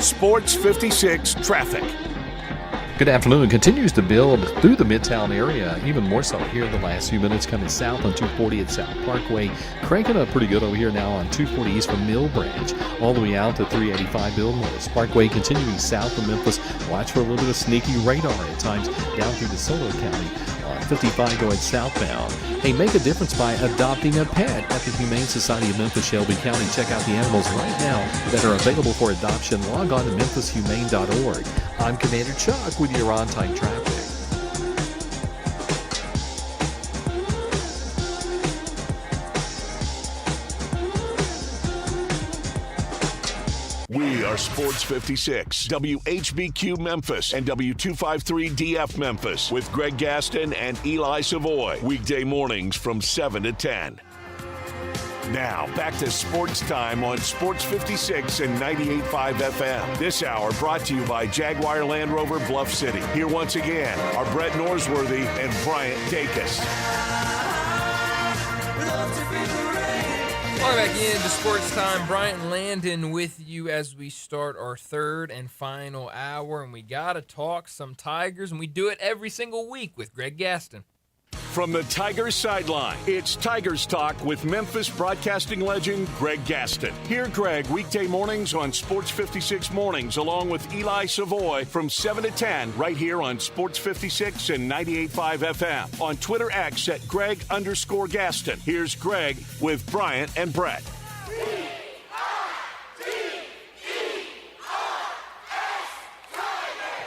Sports 56 traffic. Good afternoon. Continues to build through the Midtown area, even more so here in the last few minutes, coming south on 240 at South Parkway. Cranking up pretty good over here now on 240 east from Mill Branch, all the way out to 385 Billmore Parkway. Continuing south of Memphis, watch for a little bit of sneaky radar at times down through DeSoto County. 55 going southbound. Hey, make a difference by adopting a pet at the Humane Society of Memphis, Shelby County. Check out the animals right now that are available for adoption. Log on to memphishumane.org. I'm Commander Chuck with your on-time traffic. We are Sports 56, WHBQ Memphis, and W253DF Memphis with Greg Gaston and Eli Savoy. Weekday mornings from 7 to 10. Now, back to Sports Time on Sports 56 and 98.5 FM. This hour brought to you by Jaguar Land Rover Bluff City. Here once again are Brett Norsworthy and Bryant Dacus. Welcome back into Sports Time. Bryant and Landon with you as we start our third and final hour. And we got to talk some Tigers, and we do it every single week with Greg Gaston. From the Tigers sideline, it's Tigers Talk with Memphis broadcasting legend Greg Gaston. Hear Greg weekday mornings on Sports 56 Mornings, along with Eli Savoy from 7 to 10, right here on Sports 56 and 98.5 FM. On Twitter X at Greg_Gaston. Here's Greg with Bryant and Brett.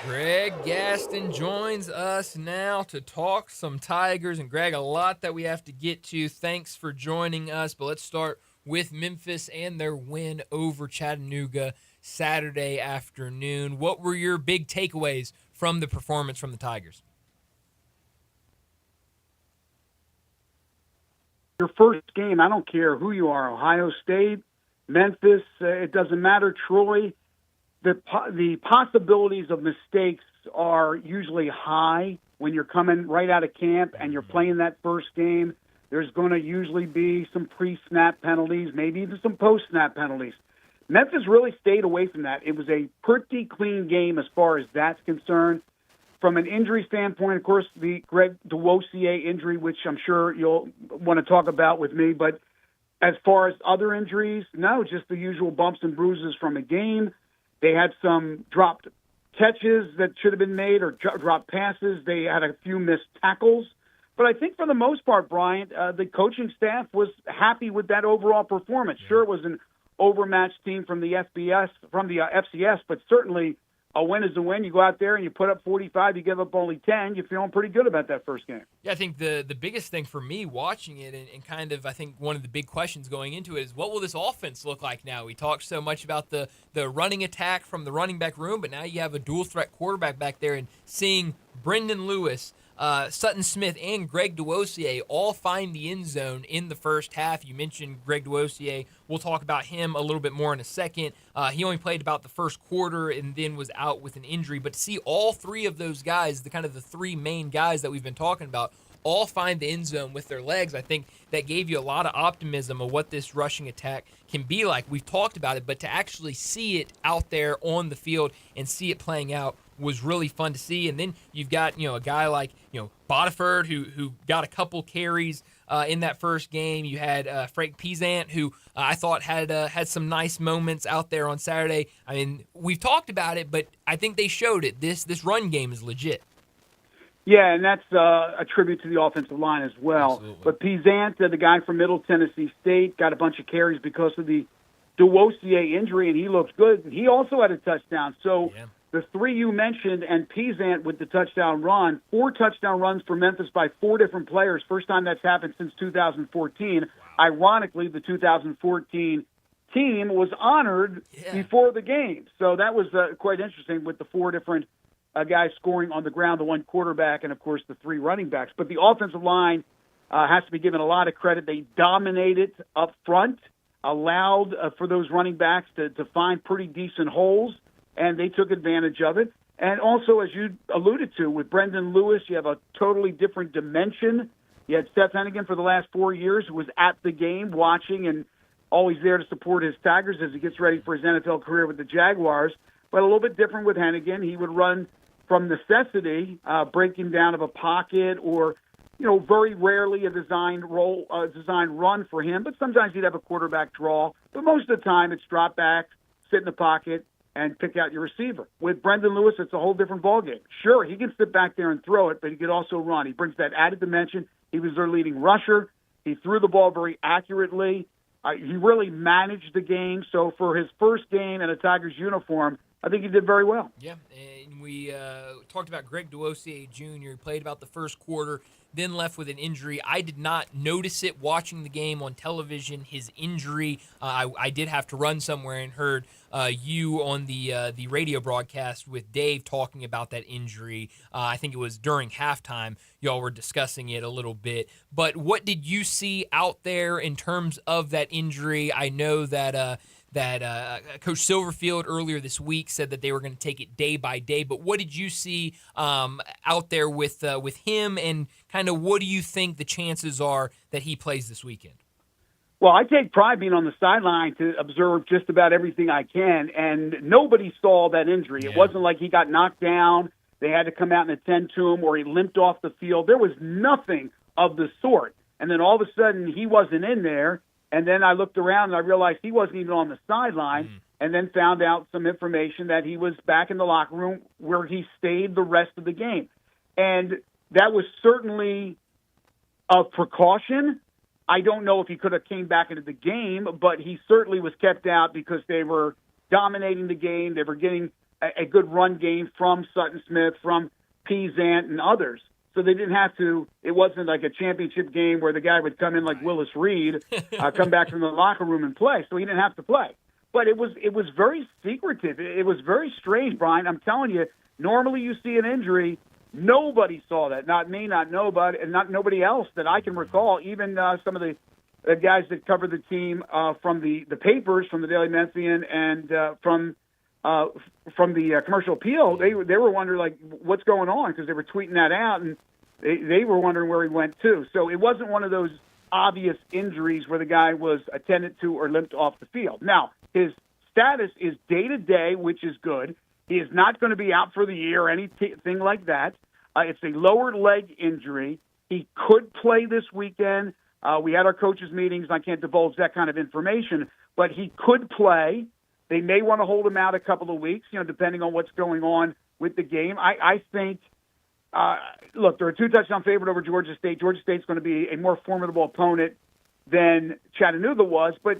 Greg Gaston joins us now to talk some Tigers. And Greg, a lot that we have to get to. Thanks for joining us. But let's start with Memphis and their win over Chattanooga Saturday afternoon. What were your big takeaways from the performance from the Tigers? Your first game, I don't care who you are, Ohio State, Memphis, it doesn't matter, Troy. The possibilities of mistakes are usually high when you're coming right out of camp and you're playing that first game. There's going to usually be some pre-snap penalties, maybe even some post-snap penalties. Memphis really stayed away from that. It was a pretty clean game as far as that's concerned. From an injury standpoint, of course, the Greg Duosier injury, which I'm sure you'll want to talk about with me, but as far as other injuries, no, just the usual bumps and bruises from a game. They had some dropped catches that should have been made or dropped passes. They had a few missed tackles. But I think for the most part, Bryant, the coaching staff was happy with that overall performance. Sure, it was an overmatched team from the FCS, but certainly a win is a win. You go out there and you put up 45, you give up only 10, you're feeling pretty good about that first game. Yeah, I think the biggest thing for me watching it and kind of I think one of the big questions going into it is what will this offense look like now? We talked so much about the running attack from the running back room, but now you have a dual-threat quarterback back there, and seeing Brendan Lewis, Sutton Smith, and Greg Duosier all find the end zone in the first half. You mentioned Greg Duosier. We'll talk about him a little bit more in a second. He only played about the first quarter and then was out with an injury. But to see all three of those guys, the three main guys that we've been talking about, all find the end zone with their legs, I think that gave you a lot of optimism of what this rushing attack can be like. We've talked about it, but to actually see it out there on the field and see it playing out was really fun to see. And then you've got, a guy like, Bodiford who got a couple carries in that first game. You had Frank Peasant, who I thought had some nice moments out there on Saturday. I mean, we've talked about it, but I think they showed it. This run game is legit. Yeah, and that's a tribute to the offensive line as well. Absolutely. But Peasant, the guy from Middle Tennessee State, got a bunch of carries because of the Duosier injury, and he looked good. He also had a touchdown. So the three you mentioned and Peasant with the touchdown run, 4 touchdown runs for Memphis by 4 different players. First time that's happened since 2014. Wow. Ironically, the 2014 team was honored before the game. So that was quite interesting with the 4 different guys scoring on the ground, the 1 quarterback, and, of course, the 3 running backs. But the offensive line has to be given a lot of credit. They dominated up front, allowed for those running backs to find pretty decent holes, and they took advantage of it. And also, as you alluded to, with Brendan Lewis, you have a totally different dimension. You had Seth Hennigan for the last 4 years, who was at the game watching and always there to support his Tigers as he gets ready for his NFL career with the Jaguars. But a little bit different with Hennigan. He would run from necessity, breaking down of a pocket or, very rarely a designed run for him. But sometimes he'd have a quarterback draw. But most of the time it's drop back, sit in the pocket, and pick out your receiver. With Brendan Lewis, it's a whole different ballgame. Sure, he can sit back there and throw it, but he could also run. He brings that added dimension. He was their leading rusher. He threw the ball very accurately. He really managed the game. So for his first game in a Tigers uniform, I think he did very well. Yeah, and we talked about Greg Duosier Jr. He played about the first quarter, then left with an injury. I did not notice it watching the game on television, his injury. I did have to run somewhere and heard you on the radio broadcast with Dave talking about that injury. I think it was during halftime. Y'all were discussing it a little bit. But what did you see out there in terms of that injury? I know that Coach Silverfield earlier this week said that they were going to take it day by day. But what did you see out there with him, and kind of what do you think the chances are that he plays this weekend? Well, I take pride being on the sideline to observe just about everything I can, and nobody saw that injury. Yeah. It wasn't like he got knocked down, they had to come out and attend to him, or he limped off the field. There was nothing of the sort. And then all of a sudden, he wasn't in there. And then I looked around and I realized he wasn't even on the sideline, and then found out some information that he was back in the locker room where he stayed the rest of the game. And that was certainly a precaution. I don't know if he could have came back into the game, but he certainly was kept out because they were dominating the game. They were getting a good run game from Sutton Smith, from Peasant, and others. So they didn't have to. It wasn't like a championship game where the guy would come in like Willis Reed, come back from the locker room and play. So he didn't have to play. But it was very secretive. It was very strange, Brian. I'm telling you, normally you see an injury, nobody saw that. Not me, not nobody, and not nobody else that I can recall. Even some of the guys that covered the team from the papers, from the Daily Memphian, and from the Commercial Appeal, they were wondering like what's going on, because they were tweeting that out, and they were wondering where he went to. So it wasn't one of those obvious injuries where the guy was attended to or limped off the field. Now, his status is day-to-day, which is good. He is not going to be out for the year or anything like that. It's a lower leg injury. He could play this weekend. We had our coaches' meetings, and I can't divulge that kind of information, but he could play. They may want to hold him out a couple of weeks, depending on what's going on with the game. I think, look, they're a 2-touchdown favorite over Georgia State. Georgia State's going to be a more formidable opponent than Chattanooga was, but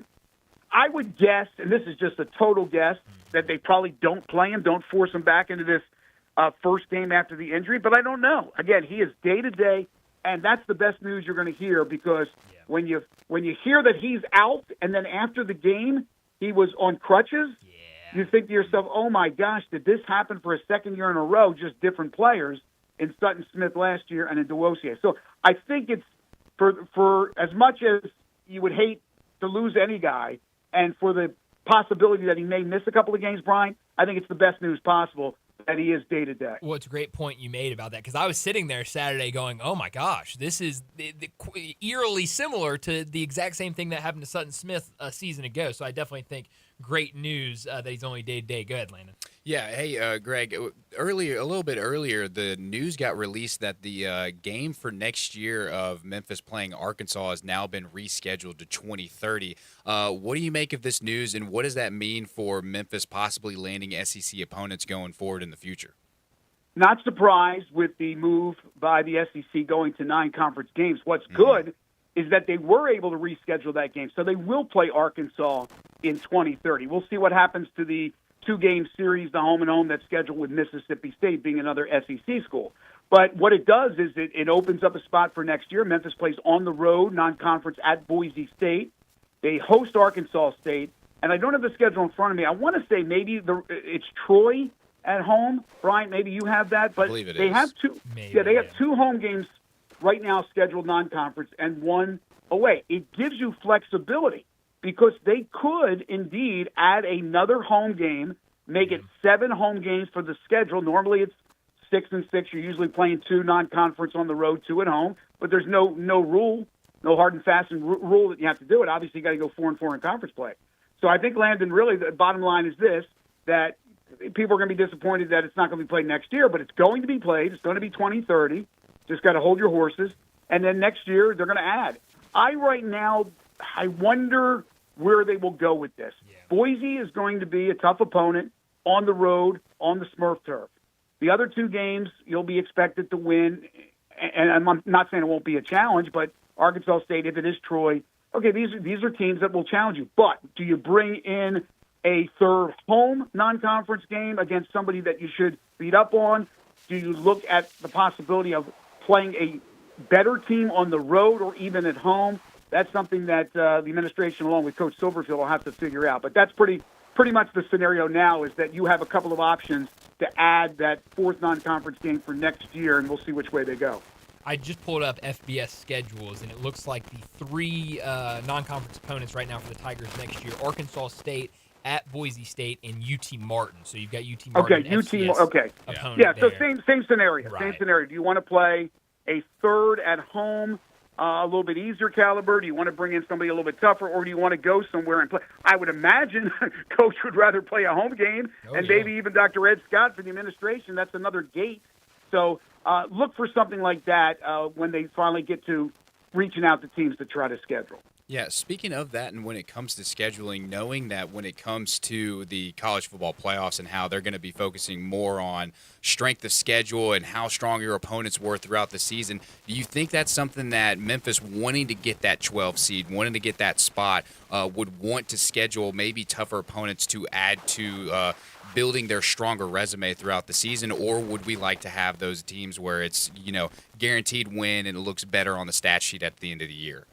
I would guess, and this is just a total guess, that they probably don't play him, don't force him back into this first game after the injury, but I don't know. Again, he is day-to-day, and that's the best news you're going to hear, because when you hear that he's out and then after the game he was on crutches, you think to yourself, oh my gosh, did this happen for a second year in a row, just different players in Sutton Smith last year and in DeWosier. So I think it's for as much as you would hate to lose any guy, and for the possibility that he may miss a couple of games, Brian, I think it's the best news possible that he is day-to-day. Well, it's a great point you made about that, because I was sitting there Saturday going, oh, my gosh, this is eerily similar to the exact same thing that happened to Sutton Smith a season ago. So I definitely think great news that he's only day-to-day. Go ahead, Landon. Yeah, hey, Greg, a little bit earlier, the news got released that the game for next year of Memphis playing Arkansas has now been rescheduled to 2030. What do you make of this news, and what does that mean for Memphis possibly landing SEC opponents going forward in the future? Not surprised with the move by the SEC going to 9 conference games. What's good is that they were able to reschedule that game, so they will play Arkansas in 2030. We'll see what happens to the 2-game series, the home and home that's scheduled with Mississippi State being another SEC school. But what it does is it opens up a spot for next year. Memphis plays on the road, non-conference at Boise State. They host Arkansas State. And I don't have the schedule in front of me. I want to say maybe it's Troy at home. Brian, maybe you have that. But I believe it they is. have two. They have 2 home games right now scheduled non-conference and 1 away. It gives you flexibility, because they could indeed add another home game, make it 7 home games for the schedule. Normally it's 6 and 6. You're usually playing 2 non-conference on the road, 2 at home. But there's no rule, no hard and fast rule that you have to do it. Obviously, you got to go 4 and 4 in conference play. So I think, Landon, really the bottom line is this, that people are going to be disappointed that it's not going to be played next year, but it's going to be played. It's going to be 2030. Just got to hold your horses. And then next year they're going to add. Right now, I wonder where they will go with this. Boise is going to be a tough opponent on the road, on the Smurf turf. The other 2 games you'll be expected to win, and I'm not saying it won't be a challenge, but Arkansas State, if it is Troy, okay, these are teams that will challenge you. But do you bring in a third home non-conference game against somebody that you should beat up on? Do you look at the possibility of playing a better team on the road or even at home? That's something that the administration, along with Coach Silverfield, will have to figure out. But that's pretty much the scenario now, is that you have a couple of options to add that 4th non-conference game for next year, and we'll see which way they go. I just pulled up FBS schedules, and it looks like the 3 non-conference opponents right now for the Tigers next year: Arkansas State, at Boise State, and UT Martin. So you've got UT Martin. Okay, UT. Okay, opponent so there. same scenario. Right. Same scenario. Do you want to play a third at home, a little bit easier caliber? Do you want to bring in somebody a little bit tougher, or do you want to go somewhere and play? I would imagine Coach would rather play a home game, maybe even Dr. Ed Scott for the administration. That's another gate. So look for something like that when they finally get to reaching out to teams to try to schedule. Yeah, speaking of that, and when it comes to scheduling, knowing that when it comes to the college football playoffs and how they're going to be focusing more on strength of schedule and how strong your opponents were throughout the season, do you think that's something that Memphis, wanting to get that 12 seed, wanting to get that spot, would want to schedule maybe tougher opponents to add to building their stronger resume throughout the season? Or would we like to have those teams where it's, guaranteed win and it looks better on the stat sheet at the end of the year?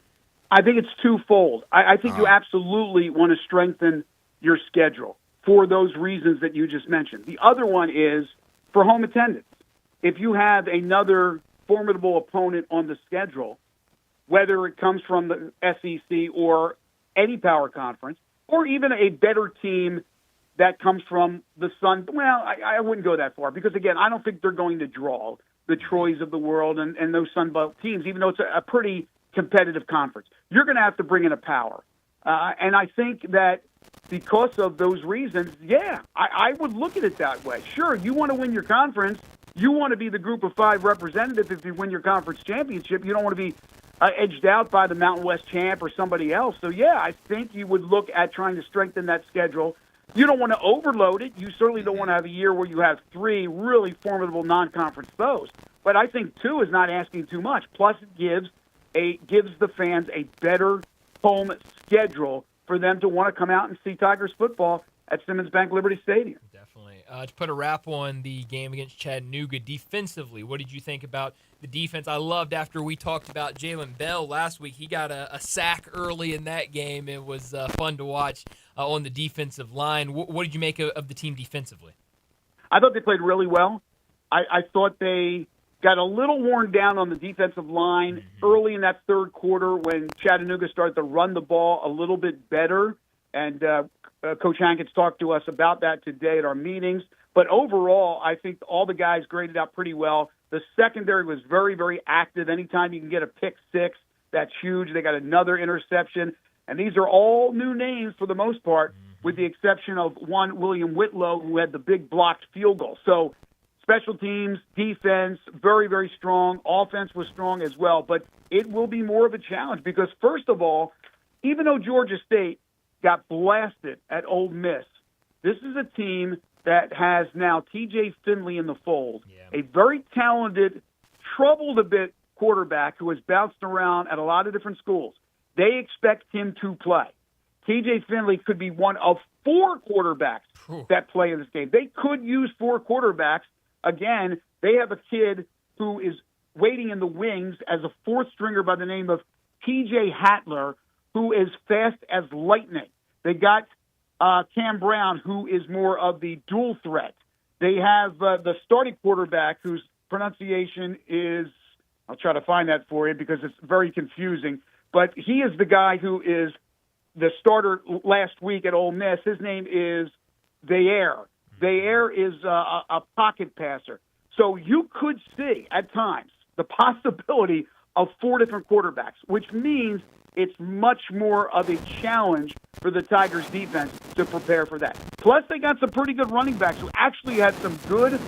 I think it's twofold. I think you absolutely want to strengthen your schedule for those reasons that you just mentioned. The other one is for home attendance. If you have another formidable opponent on the schedule, whether it comes from the SEC or any power conference, or even a better team that comes from the Sun, I wouldn't go that far, because, again, I don't think they're going to draw the Troys of the world and those Sun Belt teams, even though it's a pretty competitive conference. You're going to have to bring in a power. And I think that because of those reasons, yeah, I would look at it that way. Sure, you want to win your conference. You want to be the group of 5 representative if you win your conference championship. You don't want to be edged out by the Mountain West champ or somebody else. So, yeah, I think you would look at trying to strengthen that schedule. You don't want to overload it. You certainly don't want to have a year where you have 3 really formidable non-conference foes. But I think 2 is not asking too much. Plus, it gives the fans a better home schedule for them to want to come out and see Tigers football at Simmons Bank Liberty Stadium. Definitely. To put a wrap on the game against Chattanooga defensively, what did you think about the defense? I loved after we talked about Jalen Bell last week. He got a sack early in that game. It was fun to watch on the defensive line. What did you make of the team defensively? I thought they played really well. I thought they got a little worn down on the defensive line early in that third quarter when Chattanooga started to run the ball a little bit better. And Coach Hankins talked to us about that today at our meetings. But overall, I think all the guys graded out pretty well. The secondary was very, very active. Anytime you can get a pick six, that's huge. They got another interception. And these are all new names for the most part, with the exception of one, William Whitlow, who had the big blocked field goal. So special teams, defense, very, very strong. Offense was strong as well. But it will be more of a challenge because, first of all, even though Georgia State got blasted at Ole Miss, this is a team that has now T.J. Finley in the fold, a very talented, troubled a bit quarterback who has bounced around at a lot of different schools. They expect him to play. T.J. Finley could be one of 4 quarterbacks that play in this game. They could use 4 quarterbacks. Again, they have a kid who is waiting in the wings as a 4th stringer by the name of T.J. Hattler, who is fast as lightning. They got Cam Brown, who is more of the dual threat. They have the starting quarterback, whose pronunciation is, I'll try to find that for you because it's very confusing, but he is the guy who is the starter last week at Ole Miss. His name is Vayer. Vayer is a pocket passer. So you could see at times the possibility of 4 different quarterbacks, which means it's much more of a challenge for the Tigers defense to prepare for that. Plus, they got some pretty good running backs who actually had some good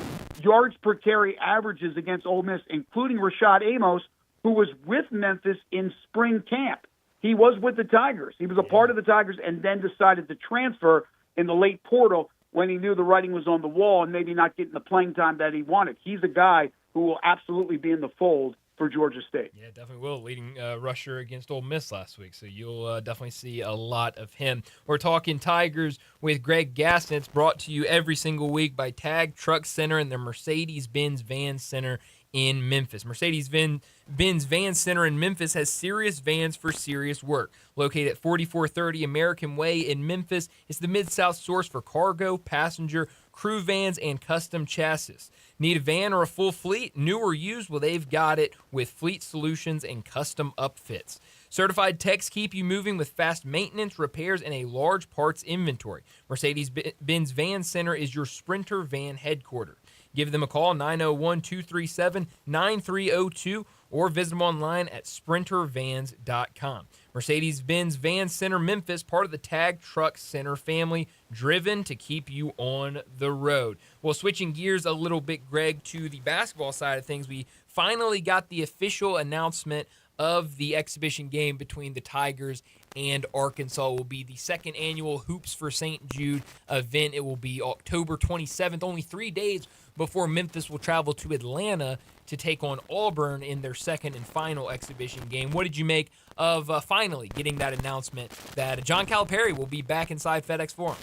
yards per carry averages against Ole Miss, including Rashad Amos, who was with Memphis in spring camp. He was with the Tigers. He was a part of the Tigers and then decided to transfer in the late portal when he knew the writing was on the wall and maybe not getting the playing time that he wanted. He's a guy who will absolutely be in the fold for Georgia State. Yeah, definitely will. Leading rusher against Ole Miss last week, so you'll definitely see a lot of him. We're talking Tigers with Greg Gaston. It's brought to you every single week by Tag Truck Center and the Mercedes-Benz Van Center in Memphis. Mercedes-Benz Van Center in Memphis has serious vans for serious work. Located at 4430 American Way in Memphis, it's the Mid-South source for cargo, passenger, crew vans, and custom chassis. Need a van or a full fleet, new or used? Well, they've got it with fleet solutions and custom upfits. Certified techs keep you moving with fast maintenance, repairs, and a large parts inventory. Mercedes-Benz Van Center is your Sprinter van headquarters. Give them a call, 901-237-9302, or visit them online at sprintervans.com. Mercedes-Benz Van Center Memphis, part of the Tag Truck Center family, driven to keep you on the road. Well, switching gears a little bit, Greg, to the basketball side of things, we finally got the official announcement of the exhibition game between the Tigers and Arkansas. It will be the second annual Hoops for St. Jude event. It will be October 27th, only 3 days before Memphis will travel to Atlanta to take on Auburn in their second and final exhibition game. What did you make of finally getting that announcement that John Calipari will be back inside FedEx Forum?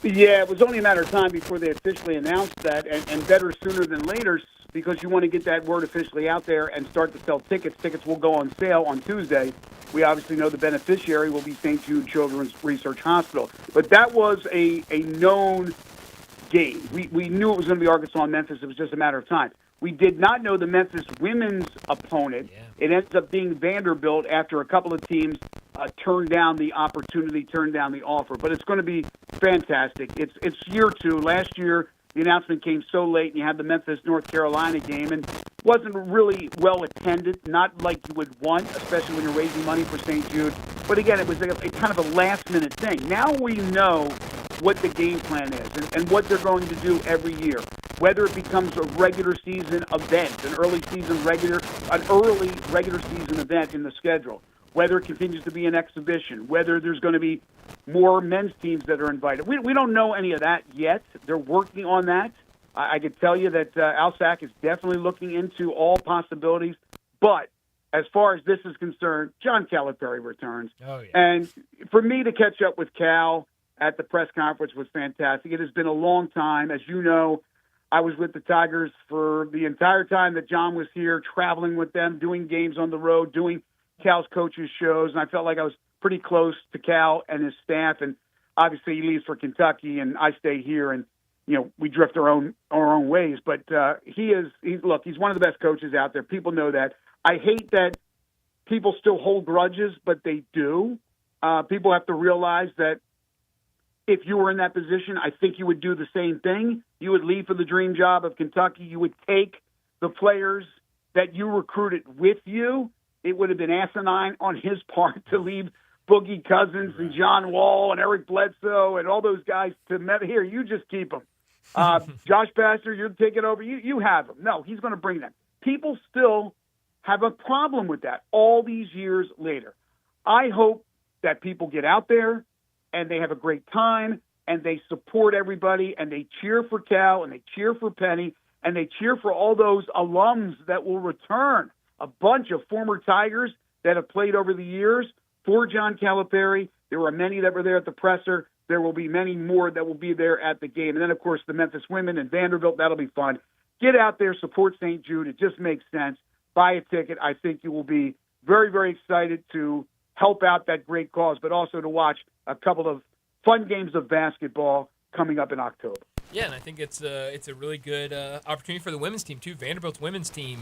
Yeah, it was only a matter of time before they officially announced that, and better sooner than later, because you want to get that word officially out there and start to sell tickets. Tickets will go on sale on Tuesday. We obviously know the beneficiary will be St. Jude Children's Research Hospital. But that was a known game. We knew it was going to be Arkansas and Memphis. It was just a matter of time. We did not know the Memphis women's opponent. It ends up being Vanderbilt after a couple of teams turned down the opportunity, turned down the offer. But it's going to be fantastic. It's year 2. Last year, the announcement came so late, and you had the Memphis-North Carolina game. And wasn't really well attended, not like you would want, especially when you're raising money for St. Jude. But again, it was a kind of a last-minute thing. Now we know what the game plan is and what they're going to do every year. Whether it becomes a regular season event, an early regular season event in the schedule, whether it continues to be an exhibition, whether there's going to be more men's teams that are invited. We don't know any of that yet. They're working on that. I can tell you that Alsac is definitely looking into all possibilities. But as far as this is concerned, John Calipari returns. Oh, yeah. And for me to catch up with Cal at the press conference was fantastic. It has been a long time. As you know, I was with the Tigers for the entire time that John was here, traveling with them, doing games on the road, doing Cal's coaches shows, and I felt like I was pretty close to Cal and his staff. And obviously, he leaves for Kentucky, and I stay here, and we drift our own ways. But he's one of the best coaches out there. People know that. I hate that people still hold grudges, but they do. People have to realize that if you were in that position, I think you would do the same thing. You would leave for the dream job of Kentucky. You would take the players that you recruited with you. It would have been asinine on his part to leave Boogie Cousins and John Wall and Eric Bledsoe and all those guys to here. You just keep them. Josh Pastor, you're taking over. You have them. No, he's going to bring them. People still have a problem with that all these years later. I hope that people get out there and they have a great time and they support everybody and they cheer for Cal and they cheer for Penny and they cheer for all those alums that will return. A bunch of former Tigers that have played over the years for John Calipari. There were many that were there at the presser. There will be many more that will be there at the game. And then, of course, the Memphis women and Vanderbilt. That'll be fun. Get out there, support St. Jude. It just makes sense. Buy a ticket. I think you will be very, very excited to help out that great cause, but also to watch a couple of fun games of basketball coming up in October. Yeah, and I think it's a really good opportunity for the women's team, too. Vanderbilt's women's team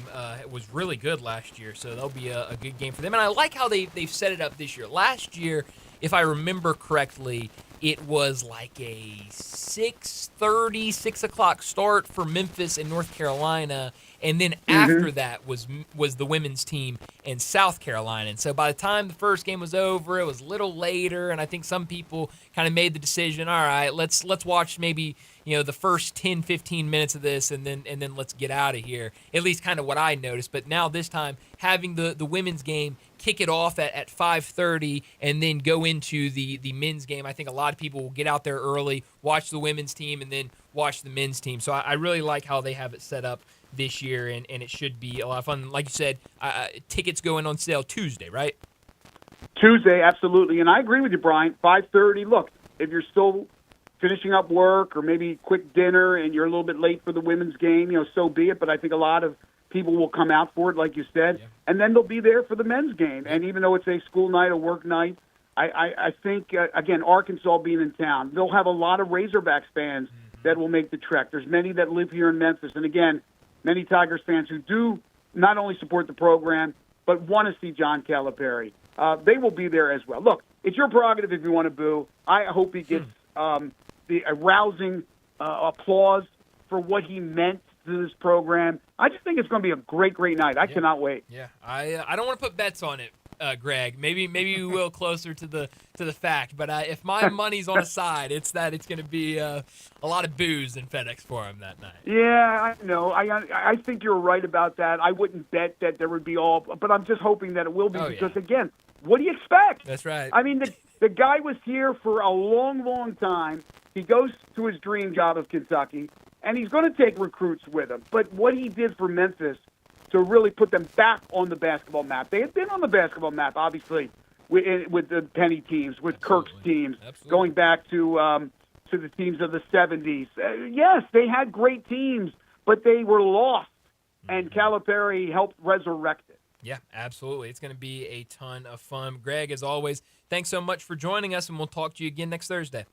was really good last year, so that'll be a good game for them. And I like how they've set it up this year. Last year, if I remember correctly, it was like a 6:30, 6 o'clock start for Memphis and North Carolina, and then after that was the women's team in South Carolina. And so by the time the first game was over, it was a little later, and I think some people kind of made the decision, all right, let's watch maybe the first 10, 15 minutes of this, and then let's get out of here. At least kind of what I noticed. But now this time, having the women's game, kick it off at 5:30, and then go into the men's game. I think a lot of people will get out there early, watch the women's team, and then watch the men's team. So I really like how they have it set up this year, and it should be a lot of fun. Like you said, tickets going on sale Tuesday, right? Tuesday, absolutely. And I agree with you, Brian. 5:30. Look, if you're still finishing up work or maybe quick dinner and you're a little bit late for the women's game, so be it. But I think a lot of people will come out for it, like you said, and then they'll be there for the men's game. And even though it's a school night, a work night, I think, again, Arkansas being in town, they'll have a lot of Razorbacks fans that will make the trek. There's many that live here in Memphis. And, again, many Tigers fans who do not only support the program but want to see John Calipari. They will be there as well. Look, it's your prerogative if you want to boo. I hope he gets the rousing applause for what he meant to this program. I just think it's going to be a great, great night. I cannot wait. Yeah, I don't want to put bets on it, Greg. Maybe you will closer to the fact. But if my money's on a side, it's that it's going to be a lot of booze in FedEx Forum that night. Yeah, I know. I think you're right about that. I wouldn't bet that there would be all, but I'm just hoping that it will be because, again, what do you expect? That's right. I mean, the guy was here for a long, long time. He goes to his dream job of Kentucky, and he's going to take recruits with him. But what he did for Memphis to really put them back on the basketball map. They had been on the basketball map, obviously, with the Penny teams, with Kirk's teams, going back to the teams of the 70s. Yes, they had great teams, but they were lost, and Calipari helped resurrect it. Yeah, absolutely. It's going to be a ton of fun. Greg, as always, thanks so much for joining us, and we'll talk to you again next Thursday.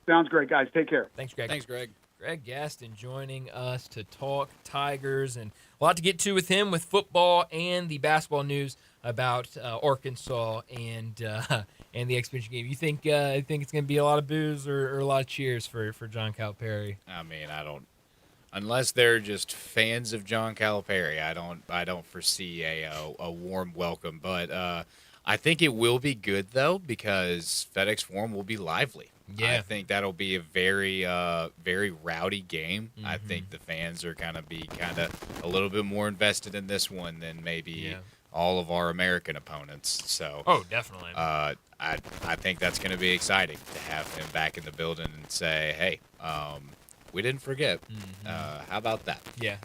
Sounds great, guys. Take care. Thanks, Greg. Thanks, Greg. Greg Gaston joining us to talk Tigers, and a lot to get to with him with football and the basketball news about Arkansas and the exhibition game. You think it's going to be a lot of boos or a lot of cheers for John Calipari? I mean, unless they're just fans of John Calipari, I don't foresee a warm welcome. But I think it will be good though, because FedEx Forum will be lively. Yeah. I think that'll be a very very rowdy game. I think the fans are kind of a little bit more invested in this one than maybe all of our American opponents. So definitely. I think that's going to be exciting to have him back in the building and say, hey, we didn't forget. How about that? Yeah.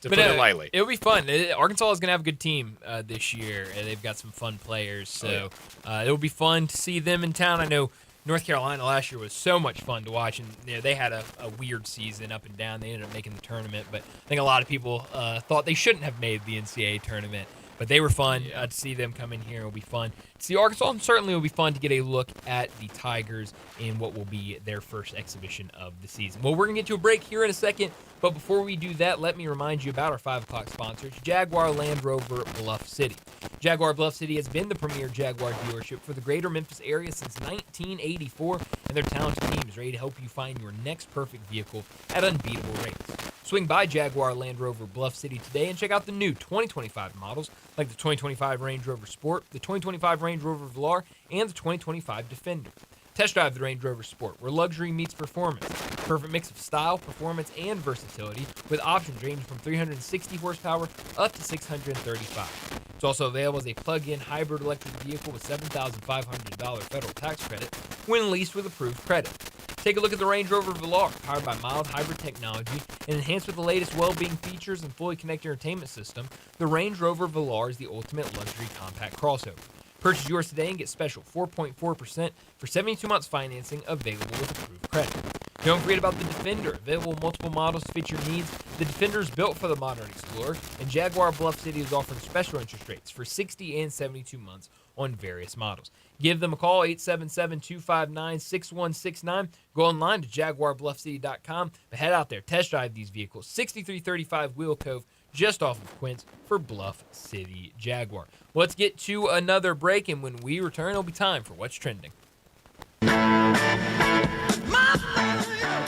To put it lightly. It'll be fun. Arkansas is going to have a good team this year, and they've got some fun players. So it'll be fun to see them in town. I know North Carolina last year was so much fun to watch, and they had a weird season up and down. They ended up making the tournament, but I think a lot of people thought they shouldn't have made the NCAA tournament. But they were fun to see them come in here. It'll be fun to see Arkansas, and certainly it'll be fun to get a look at the Tigers in what will be their first exhibition of the season. Well, we're going to get to a break here in a second, but before we do that, let me remind you about our 5 o'clock sponsors, Jaguar Land Rover Bluff City. Jaguar Bluff City has been the premier Jaguar dealership for the greater Memphis area since 1984, and their talented team is ready to help you find your next perfect vehicle at unbeatable rates. Swing by Jaguar Land Rover Bluff City today and check out the new 2025 models like the 2025 Range Rover Sport, the 2025 Range Rover Velar, and the 2025 Defender. Test drive the Range Rover Sport, where luxury meets performance. Perfect mix of style, performance, and versatility, with options ranging from 360 horsepower up to 635. It's also available as a plug-in hybrid electric vehicle with $7,500 federal tax credit when leased with approved credit. Take a look at the Range Rover Velar, powered by mild hybrid technology and enhanced with the latest well-being features and fully connected entertainment system. The Range Rover Velar is the ultimate luxury compact crossover. Purchase yours today and get special 4.4% for 72 months financing available with approved credit. Don't forget about the Defender, available in multiple models to fit your needs. The Defender is built for the modern explorer, and Jaguar Bluff City is offering special interest rates for 60 and 72 months on various models. Give them a call, 877-259-6169. Go online to JaguarBluffCity.com. But head out there, test drive these vehicles. 6335 Wheel Cove, just off of Quince for Bluff City Jaguar. Let's get to another break, and when we return, it'll be time for What's Trending.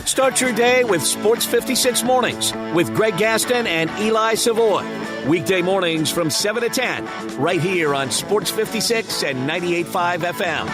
Start your day with Sports 56 Mornings with Greg Gaston and Eli Savoy. Weekday mornings from 7 to 10, right here on Sports 56 and 98.5 FM.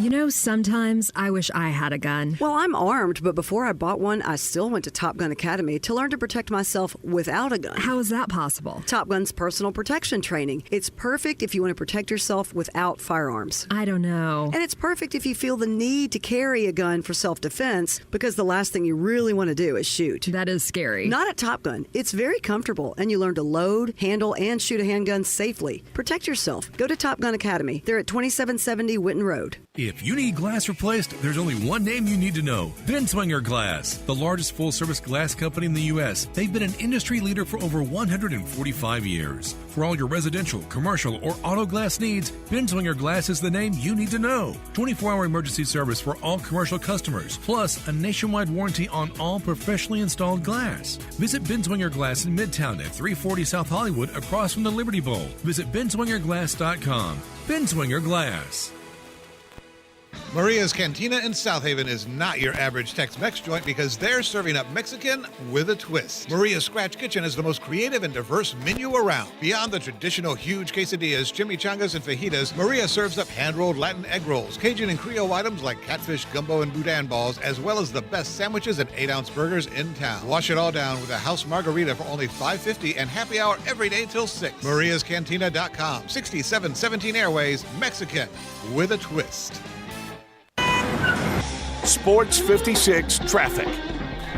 You know, sometimes I wish I had a gun. Well, I'm armed, but before I bought one, I still went to Top Gun Academy to learn to protect myself without a gun. How is that possible? Top Gun's personal protection training. It's perfect if you want to protect yourself without firearms. I don't know. And it's perfect if you feel the need to carry a gun for self-defense, because the last thing you really want to do is shoot. That is scary. Not at Top Gun. It's very comfortable, and you learn to load, handle, and shoot a handgun safely. Protect yourself. Go to Top Gun Academy. They're at 2770 Winton Road. If you need glass replaced, there's only one name you need to know. Benswinger Glass, the largest full-service glass company in the U.S. They've been an industry leader for over 145 years. For all your residential, commercial, or auto glass needs, Benswinger Glass is the name you need to know. 24-hour emergency service for all commercial customers, plus a nationwide warranty on all professionally installed glass. Visit Benswinger Glass in Midtown at 340 South Hollywood, across from the Liberty Bowl. Visit benswingerglass.com. Benswinger Glass. Maria's Cantina in South Haven is not your average Tex-Mex joint because they're serving up Mexican with a twist. Maria's Scratch Kitchen is the most creative and diverse menu around. Beyond the traditional huge quesadillas, chimichangas, and fajitas, Maria serves up hand-rolled Latin egg rolls, Cajun and Creole items like catfish, gumbo, and boudin balls, as well as the best sandwiches and 8-ounce burgers in town. Wash it all down with a house margarita for only $5.50 and happy hour every day till 6. MariasCantina.com, 6717 Airways, Mexican with a twist. Sports 56 traffic.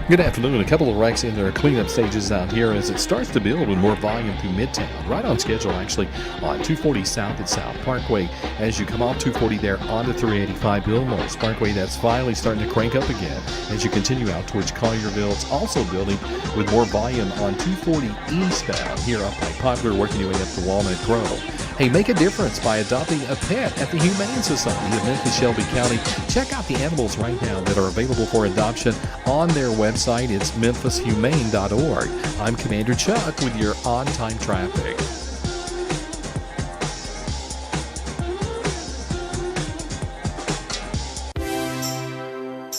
Good afternoon. A couple of wrecks in their cleanup stages out here as it starts to build with more volume through Midtown. Right on schedule, actually, on 240 South and South Parkway. As you come off 240 there onto 385 Billmore Parkway, that's finally starting to crank up again. As you continue out towards Collierville, it's also building with more volume on 240 eastbound here up by Poplar, working your way up to Walnut Grove. Hey, make a difference by adopting a pet at the Humane Society of Memphis Shelby County. Check out the animals right now that are available for adoption on their website. It's memphishumane.org. I'm Commander Chuck with your on-time traffic.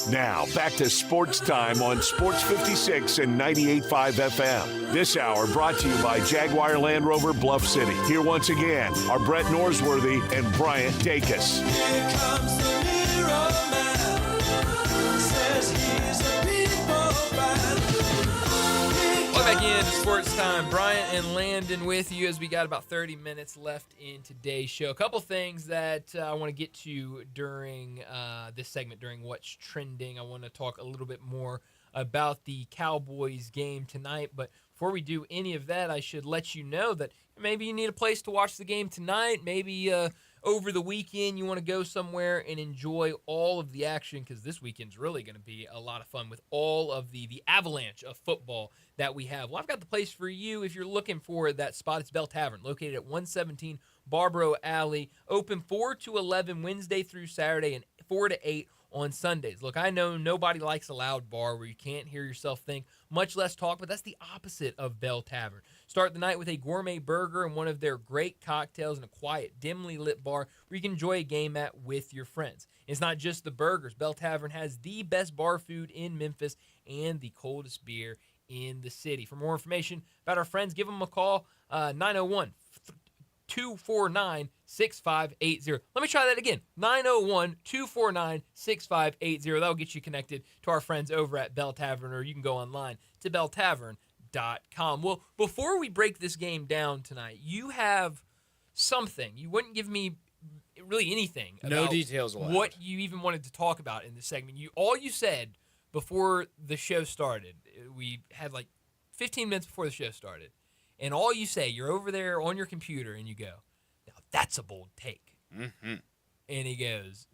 Now, Now, back to Sports Time on Sports 56 and 98.5 FM. This hour brought to you by Jaguar Land Rover Bluff City. Here once again are Brett Norsworthy and Bryant Dacus. Here comes the hero man, says he's a people man. Welcome back in to Sports Time. Bryant and Landon with you as we got about 30 minutes left in today's show. A couple things that I want to get to during this segment, during What's Trending. I want to talk a little bit more about the Cowboys game tonight. But before we do any of that, I should let you know that maybe you need a place to watch the game tonight. Maybe over the weekend you want to go somewhere and enjoy all of the action, because this weekend's really going to be a lot of fun with all of the avalanche of football that we have. Well, I've got the place for you if you're looking for that spot. It's Bell Tavern, located at 117 Barbaro Alley, open 4 to 11 Wednesday through Saturday and 4 to 8 on Sundays. Look, I know nobody likes a loud bar where you can't hear yourself think, much less talk, but that's the opposite of Bell Tavern. Start the night with a gourmet burger and one of their great cocktails in a quiet, dimly lit bar where you can enjoy a game at with your friends. It's not just the burgers. Bell Tavern has the best bar food in Memphis and the coldest beer in the city. For more information about our friends, give them a call, 901-249-6580. Let me try that again, 901-249-6580. That'll get you connected to our friends over at Bell Tavern, or you can go online to belltavern.com. Well, before we break this game down tonight, you have something. You wouldn't give me really anything about No details allowed. What you even wanted to talk about in this segment. All you said before the show started, we had like 15 minutes before the show started, and all you say, you're over there on your computer, and you go, now that's a bold take. Mm-hmm. And he goes,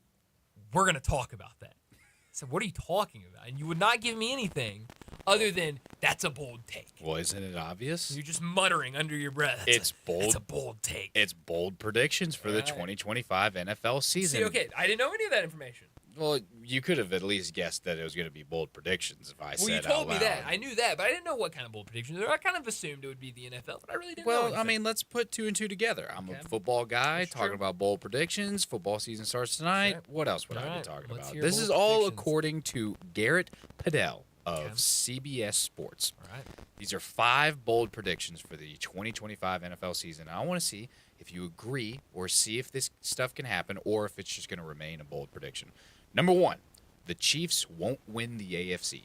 we're going to talk about that. I said, what are you talking about? And you would not give me anything other than, that's a bold take. Well, isn't it obvious? You're just muttering under your breath. It's bold. It's a bold take. It's bold predictions for the 2025 NFL season. See, okay, I didn't know any of that information. Well, you could have at least guessed that it was going to be bold predictions if I said Well, you told me out loud. that. I knew that, but I didn't know what kind of bold predictions. I kind of assumed it would be the NFL, but I really didn't know Well, anything. I mean, let's put 2 and 2 together. I'm a football guy talking about bold predictions. Football season starts tonight. Right. What else would I be Right. talking Let's about? hear This bold is all predictions. according to Garrett Padell of CBS Sports. All right. These are 5 bold predictions for the 2025 NFL season. I want to see if you agree or see if this stuff can happen or if it's just going to remain a bold prediction. Number 1. The Chiefs won't win the AFC.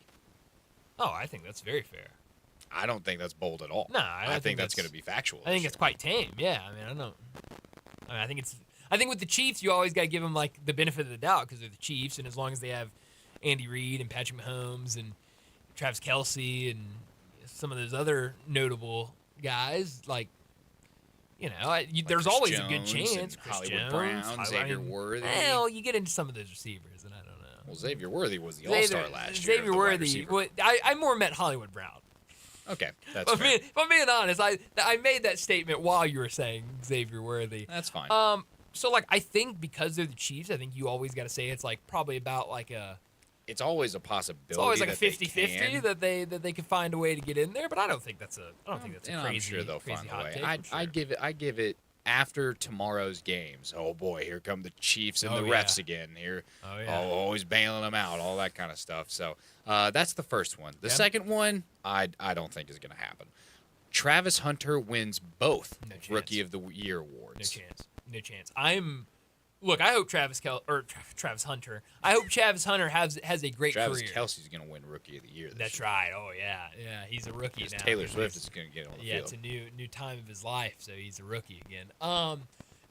Oh, I think that's very fair. I don't think that's bold at all. No, I think that's going to be factual. I think it's quite tame. Yeah, I mean, I don't know. I think with the Chiefs, you always got to give them like the benefit of the doubt because they're the Chiefs, and as long as they have Andy Reid and Patrick Mahomes and Travis Kelce and some of those other notable guys, like, you know, there's Chris always Jones a good chance. and Chris Hollywood Jones, Brown, Xavier Worthy. Well, you get into some of those receivers, and I don't know. Well, Xavier Worthy was the All-Star last year. Xavier the wide Worthy. receiver. Well, I more meant Hollywood Brown. Okay, that's If fair. I'm being honest, I made that statement while you were saying Xavier Worthy. That's fine. So like I think because they're the Chiefs, I think you always got to say it's like probably about like a. It's always a possibility. It's always like a that they 50-50 can. that they can find a way to get in there, but I don't think that's a And crazy. I'm sure they'll crazy find a hot way. take. I give it after tomorrow's games. Oh boy, here come the Chiefs and Oh, the yeah. refs again. Here, Oh, yeah. always bailing them out, all that kind of stuff. So that's the first one. The Yep. second one, I don't think is going to happen. Travis Hunter wins both Rookie of the Year awards. No chance. Look, I hope Travis Hunter. I hope Travis Hunter has a great Travis career. Kelce's going to win Rookie of the Year. That's right. Oh yeah. He's a rookie now. Taylor Swift is going to get on the Yeah, field. it's a new time of his life, so he's a rookie again. No,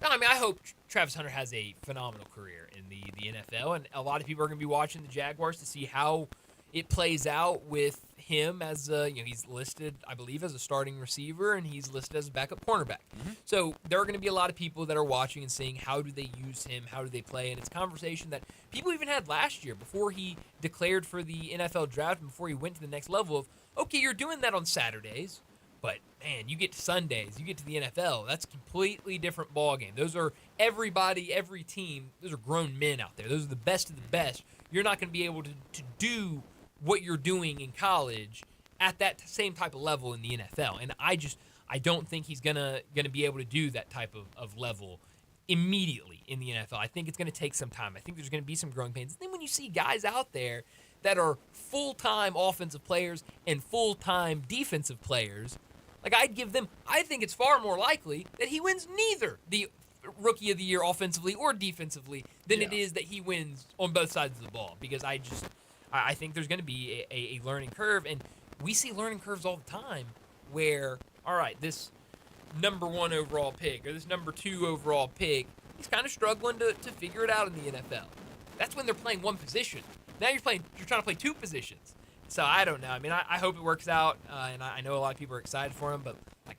I mean I hope Travis Hunter has a phenomenal career in the NFL, and a lot of people are going to be watching the Jaguars to see how it plays out with him as he's listed, I believe, as a starting receiver, and he's listed as a backup cornerback. So there are going to be a lot of people that are watching and seeing how do they use him, how do they play, and it's a conversation that people even had last year before he declared for the NFL draft and before he went to the next level of, okay, you're doing that on Saturdays, but man, you get to Sundays, you get to the NFL, that's a completely different ballgame. Those are everybody, every team, those are grown men out there. Those are the best of the best. You're not going to be able to do what you're doing in college at that same type of level in the NFL. And I don't think he's gonna be able to do that type of level immediately in the NFL. I think it's gonna take some time. I think there's gonna be some growing pains. And then when you see guys out there that are full-time offensive players and full-time defensive players, like I think it's far more likely that he wins neither the Rookie of the Year offensively or defensively than it is that he wins on both sides of the ball, because I think there's going to be a learning curve, and we see learning curves all the time where, all right, this number 1 overall pick or this number 2 overall pick, he's kind of struggling to figure it out in the NFL. That's when they're playing one position. Now you're trying to play 2 positions. So I don't know. I mean, I hope it works out, and I know a lot of people are excited for him, but like,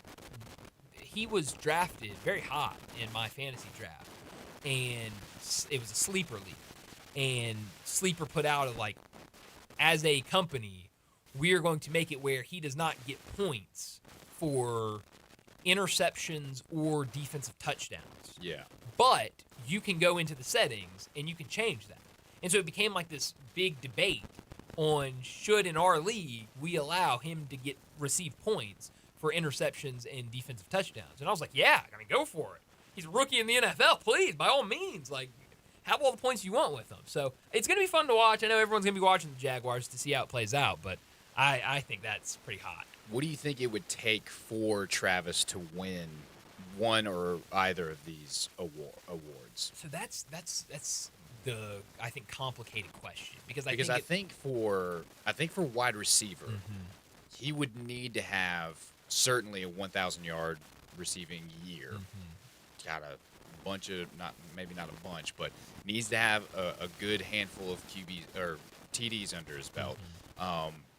he was drafted very high in my fantasy draft, and it was a sleeper league. And Sleeper put out as a company, we are going to make it where he does not get points for interceptions or defensive touchdowns. Yeah. But you can go into the settings and you can change that. And so it became like this big debate on should in our league we allow him to receive points for interceptions and defensive touchdowns. And I was like, yeah, I mean, go for it. He's a rookie in the NFL. Please, by all means, have all the points you want with him. So it's going to be fun to watch. I know everyone's going to be watching the Jaguars to see how it plays out, but I think that's pretty hot. What do you think it would take for Travis to win one or either of these awards? So that's the, I think, complicated question, because I think for wide receiver, he would need to have certainly a 1,000-yard receiving year. Got a bunch of maybe not a bunch, but needs to have a good handful of QBs or TDs under his belt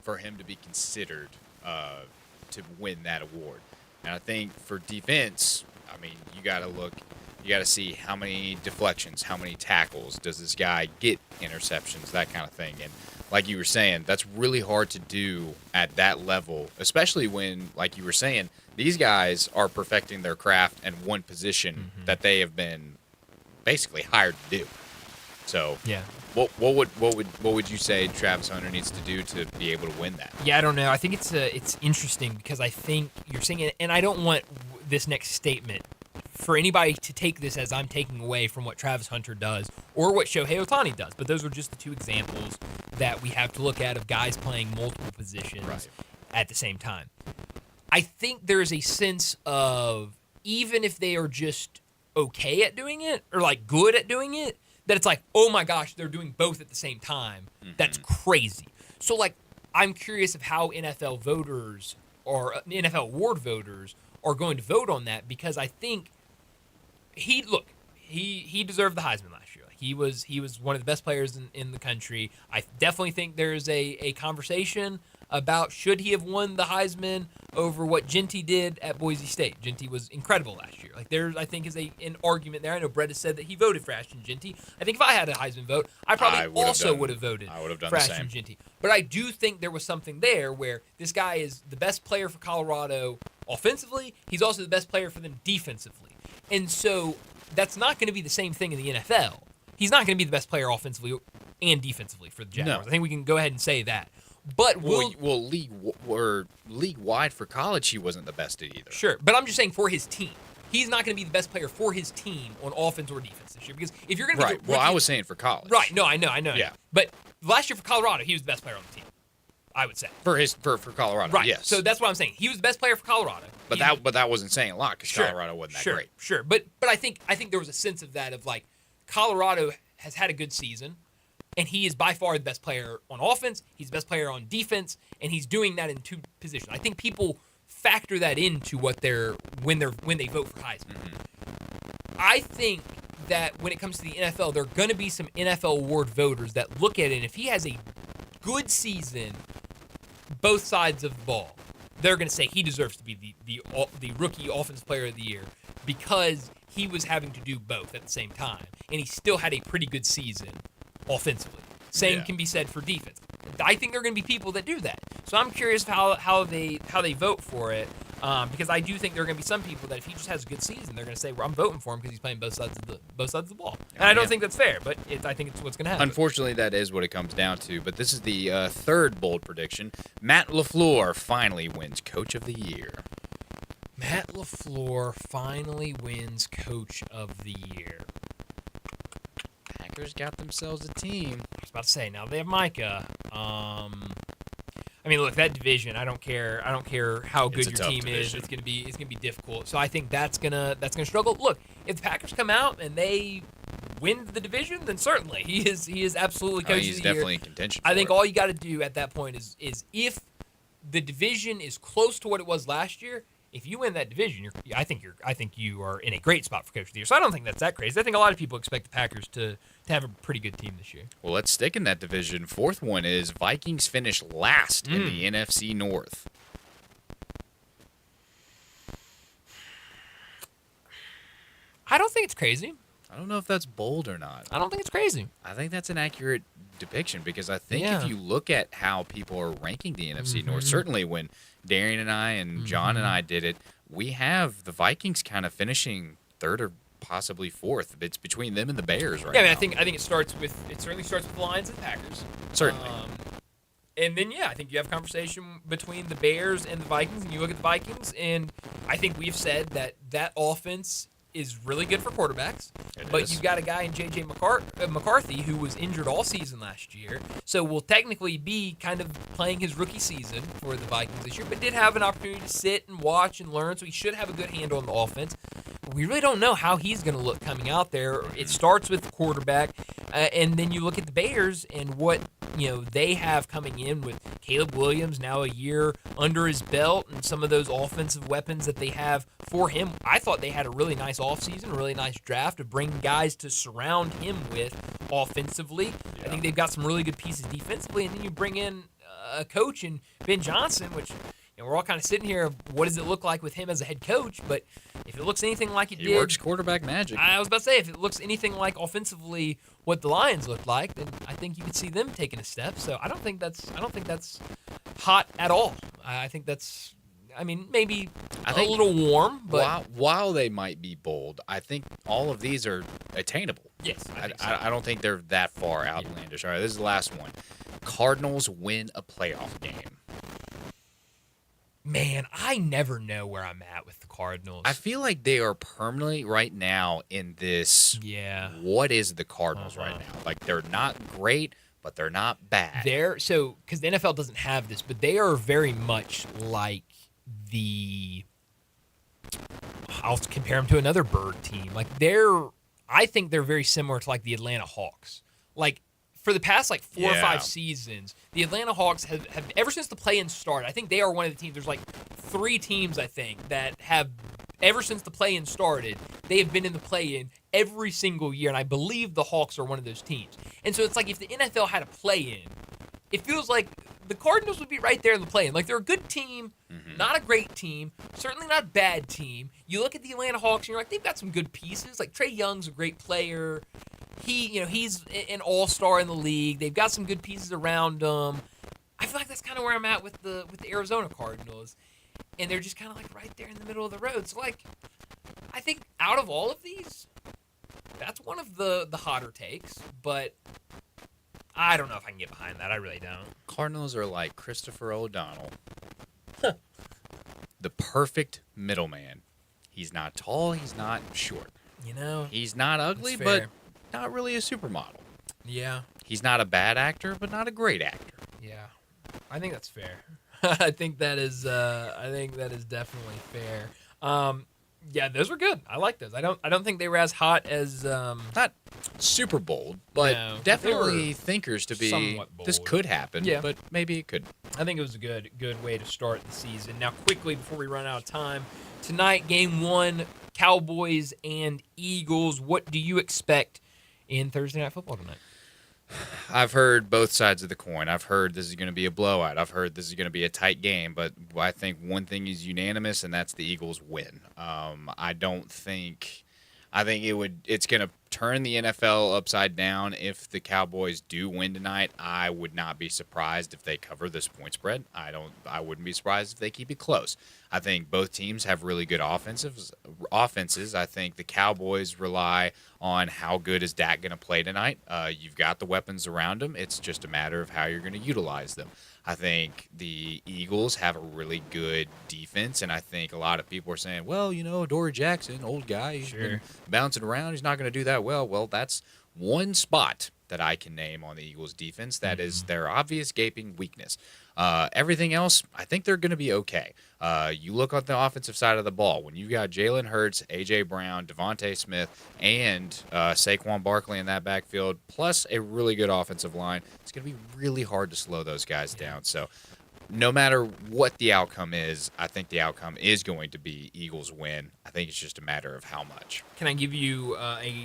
for him to be considered to win that award. And I think for defense, I mean, you got to see how many deflections, how many tackles does this guy get, interceptions, that kind of thing. And like you were saying, that's really hard to do at that level, especially when, like you were saying, these guys are perfecting their craft in one position that they have been basically hired to do. So, yeah. What would you say Travis Hunter needs to do to be able to win that? Yeah, I don't know. I think it's interesting, because I think you're saying it, and I don't want this next statement for anybody to take this as I'm taking away from what Travis Hunter does or what Shohei Ohtani does. But those are just the 2 examples that we have to look at of guys playing multiple positions at the same time. I think there is a sense of, even if they are just okay at doing it or good at doing it, that it's oh my gosh, they're doing both at the same time. That's crazy. So I'm curious of how NFL voters or NFL award voters are going to vote on that, because I think he deserved the Heisman last year. He was one of the best players in the country. I definitely think there's a conversation about should he have won the Heisman over what Genty did at Boise State. Genty was incredible last year. There, I think, is an argument there. I know Brett has said that he voted for Ashton Genty. I think if I had a Heisman vote, I probably would have voted for Ashton Genty. But I do think there was something there where this guy is the best player for Colorado offensively. He's also the best player for them defensively. And so that's not going to be the same thing in the NFL. He's not going to be the best player offensively and defensively for the Jaguars. No. I think we can go ahead and say that. But league-wide for college, he wasn't the best at either. Sure, but I'm just saying for his team. He's not going to be the best player for his team on offense or defense this year, because if you're going to well, I was saying for college. Right, no, I know. Yeah. But last year for Colorado, he was the best player on the team, I would say. For Colorado, right. Yes. So that's what I'm saying. He was the best player for Colorado. But that wasn't saying a lot, because Colorado wasn't that great. Sure, but I think there was a sense of that, of Colorado has had a good season, and he is by far the best player on offense. He's the best player on defense, and he's doing that in 2 positions. I think people factor that into what when they vote for Heisman. I think that when it comes to the NFL, there are going to be some NFL award voters that look at it, and if he has a good season, both sides of the ball, they're going to say he deserves to be the rookie offensive player of the year, because he was having to do both at the same time, and he still had a pretty good season offensively. Same can be said for defense. I think there are going to be people that do that. So I'm curious how they vote for it, because I do think there are going to be some people that if he just has a good season, they're going to say, well, I'm voting for him because he's playing both sides of the ball. And I don't think that's fair, but I think it's what's going to happen. Unfortunately, that is what it comes down to. But this is the third bold prediction. Matt LaFleur finally wins Coach of the Year. Matt LaFleur finally wins Coach of the Year. Packers got themselves a team. I was about to say, now they have Micah. I mean, look, that division. I don't care how good your team is. It's gonna be difficult. So I think that's gonna struggle. Look, if the Packers come out and they win the division, then certainly he is absolutely coach of the year. He's definitely in contention. I think all you got to do at that point is if the division is close to what it was last year. If you win that division, I think you are in a great spot for coach of the year. So I don't think that's that crazy. I think a lot of people expect the Packers to have a pretty good team this year. Well, let's stick in that division. Fourth one is Vikings finish last in the NFC North. I don't think it's crazy. I don't know if that's bold or not. I don't think it's crazy. I think that's an accurate depiction because I think if you look at how people are ranking the NFC North, certainly when Darian and I and John and I did it, we have the Vikings kind of finishing third or possibly fourth. It's between them and the Bears right now. I think it certainly starts with the Lions and the Packers. Certainly. And then I think you have a conversation between the Bears and the Vikings, and you look at the Vikings, and I think we've said that offense is really good for quarterbacks, but you've got a guy in J.J. McCarthy who was injured all season last year, so will technically be kind of playing his rookie season for the Vikings this year, but did have an opportunity to sit and watch and learn, so he should have a good handle on the offense. We really don't know how he's going to look coming out there. It starts with the quarterback, and then you look at the Bears and what they have coming in with Caleb Williams now a year under his belt and some of those offensive weapons that they have for him. I thought they had a really nice offseason, a really nice draft to bring guys to surround him with offensively. I think they've got some really good pieces defensively, and then you bring in a coach in Ben Johnson, which we're all kind of sitting here, what does it look like with him as a head coach? But if it looks anything like it did... He works quarterback magic. I was about to say, if it looks anything like offensively what the Lions looked like, then I think you could see them taking a step. So I don't think that's hot at all. I think that's... maybe a little warm, but... While they might be bold, I think all of these are attainable. Yes, I don't think they're that far outlandish. All right, this is the last one. Cardinals win a playoff game. Man, I never know where I'm at with the Cardinals. I feel like they are permanently right now in this. Yeah. What is the Cardinals right now? Like, they're not great, but they're not bad. Because the NFL doesn't have this, but they are very much like I'll compare them to another bird team. Like, I think they're very similar to like the Atlanta Hawks. Like, for the past 4 or 5 seasons, the Atlanta Hawks have ever since the play-in started, I think they are one of the teams. There's 3 teams, I think, that have, ever since the play-in started, they have been in the play-in every single year, and I believe the Hawks are one of those teams. And so it's like if the NFL had a play-in, it feels like the Cardinals would be right there in the play-in. Like, they're a good team, not a great team, certainly not a bad team. You look at the Atlanta Hawks, and you're like, they've got some good pieces. Like, Trae Young's a great player. He's an all-star in the league. They've got some good pieces around him. I feel like that's kind of where I'm at with the Arizona Cardinals, and they're just kind of right there in the middle of the road. So I think out of all of these, that's one of the hotter takes. But I don't know if I can get behind that. I really don't. Cardinals are like Christopher O'Donnell, the perfect middleman. He's not tall. He's not short. He's not ugly, but not really a supermodel. Yeah. He's not a bad actor, but not a great actor. Yeah. I think that's fair. I think that is definitely fair. Yeah, those were good. I like those. I don't think they were as hot as not super bold, but definitely thinkers to be this could happen, but maybe it could. I think it was a good way to start the season. Now, quickly before we run out of time, tonight game 1, Cowboys and Eagles. What do you expect in Thursday Night Football tonight? I've heard both sides of the coin. I've heard this is going to be a blowout. I've heard this is going to be a tight game, but I think one thing is unanimous, and that's the Eagles win. I think it's going to turn the NFL upside down if the Cowboys do win tonight. I would not be surprised if they cover this point spread. I wouldn't be surprised if they keep it close. I think both teams have really good offenses. I think the Cowboys rely on how good is Dak going to play tonight. You've got the weapons around him. It's just a matter of how you're going to utilize them. I think the Eagles have a really good defense, and I think a lot of people are saying, well, Dory Jackson, old guy, he's been bouncing around. He's not going to do that well. Well, that's one spot that I can name on the Eagles defense that is their obvious gaping weakness. Everything else, I think they're going to be okay. You look on the offensive side of the ball. When you got Jalen Hurts, A.J. Brown, Devontae Smith, and Saquon Barkley in that backfield, plus a really good offensive line, it's going to be really hard to slow those guys down. So no matter what the outcome is, I think the outcome is going to be Eagles win. I think it's just a matter of how much. Can I give you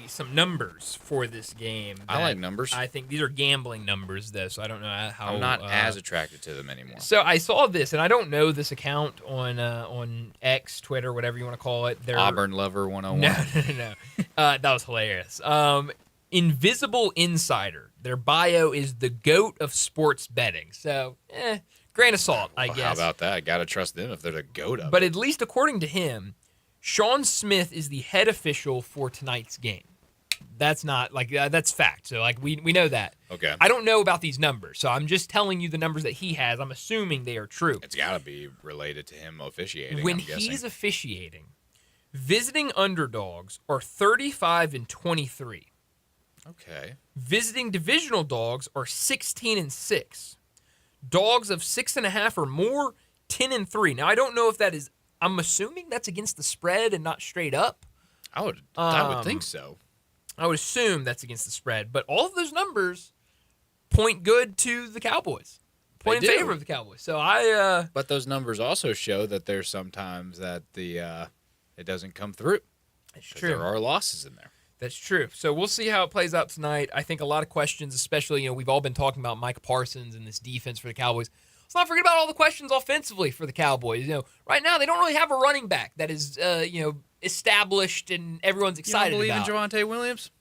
some numbers for this game? I like numbers. I think these are gambling numbers, though, so I don't know how. I'm not as attracted to them anymore. So I saw this, and I don't know this account on X, Twitter, whatever you want to call it. Auburn Lover 101. No. That was hilarious. Invisible Insider. Their bio is the GOAT of sports betting. So, grain of salt, I guess. How about that? I got to trust them if they're the GOAT of it. But at least according to him, Sean Smith is the head official for tonight's game. That's not, that's fact. So, we know that. Okay. I don't know about these numbers, so I'm just telling you the numbers that he has. I'm assuming they are true. It's got to be related to him officiating, When I'm guessing. he's officiating, visiting underdogs are 35-23. Okay. Visiting divisional dogs are 16-6. Dogs of 6.5 or more, 10-3. Now I don't know if that is. I'm assuming that's against the spread and not straight up. I would think so. I would assume that's against the spread, but all of those numbers point good to the Cowboys. Point in favor of the Cowboys. So But those numbers also show that there's sometimes that it doesn't come through. It's true. There are losses in there. That's true. So we'll see how it plays out tonight. I think a lot of questions, especially, we've all been talking about Mike Parsons and this defense for the Cowboys. Let's not forget about all the questions offensively for the Cowboys. Right now they don't really have a running back that is, established and everyone's excited about. You don't believe in Javonte Williams?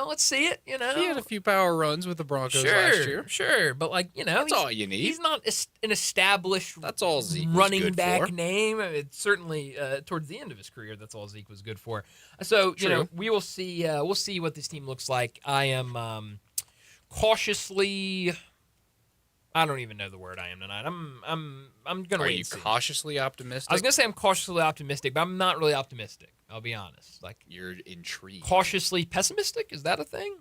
Let's see it. He had a few power runs with the Broncos last year. Sure, but that's all you need. He's not an established that's all Zeke was running good back for. name. It's certainly towards the end of his career, that's all Zeke was good for. So we will see. We'll see what this team looks like. I am cautiously. I don't even know the word I am tonight. I'm gonna. Are wait you and see. cautiously optimistic? I was gonna say I'm cautiously optimistic, but I'm not really optimistic. I'll be honest. You're intrigued. Cautiously pessimistic? Is that a thing?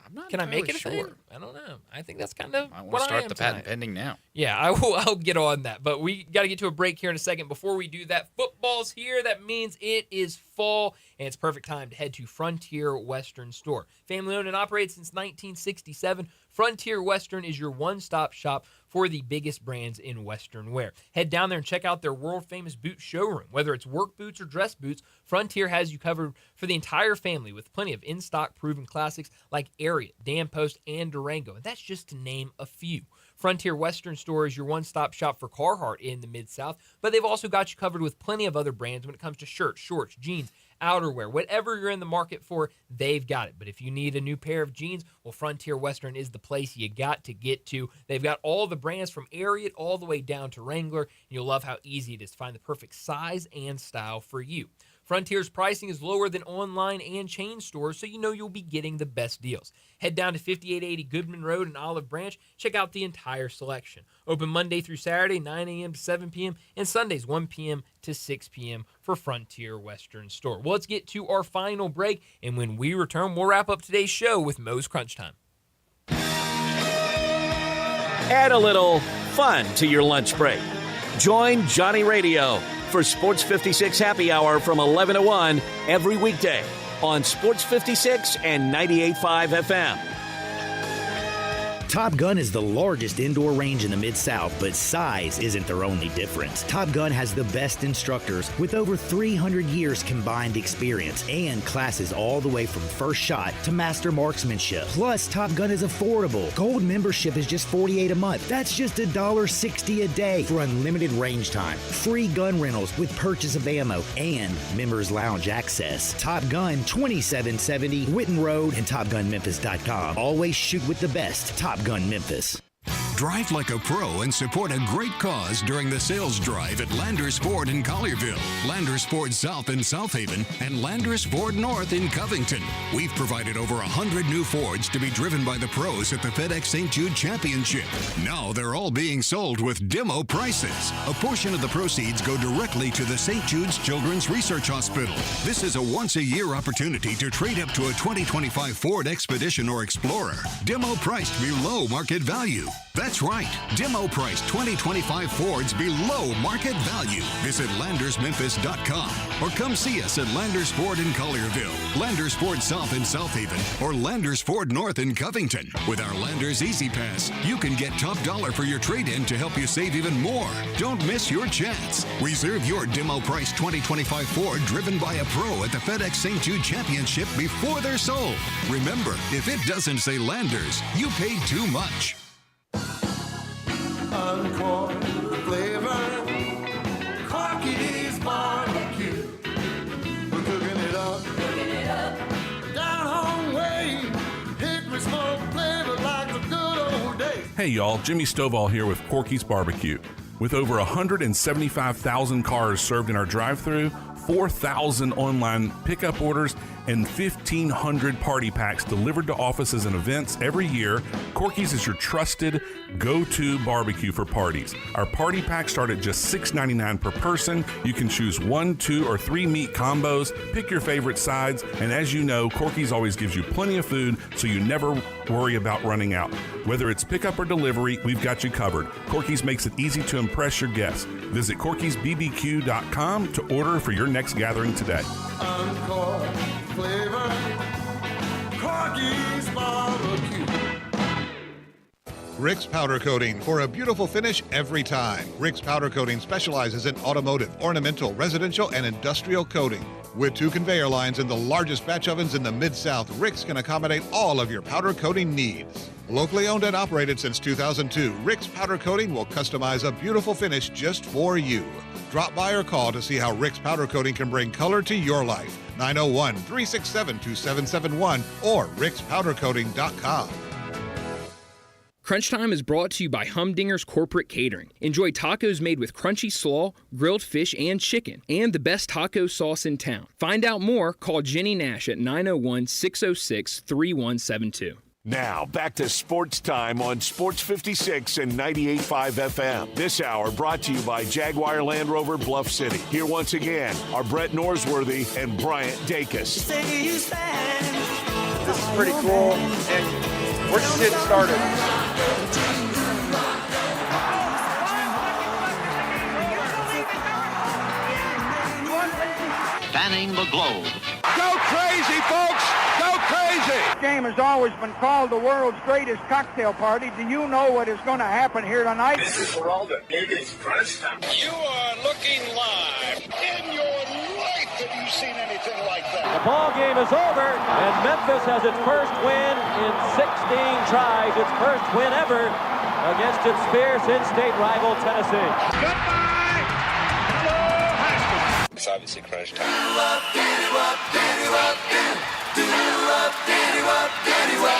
I'm not. Can I make it a sure. thing? I don't know. I think that's kind of I want what to I start am the patent tonight. pending now. Yeah, I will. I'll get on that. But we got to get to a break here in a second. Before we do that, football's here. That means it is fall, and it's perfect time to head to Frontier Western Store. Family owned and operated since 1967, Frontier Western is your one-stop shop for the biggest brands in Western wear. Head down there and check out their world-famous boot showroom. Whether it's work boots or dress boots, Frontier has you covered for the entire family with plenty of in-stock proven classics like Ariat, Dan Post, and Durango. And that's just to name a few. Frontier Western Store is your one-stop shop for Carhartt in the Mid-South, but they've also got you covered with plenty of other brands when it comes to shirts, shorts, jeans, outerwear. Whatever you're in the market for, they've got it. But if you need a new pair of jeans, well, Frontier Western is the place you got to get to. They've got all the brands from Ariat all the way down to Wrangler, and you'll love how easy it is to find the perfect size and style for you. Frontier's pricing is lower than online and chain stores, so you know you'll be getting the best deals. Head down to 5880 Goodman Road in Olive Branch. Check out the entire selection. Open Monday through Saturday, 9 a.m. to 7 p.m., and Sundays, 1 p.m. to 6 p.m. for Frontier Western Store. Well, let's get to our final break, and when we return, we'll wrap up today's show with Moe's Crunch Time. Add a little fun to your lunch break. Join Johnny Radio for Sports 56 Happy Hour from 11 to 1 every weekday on Sports 56 and 98.5 FM. Top Gun is the largest indoor range in the Mid-South, but size isn't their only difference. Top Gun has the best instructors with over 300 years combined experience and classes all the way from first shot to master marksmanship. Plus, Top Gun is affordable. Gold membership is just $48 a month. That's just $1.60 a day for unlimited range time, free gun rentals with purchase of ammo, and members lounge access. Top Gun, 2770 Witten Road and TopGunMemphis.com. Always shoot with the best. Top Gun Memphis. Drive like a pro and support a great cause during the sales drive at Landers Ford in Collierville, Landers Ford South in South Haven, and Landers Ford North in Covington. We've provided over 100 new Fords to be driven by the pros at the FedEx St. Jude Championship. Now they're all being sold with demo prices. A portion of the proceeds go directly to the St. Jude's Children's Research Hospital. This is a once-a-year opportunity to trade up to a 2025 Ford Expedition or Explorer. Demo priced below market value. That's right, demo price 2025 Fords below market value. Visit LandersMemphis.com or come see us at Landers Ford in Collierville, Landers Ford South in South Haven, or Landers Ford North in Covington. With our Landers Easy Pass, you can get top dollar for your trade-in to help you save even more. Don't miss your chance. Reserve your demo price 2025 Ford driven by a pro at the FedEx St. Jude Championship before they're sold. Remember, if it doesn't say Landers, you paid too much. Encore flavor, Corky's barbecue. We're cooking it up, down home way. Hickory smoke flavor like the good old days. Hey y'all, Jimmy Stovall here with Corky's Barbecue. With over 175,000 cars served in our drive-thru, 4,000 online pickup orders, and 1,500 party packs delivered to offices and events every year, Corky's is your trusted go-to barbecue for parties. Our party packs start at just $6.99 per person. You can choose 1, 2, or 3 meat combos, pick your favorite sides, and as you know, Corky's always gives you plenty of food, so you never worry about running out. Whether it's pickup or delivery, we've got you covered. Corky's makes it easy to impress your guests. Visit Corky'sBBQ.com to order for your next gathering today. Encore flavor, Corky's barbecue. Rick's Powder Coating for a beautiful finish every time. Rick's Powder Coating specializes in automotive, ornamental, residential, and industrial coating. With 2 conveyor lines and the largest batch ovens in the Mid-South, Rick's can accommodate all of your powder coating needs. Locally owned and operated since 2002, Rick's Powder Coating will customize a beautiful finish just for you. Drop by or call to see how Rick's Powder Coating can bring color to your life. 901-367-2771 or rickspowdercoating.com. Crunch Time is brought to you by Humdinger's Corporate Catering. Enjoy tacos made with crunchy slaw, grilled fish, and chicken, and the best taco sauce in town. Find out more, call Jenny Nash at 901-606-3172. Now, back to Sports Time on Sports 56 and 98.5 FM. This hour brought to you by Jaguar Land Rover Bluff City. Here once again are Brett Norsworthy and Bryant Dacus. This is pretty cool, and we're just getting started. Spanning the globe. Go crazy, folks! Go crazy! This game has always been called the world's greatest cocktail party. Do you know what is going to happen here tonight? This is for all the biggest Crunch Time. You are looking live. In your life have you seen anything like that? The ball game is over, and Memphis has its first win in 16 tries. Its first win ever against its fierce in-state rival Tennessee. Goodbye! Hello, high school. It's obviously Crunch Time.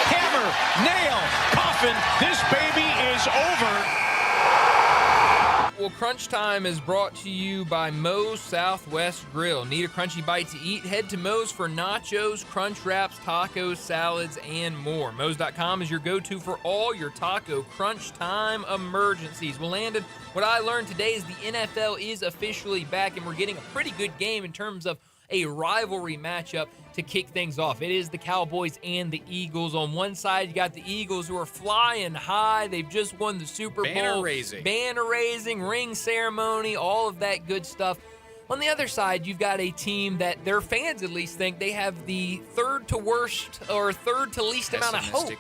Hammer, nail, coffin, this baby is over. Well, Crunch Time is brought to you by Moe's Southwest Grill. Need a crunchy bite to eat? Head to Moe's for nachos, crunch wraps, tacos, salads, and more. Moe's.com is your go-to for all your taco Crunch Time emergencies. Well, Landon, what I learned today is the NFL is officially back, and we're getting a pretty good game in terms of a rivalry matchup to kick things off. It is the Cowboys and the Eagles. On one side, you got the Eagles who are flying high. They've just won the Super Bowl. Banner raising, ring ceremony, all of that good stuff. On the other side, you've got a team that their fans at least think they have the third to worst or third to least amount of hope.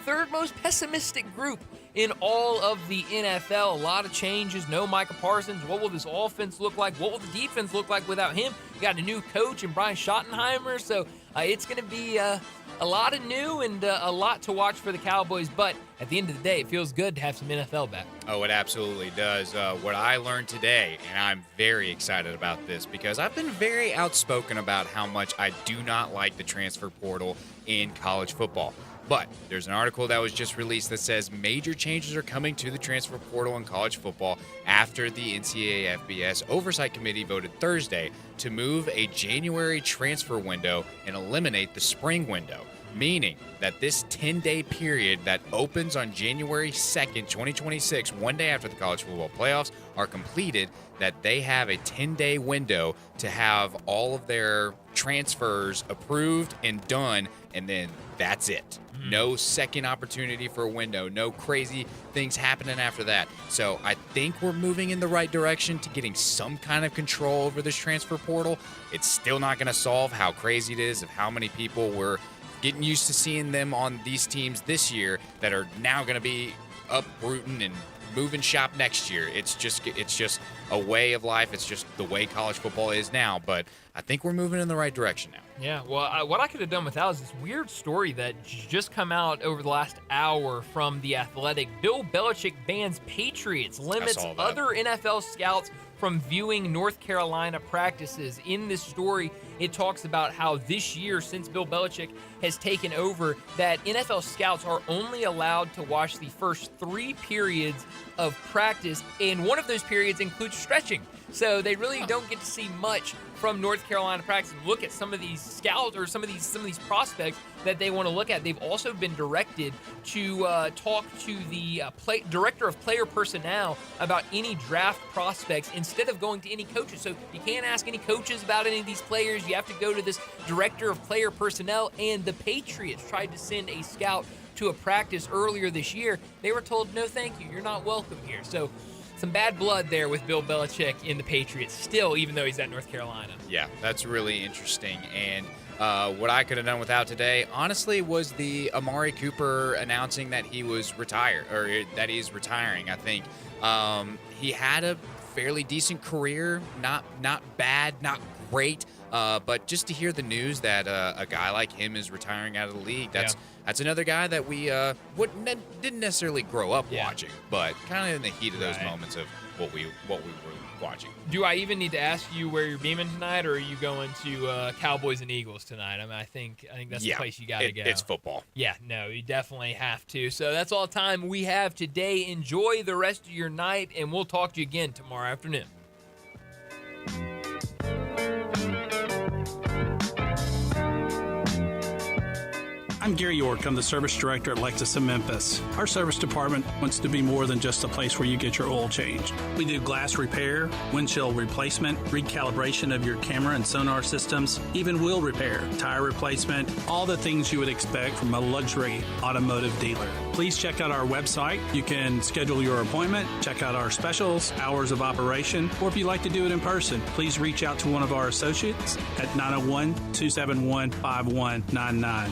Third most pessimistic group in all of the NFL. A lot of changes. No Micah Parsons. What will this offense look like? What will the defense look like without him? You got a new coach in Brian Schottenheimer. So it's going to be a lot of new and a lot to watch for the Cowboys. But at the end of the day, it feels good to have some NFL back. Oh, it absolutely does. What I learned today, and I'm very excited about this because I've been very outspoken about how much I do not like the transfer portal in college football. But there's an article that was just released that says major changes are coming to the transfer portal in college football after the NCAA FBS Oversight Committee voted Thursday to move a January transfer window and eliminate the spring window, meaning that this 10-day period that opens on January 2nd, 2026, one day after the college football playoffs are completed, that they have a 10-day window to have all of their transfers approved and done, and then that's it. No second opportunity for a window, no crazy things happening after that. So I think we're moving in the right direction to getting some kind of control over this transfer portal. It's still not going to solve how crazy it is of how many people we're getting used to seeing them on these teams this year that are now going to be uprooting and moving shop next year. It's just a way of life. It's just the way college football is now. But I think we're moving in the right direction now. Yeah, well, what I could have done without is this weird story that just come out over the last hour from The Athletic. Bill Belichick bans Patriots, limits other NFL scouts from viewing North Carolina practices. In this story, it talks about how this year, since Bill Belichick has taken over, that NFL scouts are only allowed to watch the first 3 periods of practice, and one of those periods includes stretching. So they really don't get to see much from North Carolina practice. Look at some of these scouts or some of these prospects that they want to look at. They've also been directed to talk to the director of player personnel about any draft prospects instead of going to any coaches. So you can't ask any coaches about any of these players. You have to go to this director of player personnel. And the Patriots tried to send a scout to a practice earlier this year. They were told, no, thank you. You're not welcome here. So some bad blood there with Bill Belichick in the Patriots still, even though he's at North Carolina. Yeah, that's really interesting. And what I could have done without today, honestly, was the Amari Cooper announcing that he was retired, or that he's retiring. I think he had a fairly decent career, not bad, not great, but just to hear the news that a guy like him is retiring out of the league, that's another guy that we didn't necessarily grow up watching, but kind of in the heat of those moments of what we were watching. Do I even need to ask you where you're beaming tonight, or are you going to Cowboys and Eagles tonight? I mean, I think that's the place you got to go. It's football. Yeah, no, you definitely have to. So that's all the time we have today. Enjoy the rest of your night, and we'll talk to you again tomorrow afternoon. I'm Gary York. I'm the service director at Lexus of Memphis. Our service department wants to be more than just a place where you get your oil changed. We do glass repair, windshield replacement, recalibration of your camera and sonar systems, even wheel repair, tire replacement, all the things you would expect from a luxury automotive dealer. Please check out our website. You can schedule your appointment, check out our specials, hours of operation, or if you'd like to do it in person, please reach out to one of our associates at 901-271-5199.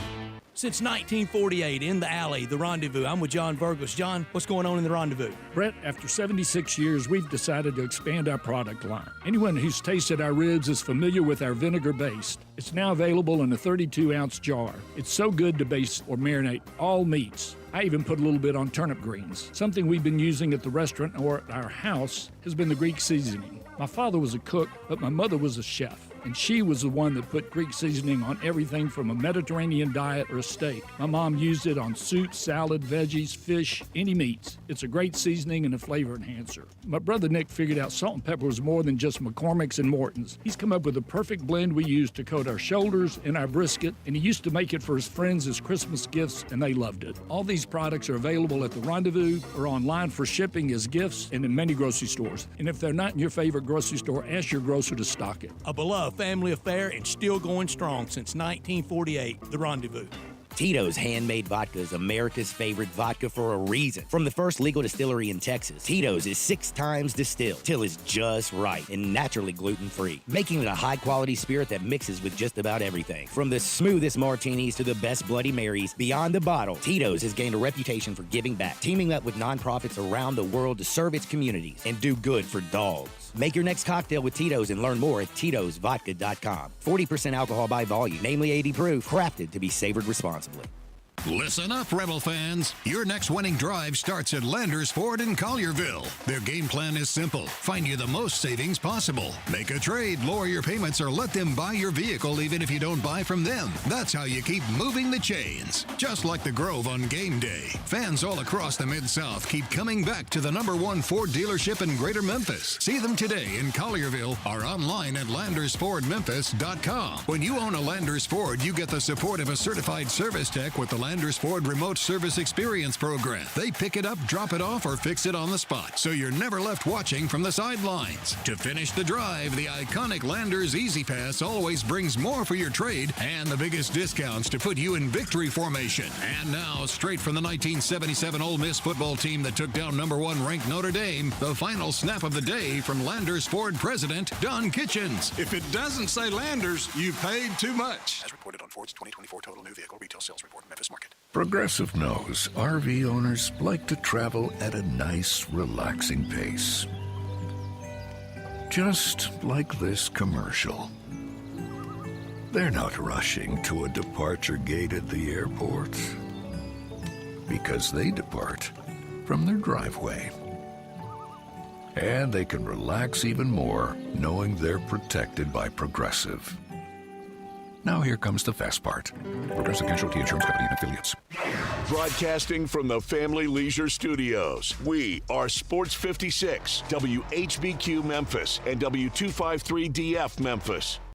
Since 1948, in the alley, the Rendezvous. I'm with John Burgos. John, what's going on in the Rendezvous? Brett, after 76 years, we've decided to expand our product line. Anyone who's tasted our ribs is familiar with our vinegar based. It's now available in a 32-ounce jar. It's so good to baste or marinate all meats. I even put a little bit on turnip greens. Something we've been using at the restaurant or at our house has been the Greek seasoning. My father was a cook, but my mother was a chef. And she was the one that put Greek seasoning on everything from a Mediterranean diet or a steak. My mom used it on soup, salad, veggies, fish, any meats. It's a great seasoning and a flavor enhancer. My brother Nick figured out salt and pepper was more than just McCormick's and Morton's. He's come up with the perfect blend we use to coat our shoulders and our brisket, and he used to make it for his friends as Christmas gifts, and they loved it. All these products are available at the Rendezvous or online for shipping as gifts and in many grocery stores. And if they're not in your favorite grocery store, ask your grocer to stock it. A beloved family affair and still going strong since 1948, the Rendezvous. Tito's Handmade Vodka is America's favorite vodka for a reason. From the first legal distillery in Texas, Tito's is 6 times distilled till it's just right and naturally gluten-free, making it a high-quality spirit that mixes with just about everything. From the smoothest martinis to the best Bloody Marys, beyond the bottle, Tito's has gained a reputation for giving back, teaming up with nonprofits around the world to serve its communities and do good for dogs. Make your next cocktail with Tito's and learn more at Tito'sVodka.com. 40% alcohol by volume, namely 80 proof, crafted to be savored responsibly. Listen up, Rebel fans. Your next winning drive starts at Landers Ford in Collierville. Their game plan is simple. Find you the most savings possible. Make a trade, lower your payments, or let them buy your vehicle even if you don't buy from them. That's how you keep moving the chains. Just like the Grove on game day. Fans all across the Mid-South keep coming back to the #1 Ford dealership in Greater Memphis. See them today in Collierville or online at LandersFordMemphis.com. When you own a Landers Ford, you get the support of a certified service tech with the Landers Ford Remote Service Experience Program. They pick it up, drop it off, or fix it on the spot, so you're never left watching from the sidelines. To finish the drive, the iconic Landers Easy Pass always brings more for your trade and the biggest discounts to put you in victory formation. And now, straight from the 1977 Ole Miss football team that took down #1 ranked Notre Dame, the final snap of the day from Landers Ford President Don Kitchens. If it doesn't say Landers, you paid too much. As reported on Ford's 2024 total new vehicle retail sales report, Memphis market. Progressive knows RV owners like to travel at a nice, relaxing pace. Just like this commercial. They're not rushing to a departure gate at the airport because they depart from their driveway. And they can relax even more knowing they're protected by Progressive. Now here comes the fast part. Progressive Casualty Insurance Company and Affiliates. Broadcasting from the Family Leisure Studios, we are Sports 56, WHBQ Memphis, and W253DF Memphis.